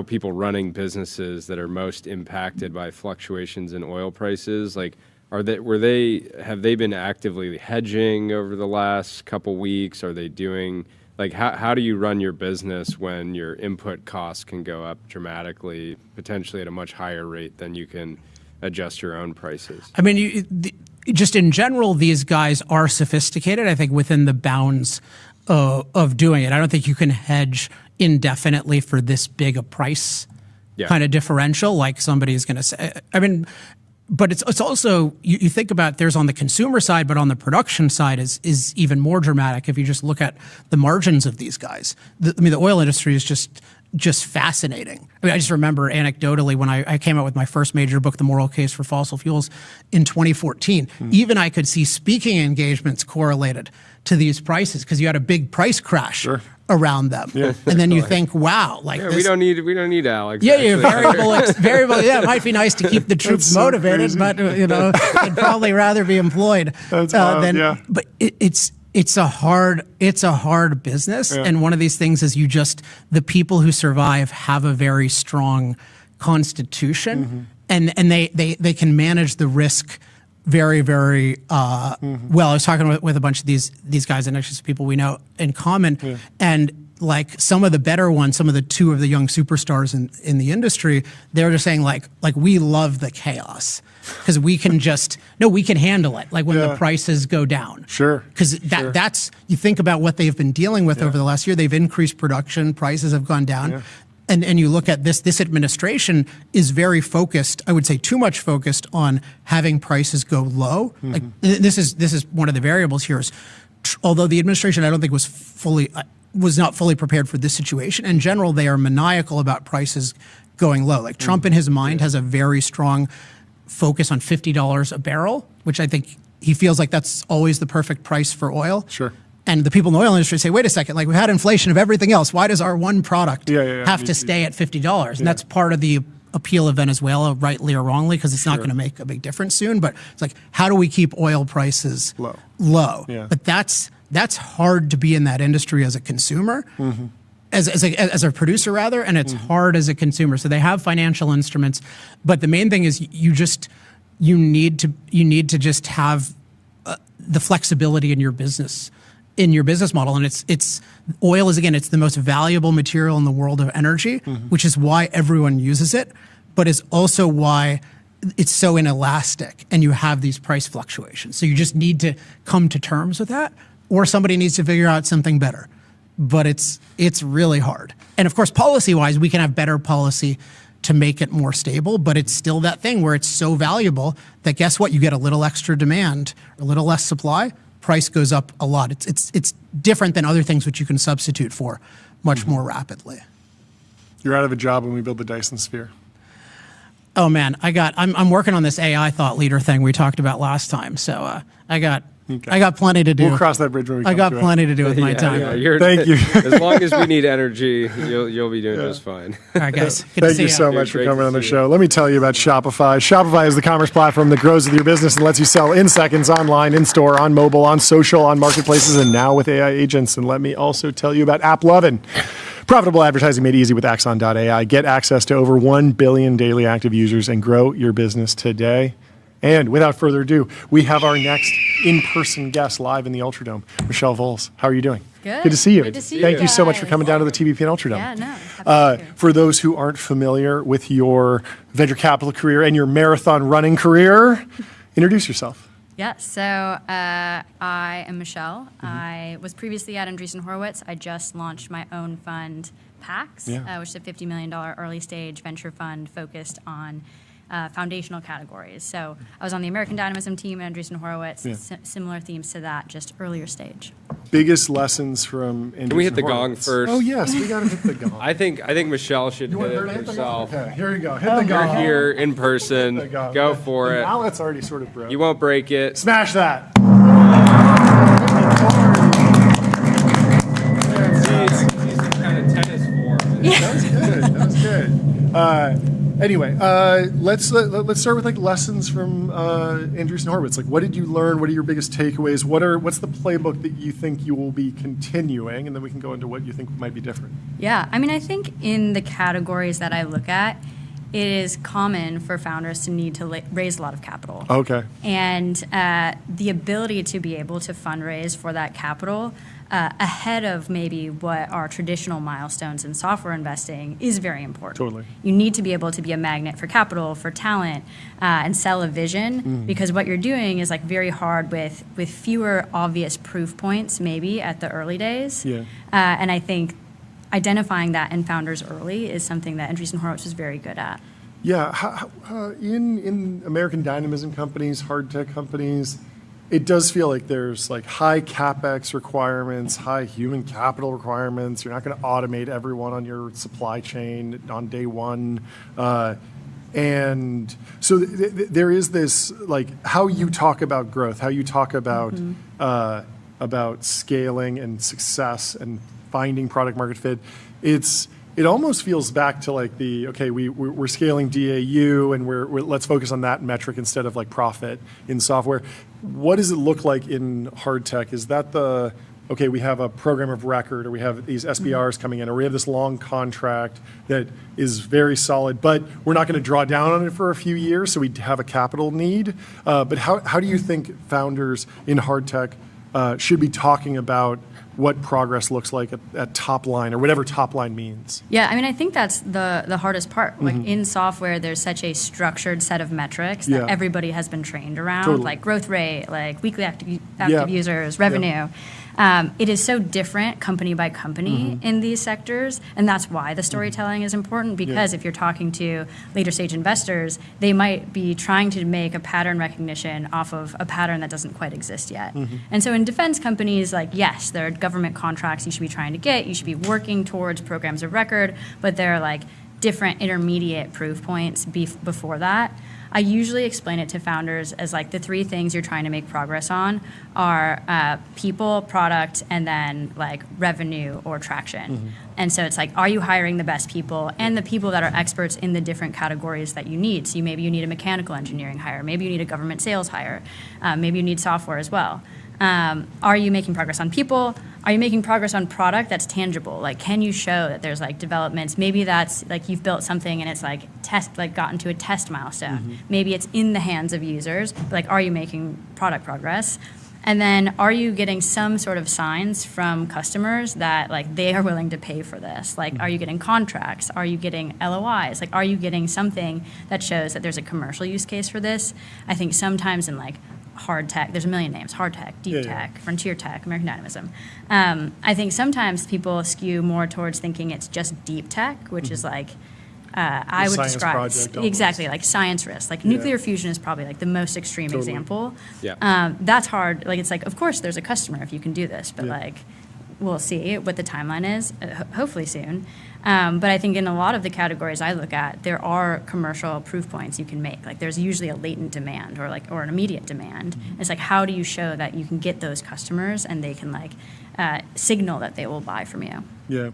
Speaker 5: people running businesses that are most impacted by fluctuations in oil prices, like have they been actively hedging over the last couple weeks? Are they doing like how do you run your business when your input costs can go up dramatically, potentially at a much higher rate than you can adjust your own prices?
Speaker 17: I mean, just in general, these guys are sophisticated, I think, within the bounds of doing it. I don't think you can hedge indefinitely for this big a price kind of differential like somebody's going to say. I mean, but it's also, you think about there's on the consumer side, but on the production side is even more dramatic if you just look at the margins of these guys. The oil industry is just fascinating. I mean, I just remember anecdotally when I came out with my first major book, The Moral Case for Fossil Fuels, in 2014, even I could see speaking engagements correlated to these prices because you had a big price crash around them. Yeah. And then you think, wow, like
Speaker 5: we don't need Alex.
Speaker 17: Yeah, variable. Yeah, it might be nice to keep the troops motivated, but they'd probably rather be employed.
Speaker 4: That's wild,
Speaker 17: But it's a hard business, and one of these things is the people who survive have a very strong constitution, and they can manage the risk very, very well. I was talking with a bunch of these guys, and actually some people we know in common, and like some of the better ones, some of the two of the young superstars in the industry, they're just saying like we love the chaos because we can handle it. Like when the prices go down, because that's you think about what they've been dealing with over the last year. They've increased production, prices have gone down. Yeah. And you look at this administration is very focused, I would say too much focused on having prices go low. Like this is one of the variables here is, although the administration I don't think was not fully prepared for this situation. In general, they are maniacal about prices going low. Like Trump in his mind has a very strong focus on $50 a barrel, which I think he feels like that's always the perfect price for oil.
Speaker 4: Sure.
Speaker 17: And the people in the oil industry say, wait a second, like we had inflation of everything else. Why does our one product have to stay at $50? And that's part of the appeal of Venezuela, rightly or wrongly, because it's not going to make a big difference soon. But it's like, how do we keep oil prices low? Yeah. But that's hard to be in that industry as a consumer, as a producer rather, and it's hard as a consumer. So they have financial instruments, but the main thing is you need to just have the flexibility in your business model. And it's oil is, again, it's the most valuable material in the world of energy, which is why everyone uses it, but is also why it's so inelastic and you have these price fluctuations. So you just need to come to terms with that, or somebody needs to figure out something better. But it's really hard. And of course, policy-wise, we can have better policy to make it more stable, but it's still that thing where it's so valuable that guess what? You get a little extra demand, a little less supply, price goes up a lot. It's different than other things which you can substitute for much more rapidly.
Speaker 4: You're out of a job when we build the Dyson Sphere.
Speaker 17: Oh man, I'm working on this AI thought leader thing we talked about last time. So I got plenty to do.
Speaker 4: We'll cross that bridge when we come to it.
Speaker 17: I got plenty to do with my time.
Speaker 4: Thank you.
Speaker 5: As long as we need energy, you'll be doing just fine.
Speaker 17: All right, guys.
Speaker 4: Thank you so much for coming on the show. Let me tell you about Shopify. Shopify is the commerce platform that grows with your business and lets you sell in seconds, online, in store, on mobile, on social, on marketplaces, and now with AI agents. And let me also tell you about AppLovin. Profitable advertising made easy with Axon.ai. Get access to over 1 billion daily active users and grow your business today. And without further ado, we have our next in-person guest live in the Ultradome, Michelle Volz. How are you doing?
Speaker 18: Good.
Speaker 4: Good to see you.
Speaker 18: Good to see you.
Speaker 4: Thank you so much for coming down to the TBPN Ultradome.
Speaker 18: Yeah, no.
Speaker 4: For those who aren't familiar with your venture capital career and your marathon running career, introduce yourself.
Speaker 18: Yeah, so I am Michelle. I was previously at Andreessen Horowitz. I just launched my own fund, PAX, which is a $50 million early stage venture fund focused on foundational categories. So I was on the American Dynamism team at Andreessen Horowitz, similar themes to that, just earlier stage.
Speaker 4: biggest lessons from
Speaker 5: Can we hit the
Speaker 4: Andreessen
Speaker 5: gong
Speaker 4: Horowitz?
Speaker 5: first?
Speaker 4: Oh yes, we got to hit the gong.
Speaker 5: I think Michelle should hit it
Speaker 4: hit the
Speaker 5: herself.
Speaker 4: gong? Okay, here you go. Hit the gong.
Speaker 5: You're here in person.
Speaker 4: Hit the gong.
Speaker 5: Go for it.
Speaker 4: Now it's already sort of broke.
Speaker 5: You won't break it.
Speaker 4: Smash that. That was good. Anyway, let's start with like lessons from Andreessen Horowitz. Like, what did you learn? What are your biggest takeaways? What's the playbook that you think you will be continuing? And then we can go into what you think might be different.
Speaker 18: Yeah, I mean, I think in the categories that I look at, it is common for founders to need to raise a lot of capital.
Speaker 4: Okay.
Speaker 18: And the ability to be able to fundraise for that capital ahead of maybe what are traditional milestones in software investing is very important.
Speaker 4: Totally.
Speaker 18: You need to be able to be a magnet for capital, for talent, and sell a vision, because what you're doing is like very hard with fewer obvious proof points maybe at the early days.
Speaker 4: Yeah.
Speaker 18: And I think identifying that in founders early is something that Andreessen Horowitz was very good at.
Speaker 4: Yeah, in American dynamism companies, hard tech companies, it does feel like there's like high CapEx requirements, high human capital requirements. You're not going to automate everyone on your supply chain on day one. And so there is this, like, how you talk about growth, how you talk about scaling and success and finding product market fit. It almost feels back to like we're scaling DAU and we're let's focus on that metric instead of like profit in software. What does it look like in hard tech? Is that we have a program of record, or we have these SBRs coming in, or we have this long contract that is very solid, but we're not going to draw down on it for a few years, so we have a capital need. But how do you think founders in hard tech should be talking about what progress looks like at top line, or whatever top line means?
Speaker 18: Yeah, I mean, I think that's the hardest part. Like in software, there's such a structured set of metrics that everybody has been trained around, like growth rate, like weekly active users, revenue. It is so different company by company in these sectors, and that's why the storytelling is important, because if you're talking to later stage investors, they might be trying to make a pattern recognition off of a pattern that doesn't quite exist yet. And so in defense companies, like, yes, there are government contracts you should be trying to get, you should be working towards programs of record, but there are like different intermediate proof points before that. I usually explain it to founders as like the three things you're trying to make progress on are people, product, and then like revenue or traction. And so it's like, are you hiring the best people and the people that are experts in the different categories that you need? So maybe you need a mechanical engineering hire, maybe you need a government sales hire, maybe you need software as well. Are you making progress on people? Are you making progress on product that's tangible? Like, can you show that there's like developments? Maybe that's like you've built something and it's like gotten to a test milestone. Maybe it's in the hands of users. But like, are you making product progress? And then are you getting some sort of signs from customers that like they are willing to pay for this? Like, are you getting contracts? Are you getting LOIs? Like, are you getting something that shows that there's a commercial use case for this? I think sometimes in like hard tech, there's a million names, hard tech, deep tech, frontier tech, American dynamism. I think sometimes people skew more towards thinking it's just deep tech, which is like, I would describe exactly like science risk. Like nuclear fusion is probably like the most extreme example. That's hard. Like, it's like, of course there's a customer if you can do this, but like, we'll see what the timeline is, hopefully soon. But I think in a lot of the categories I look at, there are commercial proof points you can make. Like, there's usually a latent demand or an immediate demand. It's like, how do you show that you can get those customers and they can like signal that they will buy from you? Yeah.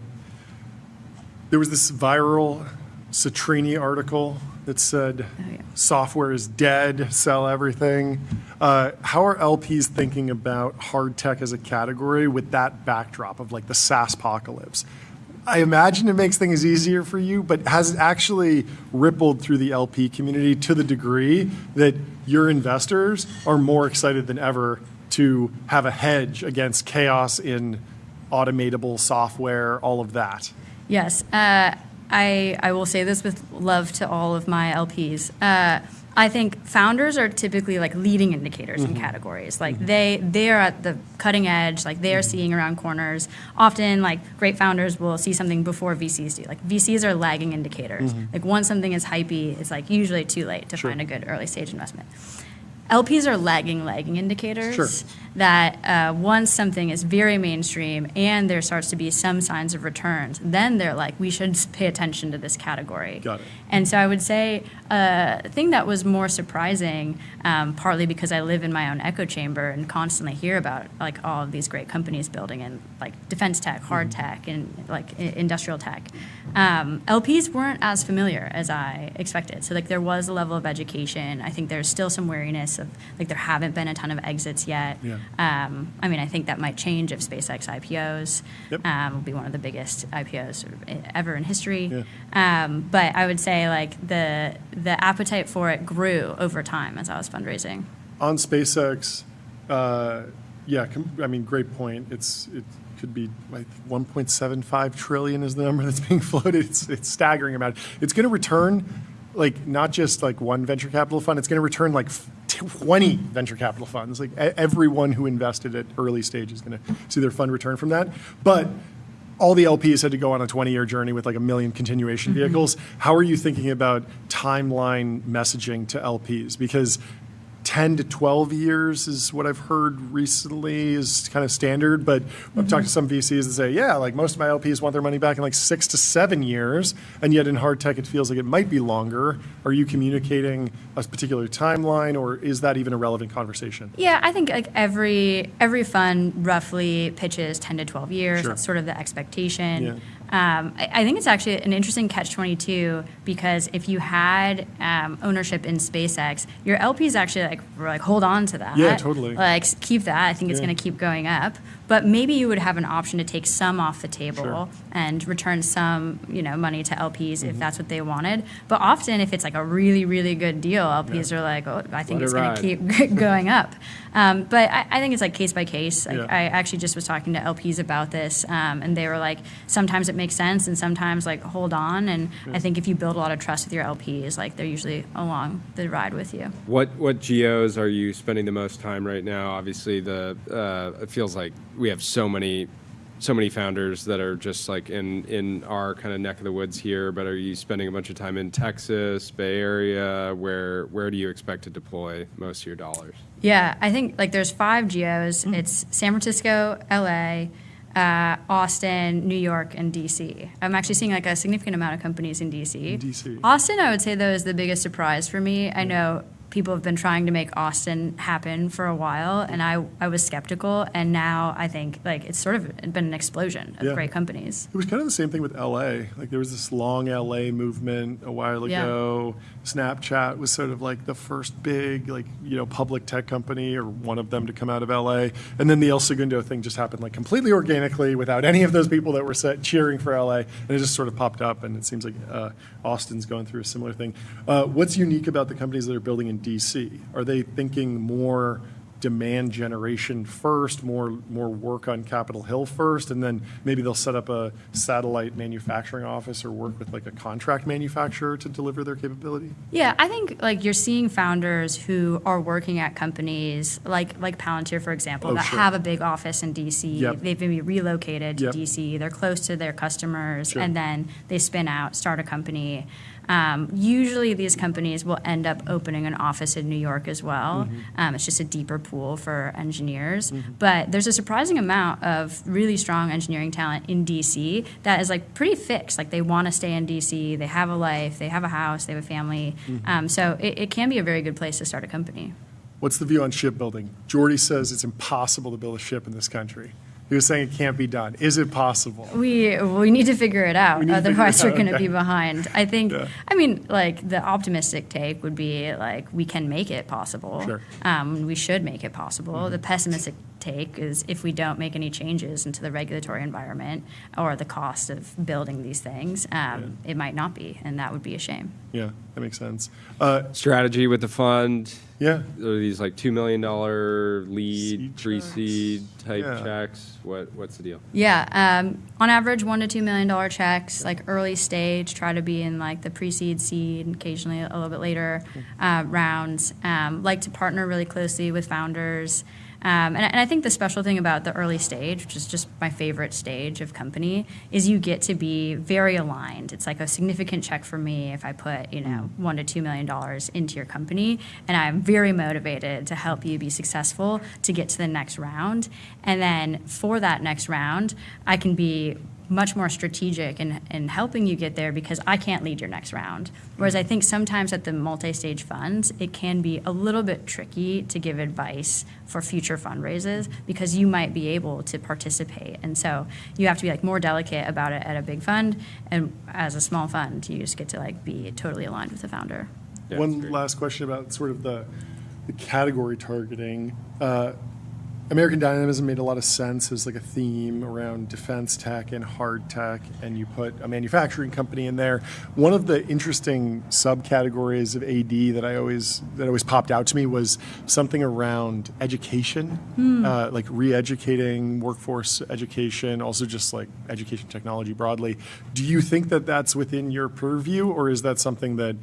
Speaker 4: There was this viral Citrini article that said software is dead, sell everything. How are LPs thinking about hard tech as a category with that backdrop of like the SaaS apocalypse? I imagine it makes things easier for you, but has it actually rippled through the LP community to the degree that your investors are more excited than ever to have a hedge against chaos in automatable software, all of that?
Speaker 18: Yes. I will say this with love to all of my LPs. I think founders are typically like leading indicators in categories. Like they are at the cutting edge, like they are seeing around corners. Often like great founders will see something before VCs do. Like VCs are lagging indicators. Like once something is hypey, it's like usually too late to find a good early stage investment. LPs are lagging indicators that once something is very mainstream and there starts to be some signs of returns, then they're like, we should pay attention to this category.
Speaker 4: Got it.
Speaker 18: And so I would say a thing that was more surprising, partly because I live in my own echo chamber and constantly hear about like all of these great companies building in like defense tech, hard tech, and like industrial tech. LPs weren't as familiar as I expected. So like there was a level of education. I think there's still some wariness of like there haven't been a ton of exits yet.
Speaker 4: Yeah.
Speaker 18: I mean, I think that might change if SpaceX IPOs. Will be one of the biggest IPOs sort of ever in history. Yeah. But I would say like the appetite for it grew over time as I was fundraising. On
Speaker 4: SpaceX, I mean, great point. It could be like 1.75 trillion is the number that's being floated. It's staggering amount. It's going to return like not just like one venture capital fund. It's going to return like 20 venture capital funds. Like everyone who invested at early stage is going to see their fund return from that. But all the LPs had to go on a 20-year journey with like 1 million continuation vehicles. How are you thinking about timeline messaging to LPs? Because 10 to 12 years is what I've heard recently is kind of standard, but I've talked to some VCs that say, yeah, like most of my LPs want their money back in like 6 to 7 years, and yet in hard tech it feels like it might be longer. Are you communicating a particular timeline, or is that even a relevant conversation?
Speaker 18: Yeah, I think like every fund roughly pitches 10 to 12 years. Sure. That's sort of the expectation. Yeah. I think it's actually an interesting catch-22 because if you had ownership in SpaceX, your LPs actually were like hold on to that.
Speaker 4: Yeah, totally.
Speaker 18: Like keep that. I think it's going to keep going up. But maybe you would have an option to take some off the table and return some, money to LPs if that's what they wanted. But often, if it's like a really, really good deal, LPs are like, oh, I think it's going to keep going up. But I think it's like case by case. Like I actually just was talking to LPs about this, and they were like, sometimes it makes sense, and sometimes like hold on. And I think if you build a lot of trust with your LPs, like they're usually along the ride with you.
Speaker 5: What geos are you spending the most time right now? Obviously, it feels like we have so many founders that are just like in our kind of neck of the woods here, but are you spending a bunch of time in Texas, Bay Area? Where do you expect to deploy most of your dollars?
Speaker 18: Yeah, I think like there's 5 geos. It's San Francisco, LA, Austin, New York, and DC. I'm actually seeing like a significant amount of companies in DC. Austin, I would say, though, is the biggest surprise for me. I know people have been trying to make Austin happen for a while, and I was skeptical, and now I think like it's sort of been an explosion of great companies.
Speaker 4: It was kind of the same thing with LA. Like there was this long LA movement a while ago. Snapchat was sort of like the first big public tech company or one of them to come out of LA, and then the El Segundo thing just happened like completely organically without any of those people that were cheering for LA, and it just sort of popped up, and it seems like Austin's going through a similar thing. What's unique about the companies that are building in DC? Are they thinking more demand generation first, more work on Capitol Hill first, and then maybe they'll set up a satellite manufacturing office or work with like a contract manufacturer to deliver their capability?
Speaker 18: Yeah, I think like you're seeing founders who are working at companies like Palantir, for example, that have a big office in DC. Yep. They've been relocated to DC. They're close to their customers, and then they spin out, start a company. Usually these companies will end up opening an office in New York as well. It's just a deeper pool for engineers. But there's a surprising amount of really strong engineering talent in DC that is like pretty fixed. Like they want to stay in DC, they have a life, they have a house, they have a family. So it can be a very good place to start a company.
Speaker 4: What's the view on shipbuilding? Jordy says it's impossible to build a ship in this country. He was saying it can't be done. Is it possible?
Speaker 18: We need to figure it out. Otherwise, we're going to be behind. I think, I mean, like, the optimistic take would be, like, we can make it possible. Sure. We should make it possible. The pessimistic take is if we don't make any changes into the regulatory environment or the cost of building these things, it might not be, and that would be a shame.
Speaker 4: Yeah, that makes sense.
Speaker 5: Strategy with the fund.
Speaker 4: Yeah.
Speaker 5: Are these like $2 million lead, pre-seed type checks? What's the deal?
Speaker 18: Yeah, on average, $1 to $2 million checks, like early stage, try to be in like the pre-seed, seed, occasionally a little bit later rounds. Like to partner really closely with founders. And I think the special thing about the early stage, which is just my favorite stage of company, is you get to be very aligned. It's like a significant check for me if I put, $1 to $2 million into your company, and I'm very motivated to help you be successful to get to the next round. And then for that next round, I can be much more strategic in helping you get there because I can't lead your next round. Whereas I think sometimes at the multi-stage funds, it can be a little bit tricky to give advice for future fundraisers because you might be able to participate. And so you have to be like more delicate about it at a big fund. And as a small fund, you just get to like be totally aligned with the founder.
Speaker 4: Yeah, one last question about sort of the category targeting. American dynamism made a lot of sense as like a theme around defense tech and hard tech, and you put a manufacturing company in there. One of the interesting subcategories of AD that always popped out to me was something around education, like re-educating, workforce education, also just like education technology broadly. Do you think that that's within your purview, or is that something that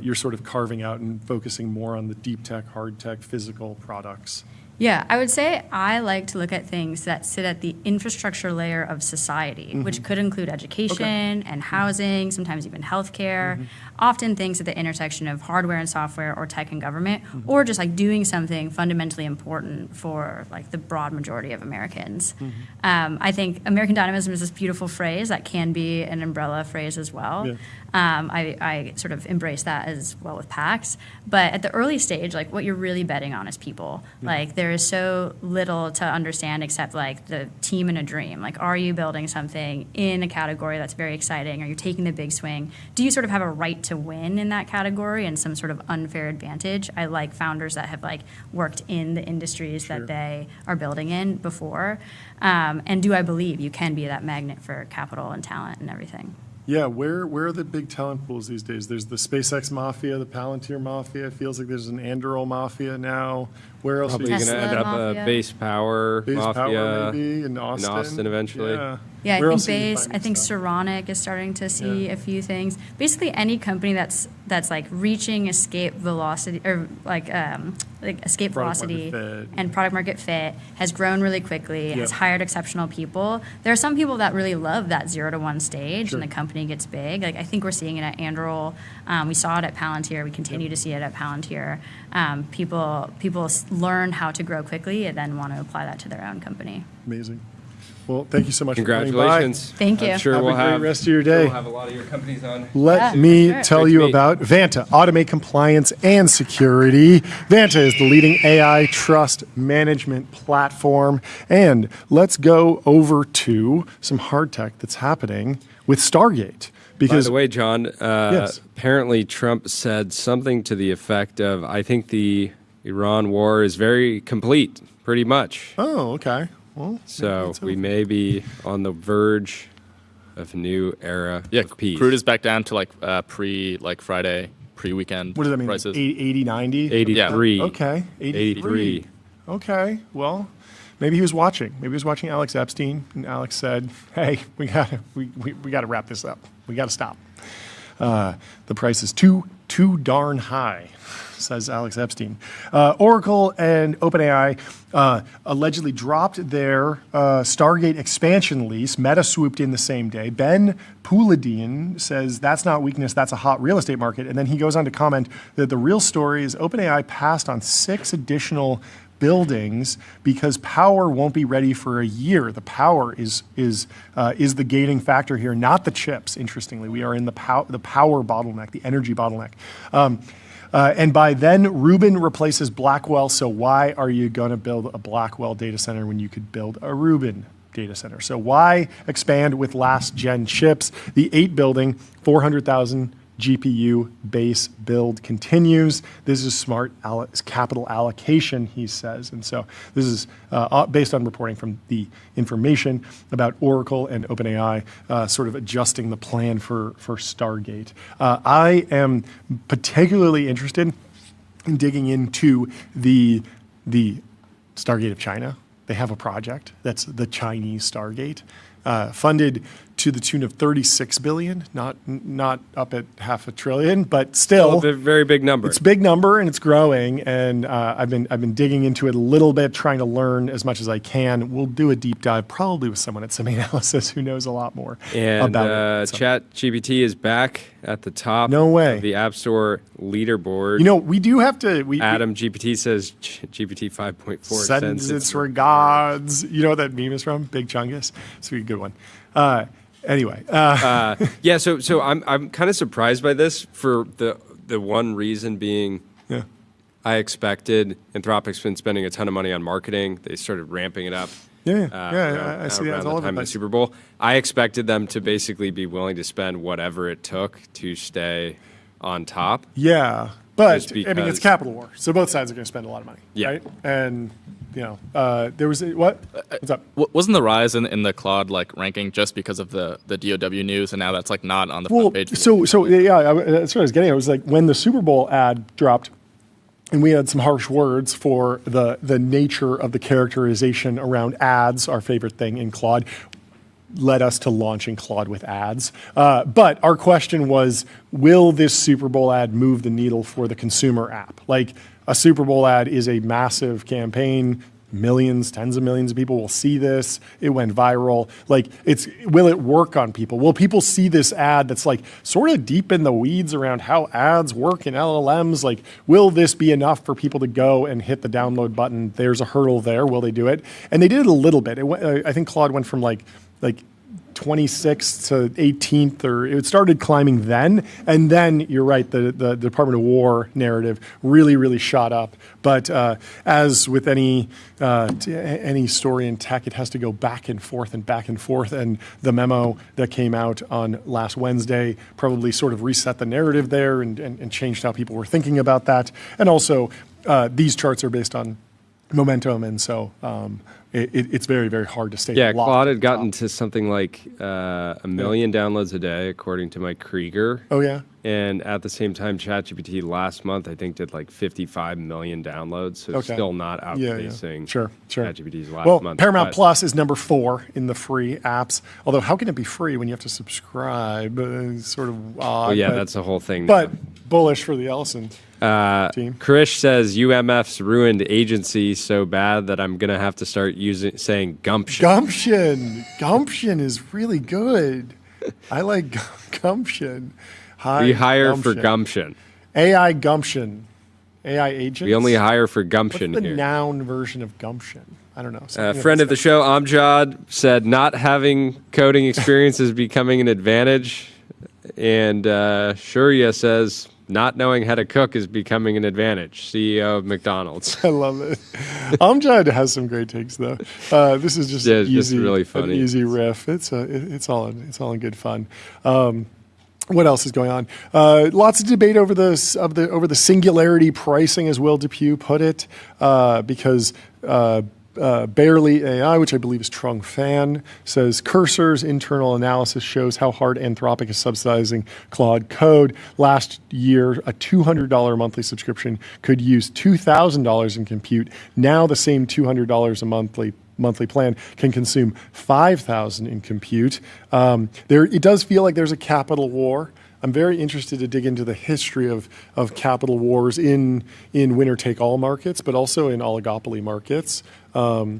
Speaker 4: you're sort of carving out and focusing more on the deep tech, hard tech, physical products?
Speaker 18: Yeah, I would say I like to look at things that sit at the infrastructure layer of society, which could include education and housing, sometimes even healthcare, often things at the intersection of hardware and software or tech and government, or just like doing something fundamentally important for like the broad majority of Americans. I think American dynamism is this beautiful phrase that can be an umbrella phrase as well. Yeah. I sort of embrace that as well with PACs. But at the early stage, like what you're really betting on is people. Like there is so little to understand except like the team and a dream. Like, are you building something in a category that's very exciting? Are you taking the big swing? Do you sort of have a right to win in that category and some sort of unfair advantage? I like founders that have like worked in the industries that they are building in before. And do I believe you can be that magnet for capital and talent and everything?
Speaker 4: Yeah, where are the big talent pools these days? There's the SpaceX mafia, the Palantir mafia. It feels like there's an Anduril mafia now. Where else?
Speaker 5: Probably going to end up Base Power mafia
Speaker 4: maybe in Austin
Speaker 5: eventually.
Speaker 18: Yeah, I think Base. I think Saronic is starting to see a few things. Basically, any company that's like reaching escape velocity or like escape velocity and product market fit has grown really quickly. Has hired exceptional people. There are some people that really love that 0 to 1 stage, and the company gets big. Like I think we're seeing it at Anduril. We saw it at Palantir. We continue to see it at Palantir. People learn how to grow quickly and then want to apply that to their own company.
Speaker 4: Amazing. Well, thank you so much.
Speaker 5: Congratulations.
Speaker 18: Thank you.
Speaker 5: I'm sure we'll have
Speaker 4: a great rest of your day.
Speaker 5: We'll have a lot of your companies on.
Speaker 4: Let me tell you about Vanta, automate compliance and security. Vanta is the leading AI trust management platform. And let's go over to some hard tech that's happening with Stargate. Because,
Speaker 5: by the way, John, apparently Trump said something to the effect of, I think the Iran war is very complete, pretty much.
Speaker 4: Oh, okay. Well,
Speaker 5: so we may be on the verge of a new era of peace.
Speaker 11: Crude is back down to like Friday, pre-weekend
Speaker 4: what does that mean?
Speaker 11: Prices.
Speaker 4: 80, 90?
Speaker 5: 83.
Speaker 4: Yeah. Okay. 83. Okay. Well, maybe he was watching. Maybe he was watching Alex Epstein, and Alex said, hey, we gotta wrap this up. We gotta stop. The price is too darn high, says Alex Epstein. Oracle and OpenAI allegedly dropped their Stargate expansion lease. Meta swooped in the same day. Ben Pouladine says that's not weakness, that's a hot real estate market. And then he goes on to comment that the real story is OpenAI passed on 6 additional buildings because power won't be ready for a year. The power is the gating factor here, not the chips. Interestingly, we are in the power bottleneck, the energy bottleneck. And by then, Rubin replaces Blackwell. So why are you going to build a Blackwell data center when you could build a Rubin data center? So why expand with last gen chips? The 8 building, 400,000 GPU base build continues. This is smart capital allocation, he says. And so this is based on reporting from the information about Oracle and OpenAI sort of adjusting the plan for Stargate. I am particularly interested in digging into the Stargate of China. They have a project that's the Chinese Stargate, funded to the tune of 36 billion, not up at $500 billion, but still
Speaker 5: a very big number.
Speaker 4: It's a big number and it's growing. And I've been digging into it a little bit, trying to learn as much as I can. We'll do a deep dive probably with someone at SemiAnalysis who knows a lot more about it.
Speaker 5: ChatGPT is back at the top.
Speaker 4: No way.
Speaker 5: Of the App Store leaderboard.
Speaker 4: You know, we do have to.
Speaker 5: Adam GPT says GPT 5.4
Speaker 4: sends its regards. You know what that meme is from? Big Chungus. It's a good one. Anyway,
Speaker 5: yeah. So I'm kind of surprised by this for the one reason being, I expected Anthropic's been spending a ton of money on marketing. They started ramping it up.
Speaker 4: I see that all over the
Speaker 5: time of the
Speaker 4: place.
Speaker 5: Super Bowl. I expected them to basically be willing to spend whatever it took to stay on top.
Speaker 4: Yeah, but I mean it's capital war, so both sides are going to spend a lot of money, right? And there was what's up?
Speaker 11: Wasn't the rise in the Claude ranking just because of the DOW news, and now that's not on the front page?
Speaker 4: So that's what I was getting at. It was like when the Super Bowl ad dropped, and we had some harsh words for the nature of the characterization around ads, our favorite thing in Claude, led us to launching Claude with ads. But our question was, will this Super Bowl ad move the needle for the consumer app? Like a Super Bowl ad is a massive campaign. Millions, tens of millions of people will see this. It went viral. Will it work on people? Will people see this ad that's sort of deep in the weeds around how ads work in LLMs? Will this be enough for people to go and hit the download button? There's a hurdle there. Will they do it? And they did it a little bit. I think Claude went from 26th to 18th, or it started climbing then. And then you're right, the Department of War narrative really, really shot up. But as with any story in tech, it has to go back and forth and back and forth. And the memo that came out on last Wednesday probably sort of reset the narrative there and changed how people were thinking about that. And also, these charts are based on momentum, and so it's very, very hard to stay.
Speaker 5: Yeah, Claude had gotten to something like 1 million downloads a day, according to Mike Krieger.
Speaker 4: Oh, yeah?
Speaker 5: And at the same time, ChatGPT last month, I think, did 55 million downloads, so it's still not outpacing ChatGPT's last month.
Speaker 4: Paramount Plus is number 4 in the free apps, although how can it be free when you have to subscribe? It's sort of odd.
Speaker 5: Well, yeah, that's the whole thing.
Speaker 4: But bullish for the Ellison team.
Speaker 5: Krish says UMF's ruined agency so bad that I'm going to have to start saying gumption.
Speaker 4: Gumption is really good. I like gumption.
Speaker 5: We hire for gumption.
Speaker 4: AI gumption. AI agents.
Speaker 5: We only hire for gumption.
Speaker 4: What's the
Speaker 5: here.
Speaker 4: Noun version of gumption? I don't know.
Speaker 5: Friend of the show, Amjad, said not having coding experience is becoming an advantage. And Shuria says not knowing how to cook is becoming an advantage. CEO of McDonald's.
Speaker 4: I love it. Amjad has some great takes, though. This is just
Speaker 5: just really funny.
Speaker 4: An easy riff. It's all in good fun. What else is going on? Lots of debate over the singularity pricing, as Will Depew put it, because Barely AI, which I believe is Trung Fan, says Cursor's internal analysis shows how hard Anthropic is subsidizing Claude code. Last year, a $200 monthly subscription could use $2,000 in compute. Now the same $200 a monthly plan can consume $5,000 in compute. It does feel like there's a capital war. I'm very interested to dig into the history of capital wars in winner-take-all markets, but also in oligopoly markets.
Speaker 5: You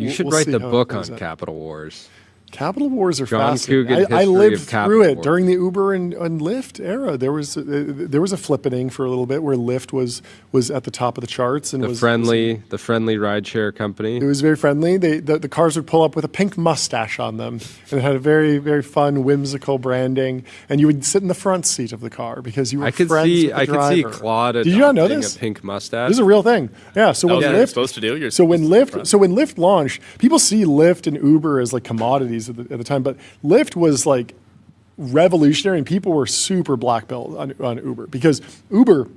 Speaker 5: should write the book on capital wars.
Speaker 4: Capital wars are fascinating. I lived through it during the Uber and Lyft era. There was a flippening for a little bit where Lyft was at the top of the charts and
Speaker 5: the friendly rideshare company.
Speaker 4: It was very friendly. The cars would pull up with a pink mustache on them, and it had a very, very fun, whimsical branding. And you would sit in the front seat of the car because you were friends with the driver.
Speaker 5: I could see Claude
Speaker 4: Did you not know this?
Speaker 5: A pink mustache.
Speaker 4: This is a real thing. Yeah. So when Lyft,
Speaker 11: you're supposed to do.
Speaker 4: when Lyft launched, people see Lyft and Uber as like commodities at the time, but Lyft was like revolutionary, and people were super black belt on Uber because Uber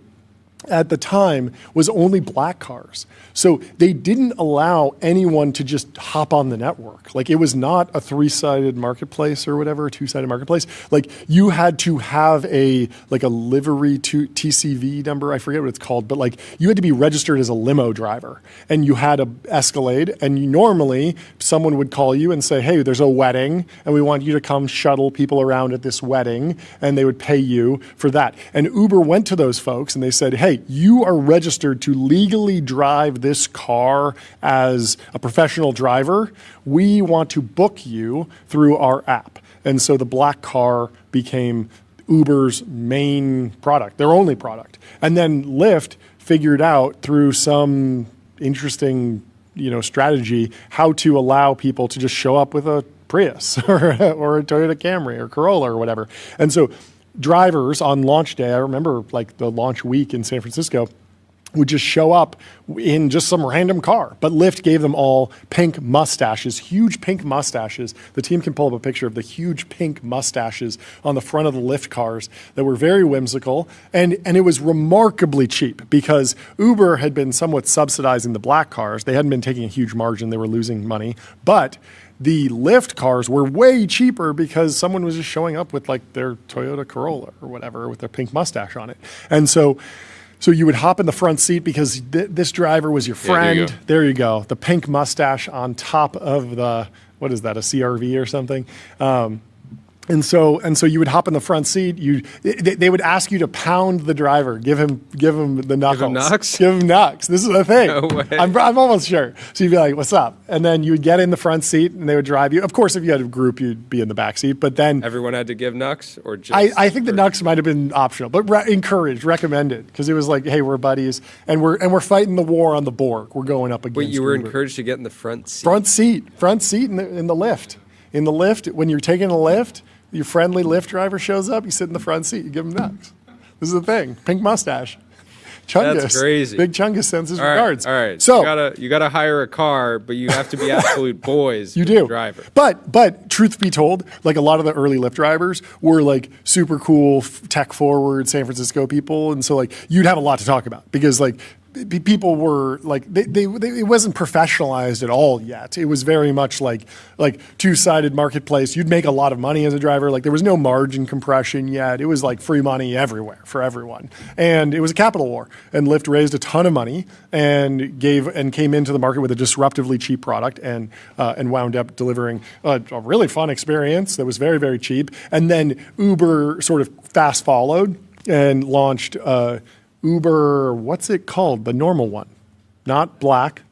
Speaker 4: at the time was only black cars. So they didn't allow anyone to just hop on the network. Like, it was not a 3-sided marketplace or whatever, a 2-sided marketplace. Like, you had to have a livery to TCV number, I forget what it's called, but like, you had to be registered as a limo driver, and you had a Escalade, and normally someone would call you and say, hey, there's a wedding, and we want you to come shuttle people around at this wedding, and they would pay you for that. And Uber went to those folks and they said, hey, you are registered to legally drive this car as a professional driver. We want to book you through our app. And so the black car became Uber's main product, their only product. And then Lyft figured out through some interesting, strategy how to allow people to just show up with a Prius or a Toyota Camry or Corolla or whatever. And so drivers on launch day, I remember like the launch week in San Francisco, would just show up in just some random car. But Lyft gave them all pink mustaches, huge pink mustaches. The team can pull up a picture of the huge pink mustaches on the front of the Lyft cars that were very whimsical. And it was remarkably cheap because Uber had been somewhat subsidizing the black cars. They hadn't been taking a huge margin. They were losing money. But the Lyft cars were way cheaper because someone was just showing up with like their Toyota Corolla or whatever with their pink mustache on it. And so you would hop in the front seat because this driver was your friend.
Speaker 5: Yeah,
Speaker 4: there you go. The pink mustache on top of the, what is that, a CRV or something? And so you would hop in the front seat. They would ask you to pound the driver, give him the knuckles.
Speaker 5: Give him knocks?
Speaker 4: Give him knocks. This is the thing.
Speaker 5: No way.
Speaker 4: I'm almost sure. So you'd be like, "What's up?" And then you would get in the front seat, and they would drive you. Of course, if you had a group, you'd be in the back seat. But then
Speaker 5: everyone had to give knocks, or just
Speaker 4: I think the knocks might have been optional, but encouraged, recommended, because it was like, "Hey, we're buddies, and we're fighting the war on the Borg. We're going up against."
Speaker 5: Wait, you were
Speaker 4: Uber.
Speaker 5: encouraged to get in the front seat?
Speaker 4: Front seat in the lift. In the lift, when you're taking a lift. Your friendly Lyft driver shows up, you sit in the front seat, you give him knocks. This is the thing. Pink mustache. Chungus.
Speaker 5: That's crazy.
Speaker 4: Big Chungus sends his regards.
Speaker 5: All right.
Speaker 4: So
Speaker 5: you gotta hire a car, but you have to be absolute boys.
Speaker 4: You
Speaker 5: with
Speaker 4: do.
Speaker 5: The driver.
Speaker 4: But truth be told, like a lot of the early Lyft drivers were like super cool, tech forward San Francisco people, and so like you'd have a lot to talk about because like people were like it wasn't professionalized at all yet. It was very much like 2-sided marketplace. You'd make a lot of money as a driver. Like there was no margin compression yet. It was like free money everywhere for everyone. And it was a capital war. And Lyft raised a ton of money and came into the market with a disruptively cheap product and wound up delivering a really fun experience that was very, very cheap. And then Uber sort of fast followed and launched Uber, what's it called? The normal one, not black.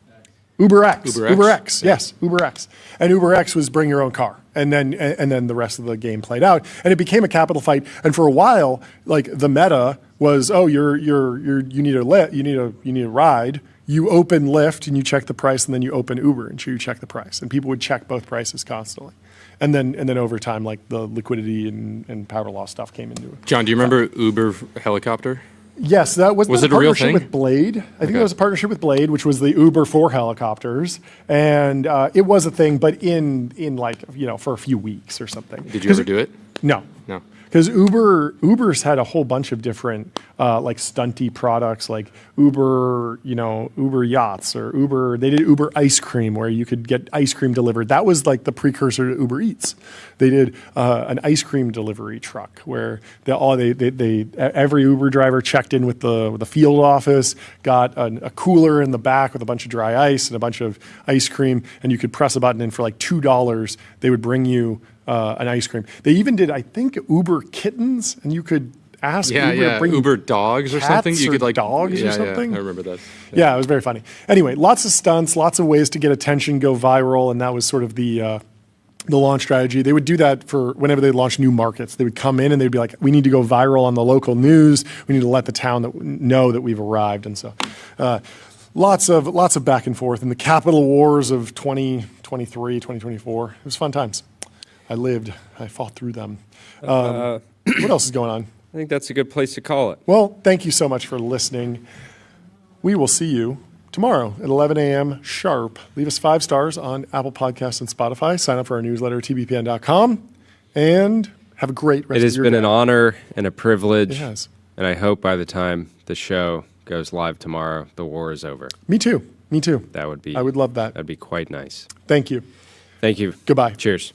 Speaker 4: UberX. UberX. Yes, UberX. And UberX was bring your own car. And then the rest of the game played out. And it became a capital fight. And for a while, like the meta was, oh, you need a ride. You open Lyft and you check the price, and then you open Uber and you check the price. And people would check both prices constantly. And then over time, like the liquidity and power law stuff came into it.
Speaker 12: John, do you remember Uber helicopter?
Speaker 4: Yes, that was
Speaker 12: it a real thing?
Speaker 4: With Blade. I think it was a partnership with Blade, which was the Uber for helicopters, and it was a thing, but in like for a few weeks or something.
Speaker 12: Did you ever do it?
Speaker 4: No. Because Uber's had a whole bunch of different like stunty products, like Uber yachts or Uber. They did Uber ice cream, where you could get ice cream delivered. That was like the precursor to Uber Eats. They did an ice cream delivery truck where every Uber driver checked in with the field office, got a cooler in the back with a bunch of dry ice and a bunch of ice cream, and you could press a button, and for like $2, they would bring you an ice cream. They even did, I think, Uber kittens, and you could ask Uber to bring
Speaker 12: Uber dogs or something. You could like
Speaker 4: dogs or something.
Speaker 12: I remember that.
Speaker 4: Yeah, it was very funny. Anyway, lots of stunts, lots of ways to get attention, go viral, and that was sort of the launch strategy. They would do that for whenever they launched new markets. They would come in and they'd be like, "We need to go viral on the local news. We need to let the town know that we've arrived." And so, lots of back and forth in the capital wars of 2023, 2024. It was fun times. I fought through them. What else is going on?
Speaker 5: I think that's a good place to call it.
Speaker 4: Well, thank you so much for listening. We will see you tomorrow at 11 a.m. sharp. Leave us 5 stars on Apple Podcasts and Spotify. Sign up for our newsletter, tbpn.com, and have a great rest of your day.
Speaker 5: It has been an honor and a privilege.
Speaker 4: It has.
Speaker 5: And I hope by the time the show goes live tomorrow, the war is over.
Speaker 4: Me too. Me too.
Speaker 5: That would be.
Speaker 4: I would love that.
Speaker 5: That'd be quite nice.
Speaker 4: Thank you.
Speaker 5: Thank you.
Speaker 4: Goodbye.
Speaker 5: Cheers.